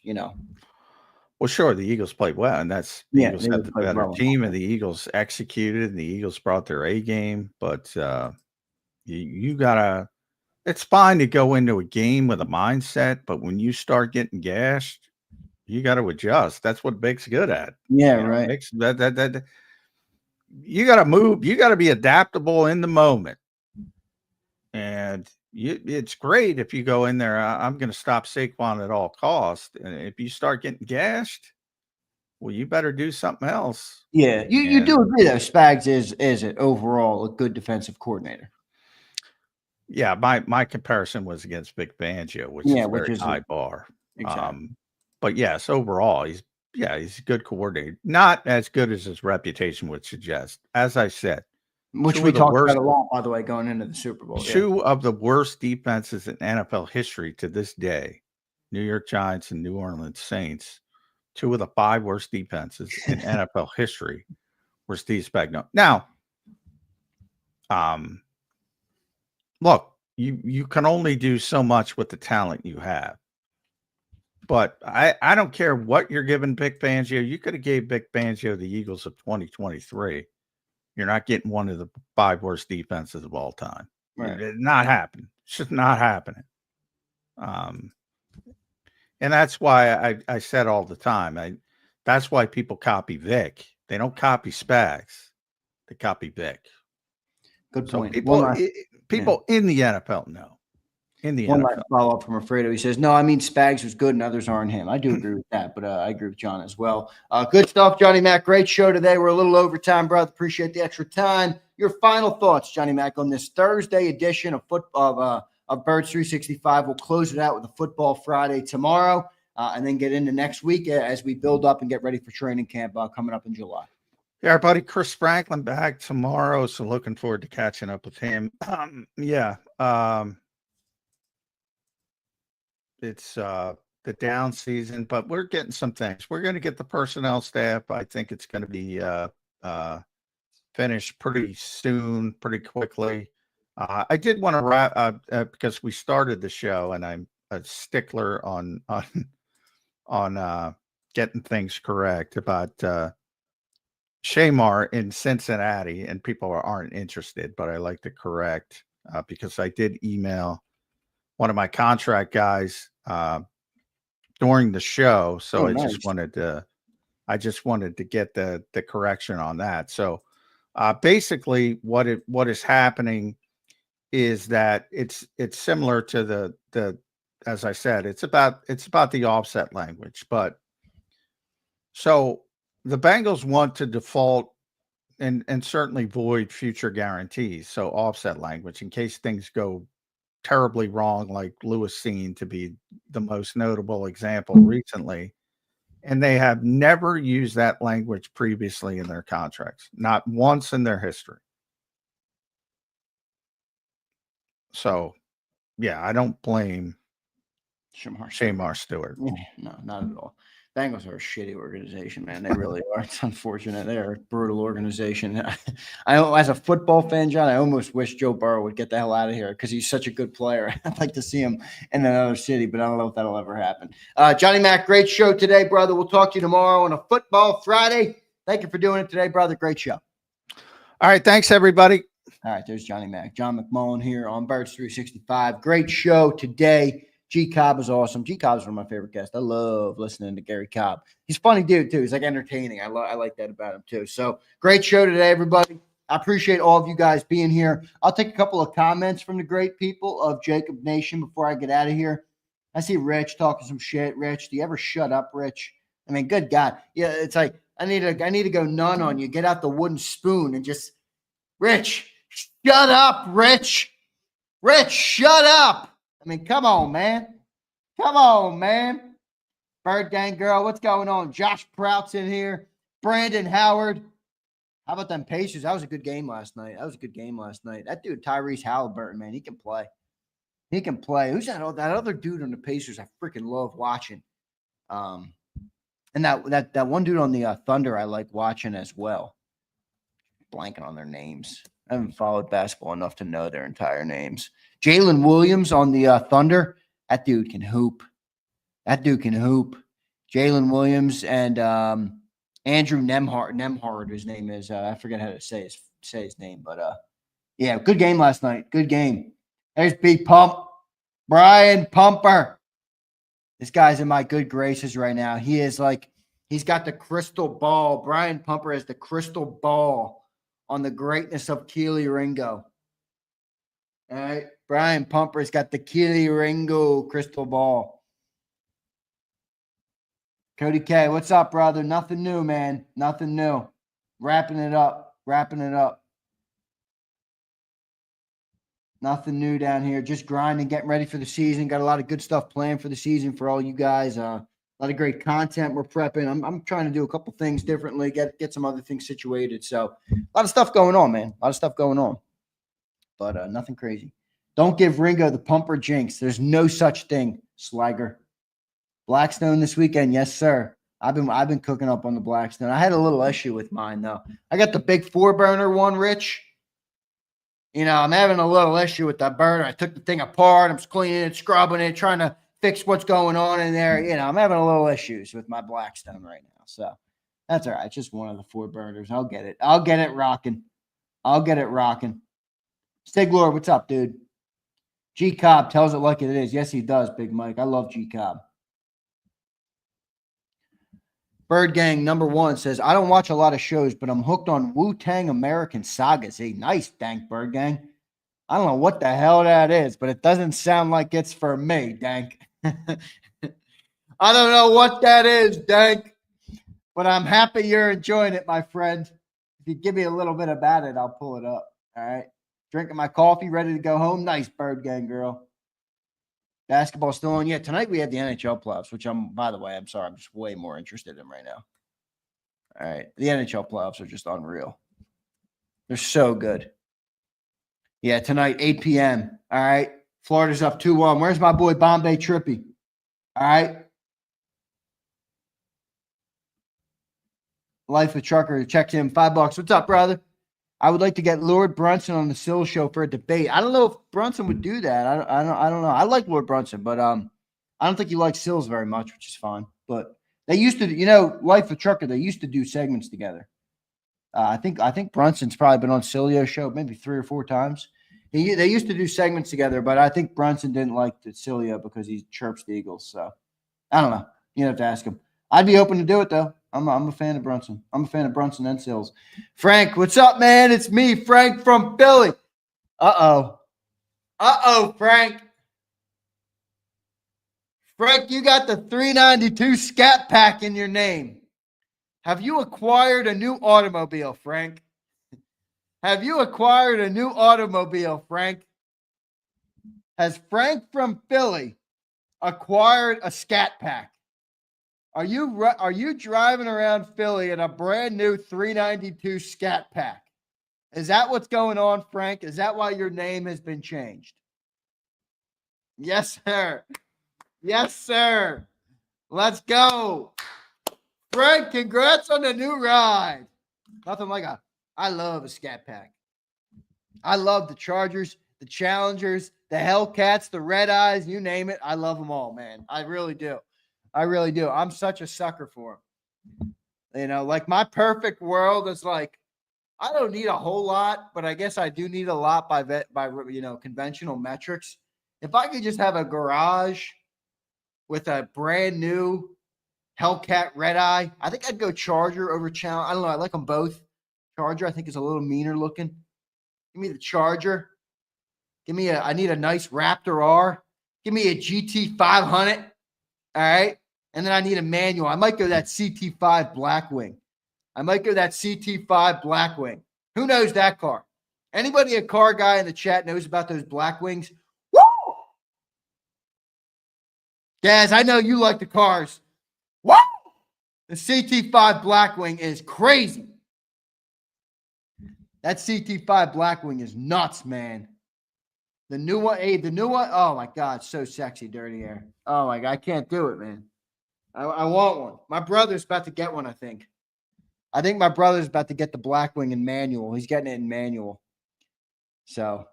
Well, sure, the Eagles played well, and the Eagles had the better team, and the Eagles executed, and the Eagles brought their A game. But you gotta. It's fine to go into a game with a mindset, but when you start getting gashed, you got to adjust. That's what Big's good at. Yeah, right. That you got to move. You got to be adaptable in the moment, and it's great if you go in there. I'm going to stop Saquon at all costs, and if you start getting gashed, well, you better do something else. Yeah, you do agree that Spags is it overall a good defensive coordinator. Yeah, my comparison was against Vic Fangio, which is a very high bar. Exactly. But yes, overall, he's a good coordinator. Not as good as his reputation would suggest. As I said, which we talked about a lot, by the way, going into the Super Bowl. Two of the worst defenses in NFL history to this day, New York Giants and New Orleans Saints, 2 of the 5 worst defenses in NFL history were Steve Spagnuolo. Now, look, you can only do so much with the talent you have. But I don't care what you're giving Vic Fangio. You could have gave Vic Fangio the Eagles of 2023. You're not getting one of the 5 worst defenses of all time. Right. It's not happening. It's just not happening. And that's why I said all the time, that's why people copy Vic. They don't copy Spags. They copy Vic. Good point. So people in the NFL know. One last follow-up from Alfredo. He says, no, I mean, Spags was good and others aren't him. I do agree with that, but I agree with John as well. Good stuff, Johnny Mac. Great show today. We're a little over time, brother. Appreciate the extra time. Your final thoughts, Johnny Mac, on this Thursday edition of Birds 365. We'll close it out with a Football Friday tomorrow and then get into next week as we build up and get ready for training camp coming up in July. Yeah, our buddy Chris Franklin back tomorrow, so looking forward to catching up with him. It's the down season, but we're getting some things. We're going to get the personnel staff. I think it's going to be finished pretty soon, pretty quickly. I did want to wrap because we started the show, and I'm a stickler on getting things correct about Shamar in Cincinnati, and people aren't interested, but I like to correct because I did email one of my contract guys during the show. So I just wanted to I just wanted to get the correction on that. So basically what is happening is that it's similar to the as I said, it's about the offset language. But so the Bengals want to default and certainly void future guarantees. So offset language in case things go terribly wrong, like Lewis Seen to be the most notable example recently. And they have never used that language previously in their contracts, not once in their history. So, yeah, I don't blame Shamar Stewart. No, not at all. Bengals are a shitty organization, man. They really are. It's unfortunate. They're a brutal organization. I, as a football fan, John, I almost wish Joe Burrow would get the hell out of here because he's such a good player. I'd like to see him in another city, but I don't know if that'll ever happen. Johnny Mac, great show today, brother. We'll talk to you tomorrow on a Football Friday. Thank you for doing it today, brother. Great show. All right. Thanks, everybody. All right. There's Johnny Mac. John McMullen here on Birds 365. Great show today. JAKIB is awesome. JAKIB is one of my favorite guests. I love listening to Gary Cobb. He's a funny dude, too. He's like entertaining. I like that about him, too. So great show today, everybody. I appreciate all of you guys being here. I'll take a couple of comments from the great people of JAKIB Nation before I get out of here. I see Rich talking some shit. Rich, do you ever shut up, Rich? I mean, good God. Yeah, it's like, I need to go none on you. Get out the wooden spoon and just, Rich, shut up, Rich. Rich, shut up. I mean, come on, man. Come on, man. Bird Gang Girl, what's going on? Josh Prout's in here. Brandon Howard. How about them Pacers? That was a good game last night. That dude, Tyrese Halliburton, man, he can play. He can play. Who's that other dude on the Pacers I freaking love watching? And that one dude on the Thunder I like watching as well. Blanking on their names. I haven't followed basketball enough to know their entire names. Jalen Williams on the Thunder. That dude can hoop. Jalen Williams and Andrew Nemhard, his name is. I forget how to say his name, but yeah, good game last night. Good game. There's Big Pump. Brian Pumper. This guy's in my good graces right now. He is like, he's got the crystal ball. Brian Pumper has the crystal ball on the greatness of Keely Ringo. All right. Brian Pumper's got the Keely Ringo crystal ball. Cody K, what's up, brother? Nothing new, man. Nothing new. Wrapping it up. Nothing new down here. Just grinding, getting ready for the season. Got a lot of good stuff planned for the season for all you guys. A lot of great content we're prepping. I'm trying to do a couple things differently, get some other things situated. So a lot of stuff going on, man. But nothing crazy. Don't give Ringo the Pumper jinx. There's no such thing, Swagger. Blackstone this weekend, yes, sir. I've been cooking up on the Blackstone. I had a little issue with mine, though. I got the big 4-burner one, Rich. You know, I'm having a little issue with that burner. I took the thing apart. I'm cleaning it, scrubbing it, trying to fix what's going on in there. You know, I'm having a little issues with my Blackstone right now. So that's all right. It's just one of the 4 burners. I'll get it rocking. Stig Lord, what's up, dude? G-Cobb tells it like it is. Yes, he does, Big Mike. I love G-Cobb. Bird Gang number 1 says, I don't watch a lot of shows, but I'm hooked on Wu-Tang American Sagas. Hey, nice, Dank Bird Gang. I don't know what the hell that is, but it doesn't sound like it's for me, Dank. I don't know what that is, Dank, but I'm happy you're enjoying it, my friend. If you give me a little bit about it, I'll pull it up. All right. Drinking my coffee, ready to go home. Nice, Bird Gang girl. Basketball still on. Yeah, tonight we have the NHL playoffs, which by the way, I'm sorry, I'm just way more interested in right now. All right. The NHL playoffs are just unreal. They're so good. Yeah, tonight, 8 p.m. All right. Florida's up 2-1. Where's my boy Bombay Trippy? All right. Life of Trucker checks in $5. What's up, brother? I would like to get Lord Brunson on the Sill Show for a debate. I don't know if Brunson would do that. I don't know. I like Lord Brunson, but I don't think he likes Sills very much, which is fine. But they used to, you know, Life of Trucker, they used to do segments together. I think Brunson's probably been on Cilio's show maybe 3 or 4 times. They used to do segments together, but I think Brunson didn't like the Cilio because he chirps the Eagles. So I don't know. You have to ask him. I'd be open to do it though. I'm a fan of Brunson. I'm a fan of Brunson and Sills. Frank, what's up, man? It's me, Frank from Philly. Uh-oh, Frank. Frank, you got the 392 Scat Pack in your name. Have you acquired a new automobile, Frank? Have you acquired a new automobile, Frank? Has Frank from Philly acquired a Scat Pack? Are you driving around Philly in a brand new 392 Scat Pack? Is that what's going on, Frank? Is that why your name has been changed? Yes, sir. Yes, sir. Let's go. Frank, congrats on the new ride. Nothing like I love a Scat Pack. I love the Chargers, the Challengers, the Hellcats, the Red Eyes, you name it. I love them all, man. I really do. I really do. I'm such a sucker for them. You know, like my perfect world is like, I don't need a whole lot, but I guess I do need a lot by conventional metrics. If I could just have a garage with a brand new Hellcat Red Eye, I think I'd go Charger over Challenge. I don't know. I like them both. Charger, I think, is a little meaner looking. Give me the Charger. I need a nice Raptor R. Give me a GT 500. All right. And then I need a manual. I might go that CT5 Blackwing. Who knows that car? Anybody a car guy in the chat knows about those Blackwings? Woo! Guys, I know you like the cars. Woo! The CT5 Blackwing is crazy. That CT5 Blackwing is nuts, man. The new one, oh my God, so sexy, Dirty Air. Oh my God, I can't do it, man. I want one. My brother's about to get one, I think. I think my brother's about to get the Blackwing in manual. He's getting it in manual. So,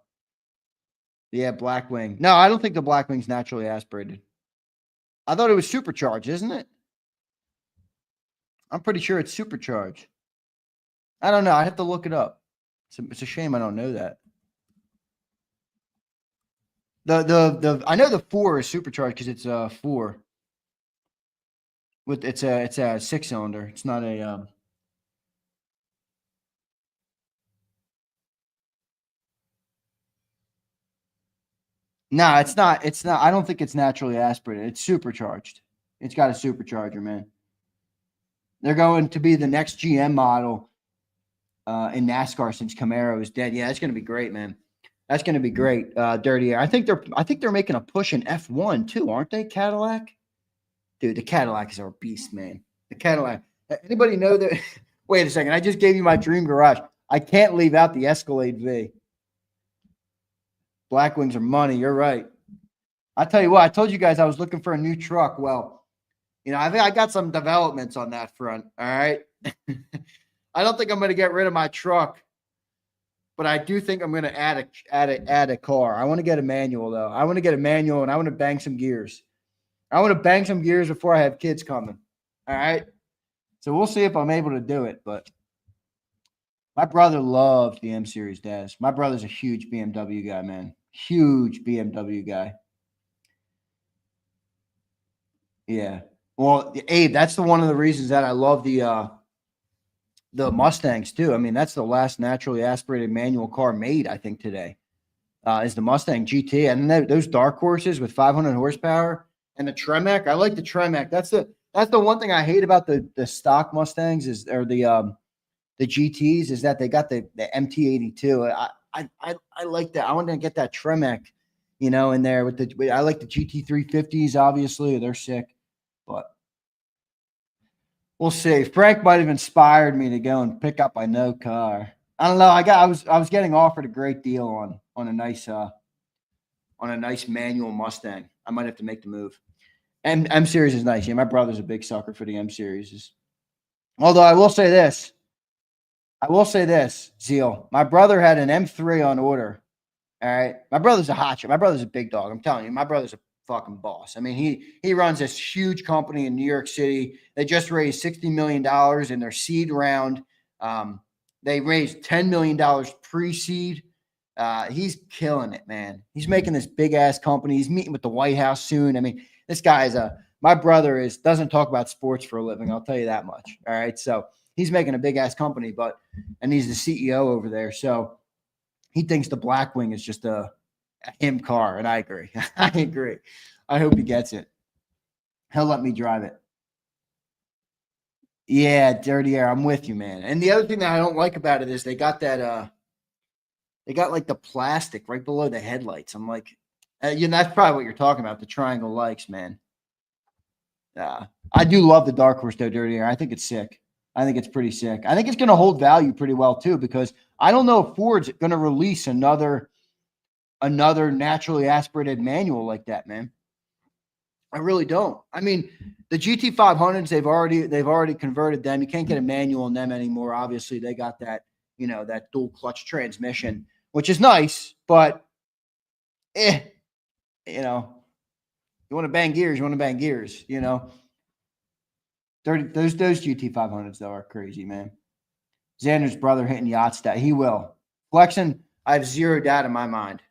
yeah, Blackwing. No, I don't think the Blackwing's naturally aspirated. I thought it was supercharged, isn't it? I'm pretty sure it's supercharged. I don't know. I have to look it up. It's a shame I don't know that. I know the 4 is supercharged because it's a 4. It's a 6-cylinder. It's not a No, it's not. It's not. I don't think it's naturally aspirated. It's supercharged. It's got a supercharger, man. They're going to be the next GM model in NASCAR since Camaro is dead. Yeah, it's going to be great, man. That's going to be great. Dirty Air. I think they're making a push in F1 too, aren't they? Cadillac, dude. The Cadillac is our beast, man. The Cadillac. Anybody know that? Wait a second. I just gave you my dream garage. I can't leave out the Escalade V. Blackwings are money. You're right. I tell you what. I told you guys I was looking for a new truck. Well, I think I got some developments on that front. All right. I don't think I'm going to get rid of my truck, but I do think I'm going to add a car. I want to get a manual though. I want to get a manual and I want to bang some gears. I want to bang some gears before I have kids coming. All right. So we'll see if I'm able to do it, but my brother loves the M Series dash. My brother's a huge BMW guy, man. Huge BMW guy. Yeah. Well, Abe, that's one of the reasons that I love the Mustangs too. I mean, that's the last naturally aspirated manual car made, I think, today. Is the Mustang GT. And those dark horses with 500 horsepower and the Tremec. I like the Tremec. That's the one thing I hate about the stock Mustangs or the GTs is that they got the MT82. I like that. I want to get that Tremec, in there I like the GT350s. Obviously, they're sick, but we'll see. Frank might have inspired me to go and pick up my no car. I don't know. I was getting offered a great deal on a nice manual Mustang. I might have to make the move. And M Series is nice. Yeah, my brother's a big sucker for the M Series. Although I will say this, Zeal. My brother had an M3 on order. All right. My brother's a hot shot. My brother's a big dog. I'm telling you, my brother's a fucking boss. I mean, he runs this huge company in New York City. They just raised $60 million in their seed round. They raised $10 million pre-seed. He's killing it, man. He's making this big ass company. He's meeting with the White House soon. I mean, this guy is a My brother doesn't talk about sports for a living. I'll tell you that much. All right. So he's making a big ass company, and he's the CEO over there. So he thinks the Blackwing is just a him car. And I agree. I agree. I hope he gets it. He'll let me drive it. Yeah, dirty air. I'm with you, man. And the other thing that I don't like about it is they got that they got like the plastic right below the headlights. I'm like, that's probably what you're talking about, the triangle lights, man. I do love the Dark Horse though, dirty air. I think it's sick. I think it's pretty sick. I think it's going to hold value pretty well too, because I don't know if Ford's going to release another naturally aspirated manual like that, man. I really don't. I mean, the GT500s, they've already converted them. You can't get a manual in them anymore. Obviously, they got that, that dual clutch transmission, which is nice, but you want to bang gears, Those GT500s though are crazy, man. Xander's brother hitting yacht stat. He will. Flexing, I have zero doubt in my mind.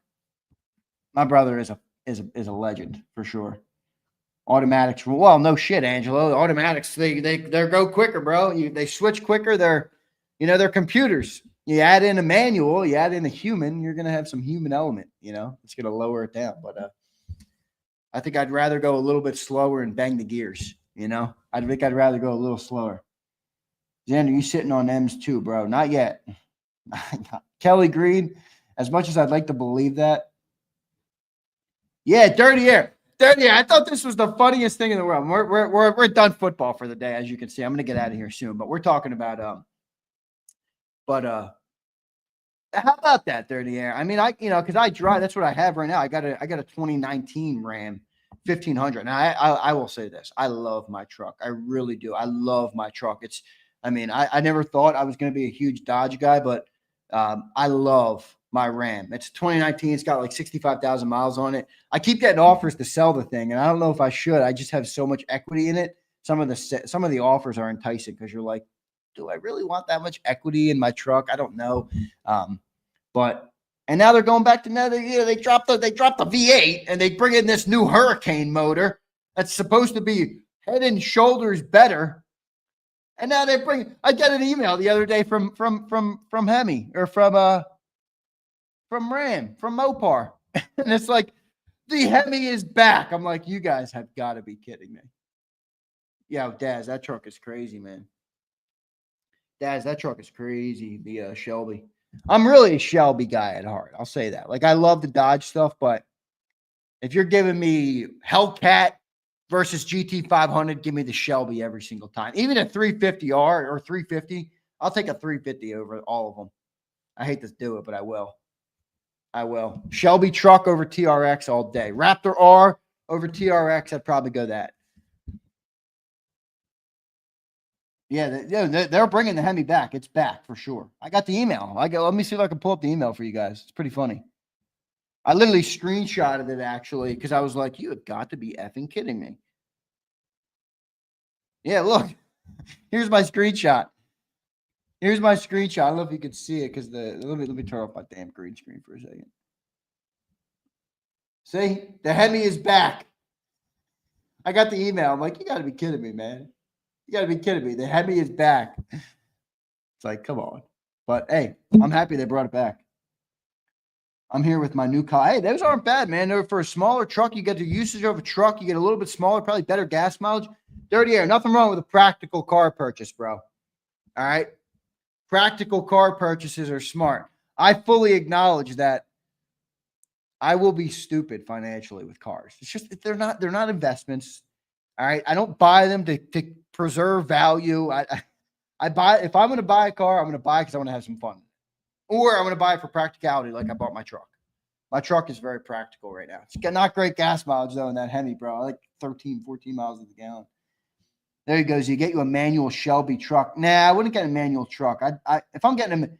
My brother is a legend for sure. Automatics, well, no shit, Angelo. Automatics, they go quicker, bro. They switch quicker. They're computers. You add in a manual, you add in a human, you're gonna have some human element. It's gonna lower it down. But I think I'd rather go a little bit slower and bang the gears. I think I'd rather go a little slower. Xander, you sitting on M's too, bro? Not yet. Kelly Green, as much as I'd like to believe that. Yeah, dirty air. I thought this was the funniest thing in the world. We're done football for the day, as you can see. I'm gonna get out of here soon, but we're talking about how about that, dirty air? I mean, because I drive. That's what I have right now. I got a 2019 Ram 1500. And I will say this: I love my truck. I really do. I love my truck. I never thought I was going to be a huge Dodge guy, but I love my Ram. It's 2019. It's got like 65,000 miles on it. I keep getting offers to sell the thing, and I don't know if I should. I just have so much equity in it. Some of the offers are enticing because you're like, do I really want that much equity in my truck? I don't know. And now they're going back to they dropped the V8 and they bring in this new Hurricane motor that's supposed to be head and shoulders better. And now I got an email the other day from Hemi or from Ram, from Mopar. And it's like, the Hemi is back. I'm like, you guys have got to be kidding me. Yo, Daz, that truck is crazy, man. Daz, that truck is crazy. The Shelby. I'm really a Shelby guy at heart. I'll say that. Like, I love the Dodge stuff, but if you're giving me Hellcat versus GT500, give me the Shelby every single time. Even a 350R or 350, I'll take a 350 over all of them. I hate to do it, but I will. Shelby truck over TRX all day. Raptor R over TRX, I'd probably go that. Yeah, they're bringing the Hemi back. It's back for sure. I got the email. Let me see if I can pull up the email for you guys. It's pretty funny. I literally screenshotted it actually because I was like, you have got to be effing kidding me. Yeah, look. Here's my screenshot. I don't know if you could see it because let me turn off my damn green screen for a second. See, the Hemi is back. I got the email. I'm like, you got to be kidding me, man. You got to be kidding me. The Hemi is back. It's like, come on. But hey, I'm happy they brought it back. I'm here with my new car. Hey, those aren't bad, man. For a smaller truck, you get the usage of a truck. You get a little bit smaller, probably better gas mileage. Dirty air. Nothing wrong with a practical car purchase, bro. All right. Practical car purchases are smart. I fully acknowledge that I will be stupid financially with cars. It's just they're not investments. All right. I don't buy them to preserve value. I buy, if I'm going to buy a car, I'm going to buy it because I want to have some fun. Or I'm going to buy it for practicality like I bought my truck. My truck is very practical right now. It's got not great gas mileage though in that Hemi, bro. I like 13, 14 miles to the gallon. There he goes. You get you a manual Shelby truck. Nah, I wouldn't get a manual truck. If I'm getting him,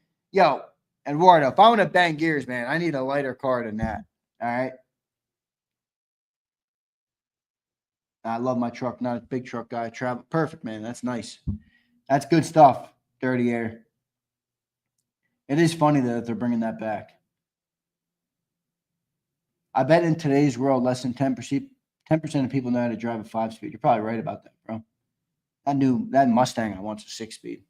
Eduardo, if I want to bang gears, man, I need a lighter car than that. All right. I love my truck. Not a big truck guy. Travel perfect, man. That's nice. That's good stuff. Dirty air. It is funny that they're bringing that back. I bet in today's world, less than 10% 10% of people know how to drive a 5-speed. You're probably right about that, bro. That Mustang I want's a 6-speed.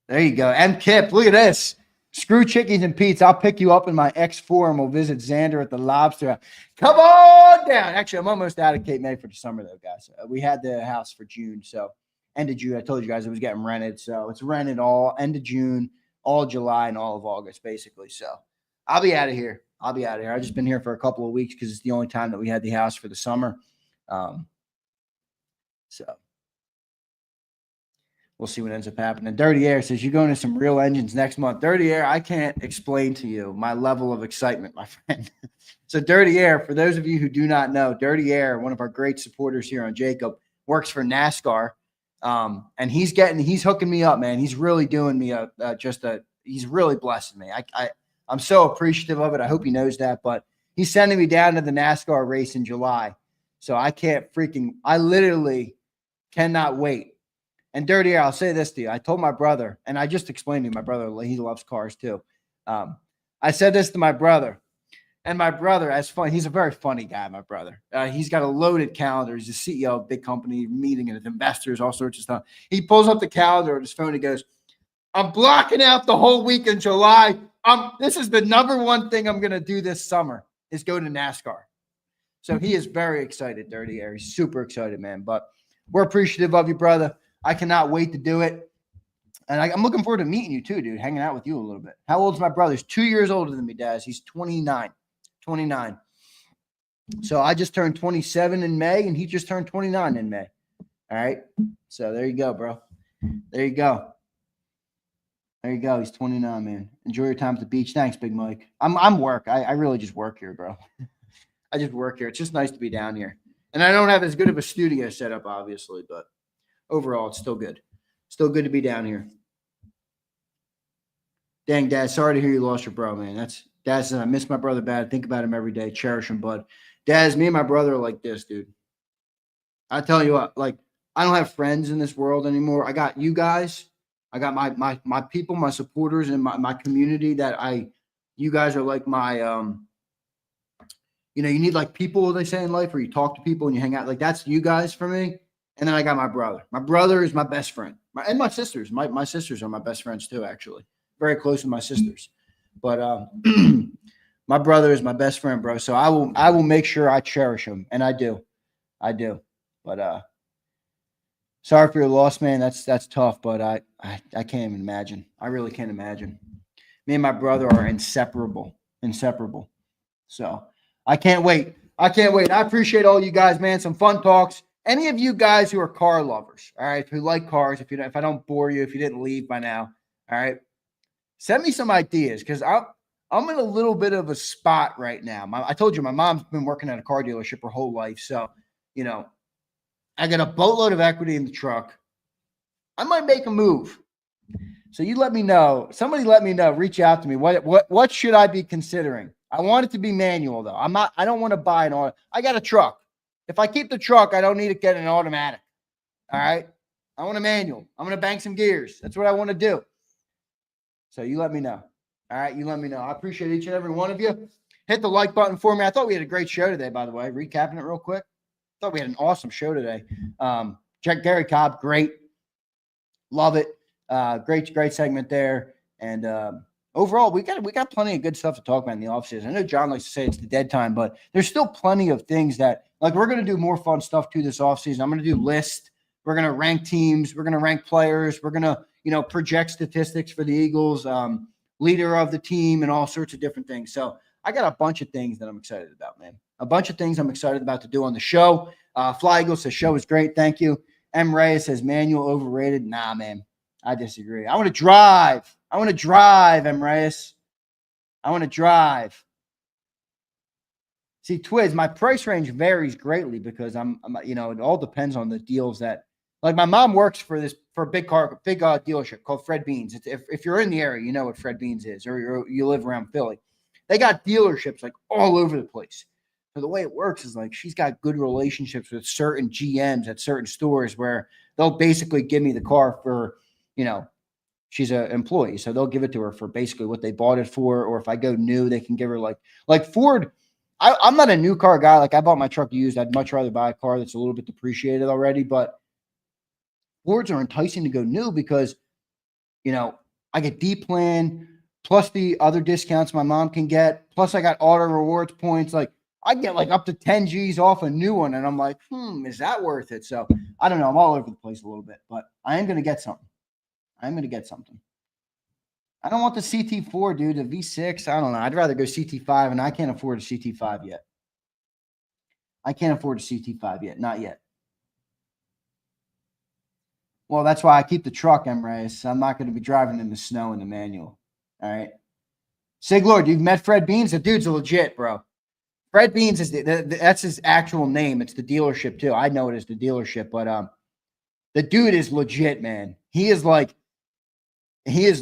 There you go. M. Kip, look at this. Screw Chickies and Pete's. I'll pick you up in my X4 and we'll visit Zander at the Lobster. Come on down. Actually, I'm almost out of Cape May for the summer, though, guys. We had the house for June, so end of June. I told you guys it was getting rented, so it's rented all end of June, all July, and all of August, basically. So I'll be out of here. I've just been here for a couple of weeks because it's the only time that we had the house for the summer. So we'll see what ends up happening. Dirty Air says, you're going to some real engines next month. Dirty Air, I can't explain to you my level of excitement, my friend. So Dirty Air, for those of you who do not know, Dirty Air, one of our great supporters here on JAKIB, works for NASCAR. And he's hooking me up, man. He's really doing me he's really blessing me. I'm so appreciative of it. I hope he knows that, but he's sending me down to the NASCAR race in July. So I literally cannot wait. And Dirty Air, I'll say this to you. I told my brother, and I just explained to my brother, he loves cars too. I said this to my brother, and my brother, he's a very funny guy, my brother. He's got a loaded calendar. He's a CEO of a big company, meeting with investors, all sorts of stuff. He pulls up the calendar on his phone and goes, I'm blocking out the whole week in July. This is the number one thing I'm going to do this summer is go to NASCAR. So he is very excited, Dirty Air. He's super excited, man. But we're appreciative of you, brother. I cannot wait to do it. And I'm looking forward to meeting you too, dude, hanging out with you a little bit. How old is my brother? He's 2 years older than me, Daz. He's 29. So I just turned 27 in May, and he just turned 29 in May. All right. So there you go, bro. There you go. He's 29, man. Enjoy your time at the beach. Thanks, Big Mike. I'm work. I really just work here, bro. I just work here. It's just nice to be down here. And I don't have as good of a studio setup, obviously, but overall, it's still good. Still good to be down here. Dang, Dad, sorry to hear you lost your bro, man. Dad says, I miss my brother bad. Think about him every day. Cherish him, bud. Dad, me and my brother are like this, dude. I tell you what, like, I don't have friends in this world anymore. I got you guys. I got my people, my supporters, and my community you guys are like my, you need like people, they say in life, where you talk to people and you hang out. Like, that's you guys for me. And then I got my brother. My brother is my best friend. And my sisters. My sisters are my best friends too, actually. Very close with my sisters. But my brother is my best friend, bro. So I will make sure I cherish him. And I do. But sorry for your loss, man. That's tough, but I can't even imagine. I really can't imagine. Me and my brother are inseparable. So I can't wait. I appreciate all you guys, man. Some fun talks. Any of you guys who are car lovers, all right, who like cars, if I don't bore you, if you didn't leave by now, all right, send me some ideas, because I'm in a little bit of a spot right now. I told you my mom's been working at a car dealership her whole life, so I got a boatload of equity in the truck. I might make a move. So you let me know. Somebody let me know. Reach out to me. What should I be considering? I want it to be manual though. I don't want to buy an auto. I got a truck. If I keep the truck, I don't need to get an automatic. All right. I want a manual. I'm going to bank some gears. That's what I want to do. So you let me know. All right. You let me know. I appreciate each and every one of you. Hit the like button for me. I thought we had a great show today, by the way. Recapping it real quick. I thought we had an awesome show today. Gary Cobb, great. Love it. Great segment there. And overall, we got plenty of good stuff to talk about in the offseason. I know John likes to say it's the dead time, but there's still plenty of things that, like, we're going to do more fun stuff too this offseason. I'm going to do lists. We're going to rank teams. We're going to rank players. We're going to, project statistics for the Eagles, leader of the team, and all sorts of different things. So I got a bunch of things that I'm excited about, man. A bunch of things I'm excited about to do on the show. Fly Eagle says show is great. Thank you. M. Reyes says manual overrated. Nah, man. I disagree. I want to drive, M. Reyes. I want to drive. See, Twiz, my price range varies greatly because I'm it all depends on the deals that, like, my mom works for a big dealership called Fred Beans. If you're in the area, you know what Fred Beans is, or you live around Philly. They got dealerships like all over the place. So the way it works is, like, she's got good relationships with certain GMs at certain stores where they'll basically give me the car for, She's an employee, so they'll give it to her for basically what they bought it for. Or if I go new, they can give her like Ford. I'm not a new car guy. Like I bought my truck used. I'd much rather buy a car that's a little bit depreciated already. But Fords are enticing to go new because, you know, I get D plan plus the other discounts my mom can get. Plus I got auto rewards points. Like I get like up to 10 G's off a new one. And I'm like, is that worth it? So I don't know. I'm all over the place a little bit, but I am going to get something. I'm going to get something. I don't want the CT4, dude. The V6, I don't know. I'd rather go CT5, and I can't afford a CT5 yet. I can't afford a CT5 yet. Not yet. Well, that's why I keep the truck, Emrys. I'm not going to be driving in the snow in the manual. All right. Sig Lord, you've met Fred Beans? The dude's legit, bro. Fred Beans is that's his actual name. It's the dealership, too. I know it is the dealership, but the dude is legit, man. He is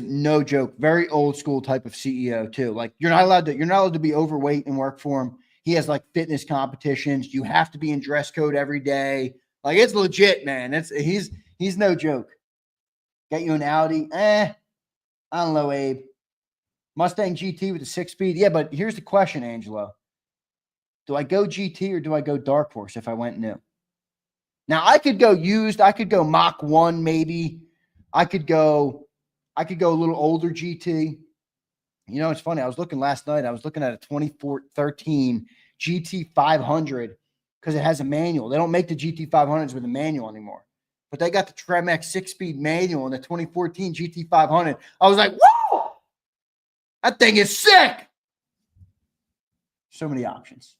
no joke. Very old school type of CEO too. Like you're not allowed to be overweight and work for him. He has like fitness competitions. You have to be in dress code every day. Like it's legit, man. He's no joke. Get you an Audi. I don't know, Abe. Mustang GT with a 6-speed. Yeah, but here's the question, Angelo. Do I go GT or do I go Dark Horse if I went new? Now I could go used. I could go Mach 1 maybe. I could go a little older GT. You know, it's funny. I was looking last night. I was looking at a 2013 GT 500 because it has a manual. They don't make the GT 500s with a manual anymore. But they got the Tremex 6-speed manual in the 2014 GT 500. I was like, whoa! That thing is sick! So many options.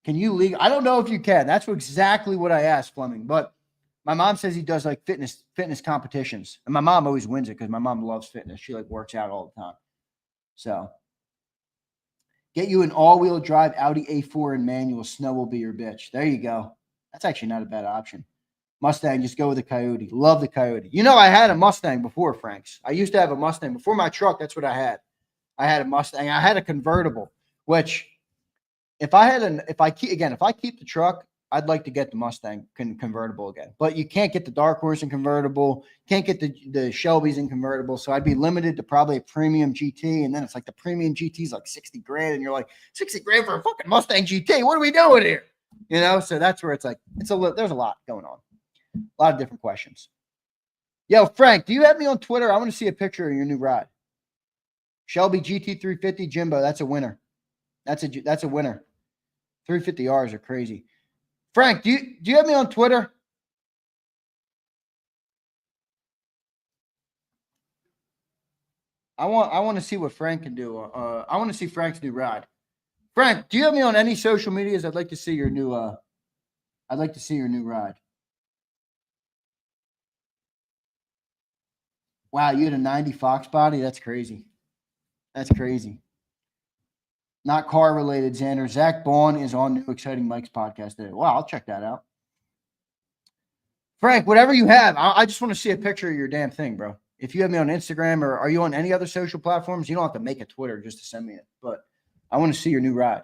Can you legal? I don't know if you can. That's exactly what I asked Fleming. But my mom says he does like fitness competitions. And my mom always wins it because my mom loves fitness. She like works out all the time. So get you an all-wheel drive Audi A4 and manual. Snow will be your bitch. There you go. That's actually not a bad option. Mustang, just go with the Coyote. Love the Coyote. You know, I had a Mustang before, Franks. I used to have a Mustang. Before my truck, that's what I had. I had a Mustang. I had a convertible, which if I keep the truck, I'd like to get the Mustang convertible again. But you can't get the Dark Horse in convertible. Can't get the Shelbys in convertible. So I'd be limited to probably a premium GT. And then it's like the premium GT is like 60 grand. And you're like, 60 grand for a fucking Mustang GT. What are we doing here? You know, so that's where it's like, there's a lot going on. A lot of different questions. Yo, Frank, do you have me on Twitter? I want to see a picture of your new ride. Shelby GT350 Jimbo. That's a winner. That's a winner. 350Rs are crazy. Frank, do you have me on Twitter? I want to see what Frank can do. I want to see Frank's new ride. Frank, do you have me on any social medias? I'd like to see your new ride. Wow, you had a 90 Fox body? That's crazy. That's crazy. Not car related, Xander. Zach Baun is on New Exciting Mike's podcast today. Wow, I'll check that out. Frank, whatever you have, I just want to see a picture of your damn thing, bro. If you have me on Instagram or are you on any other social platforms, you don't have to make a Twitter just to send me it. But I want to see your new ride.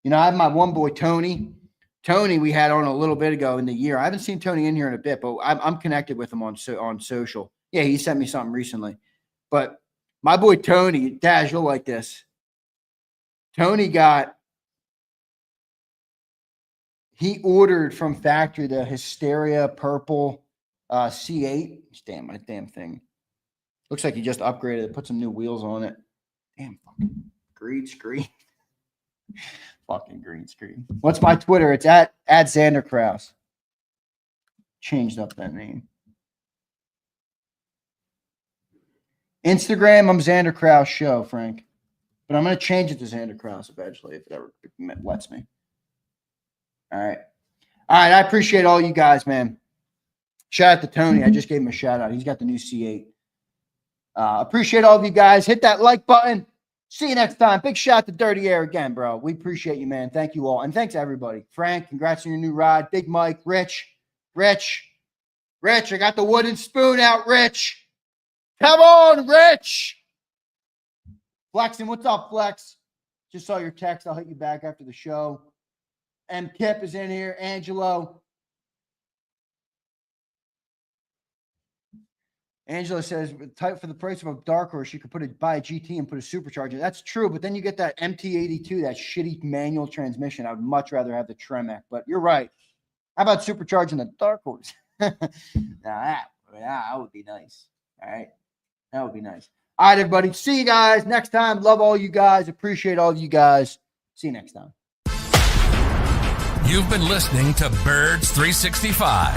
You know, I have my one boy, Tony. Tony, we had on a little bit ago in the year. I haven't seen Tony in here in a bit, but I'm connected with him on social. Yeah, he sent me something recently. But my boy, Tony, Daz, you'll like this. Tony he ordered from factory the Hysteria Purple C8. Damn, my damn thing. Looks like he just upgraded it, put some new wheels on it. Damn, fucking green screen. Fucking green screen. What's my Twitter? It's at Zander Krause. Changed up that name. Instagram, I'm Zander Krause Show, Frank. But I'm going to change it to Zander Krause eventually if it ever lets me. All right. I appreciate all you guys, man. Shout out to Tony. I just gave him a shout out. He's got the new C8. Appreciate all of you guys. Hit that like button. See you next time. Big shout out to Dirty Air again, bro. We appreciate you, man. Thank you all. And thanks, everybody. Frank, congrats on your new ride. Big Mike, Rich. I got the wooden spoon out, Rich. Come on, Rich. Flexing, what's up, Flex? Just saw your text. I'll hit you back after the show. M. Kip is in here. Angelo. Angela says, type for the price of a dark horse, you could buy a GT and put a supercharger. That's true, but then you get that MT82, that shitty manual transmission. I would much rather have the Tremec, but you're right. How about supercharging the dark horse? That would be nice. All right. That would be nice. All right, everybody. See you guys next time. Love all you guys. Appreciate all you guys. See you next time. You've been listening to Birds 365,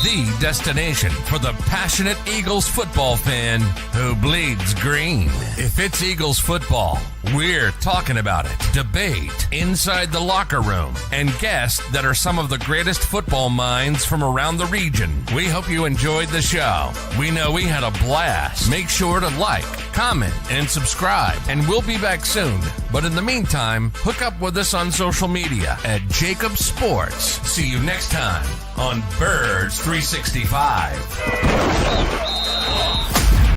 the destination for the passionate Eagles football fan who bleeds green. If it's Eagles football, we're talking about it. Debate, inside the locker room, and guests that are some of the greatest football minds from around the region. We hope you enjoyed the show. We know we had a blast. Make sure to like, comment, and subscribe, and we'll be back soon. But in the meantime, hook up with us on social media at JAKIB Sports. See you next time on Birds 365.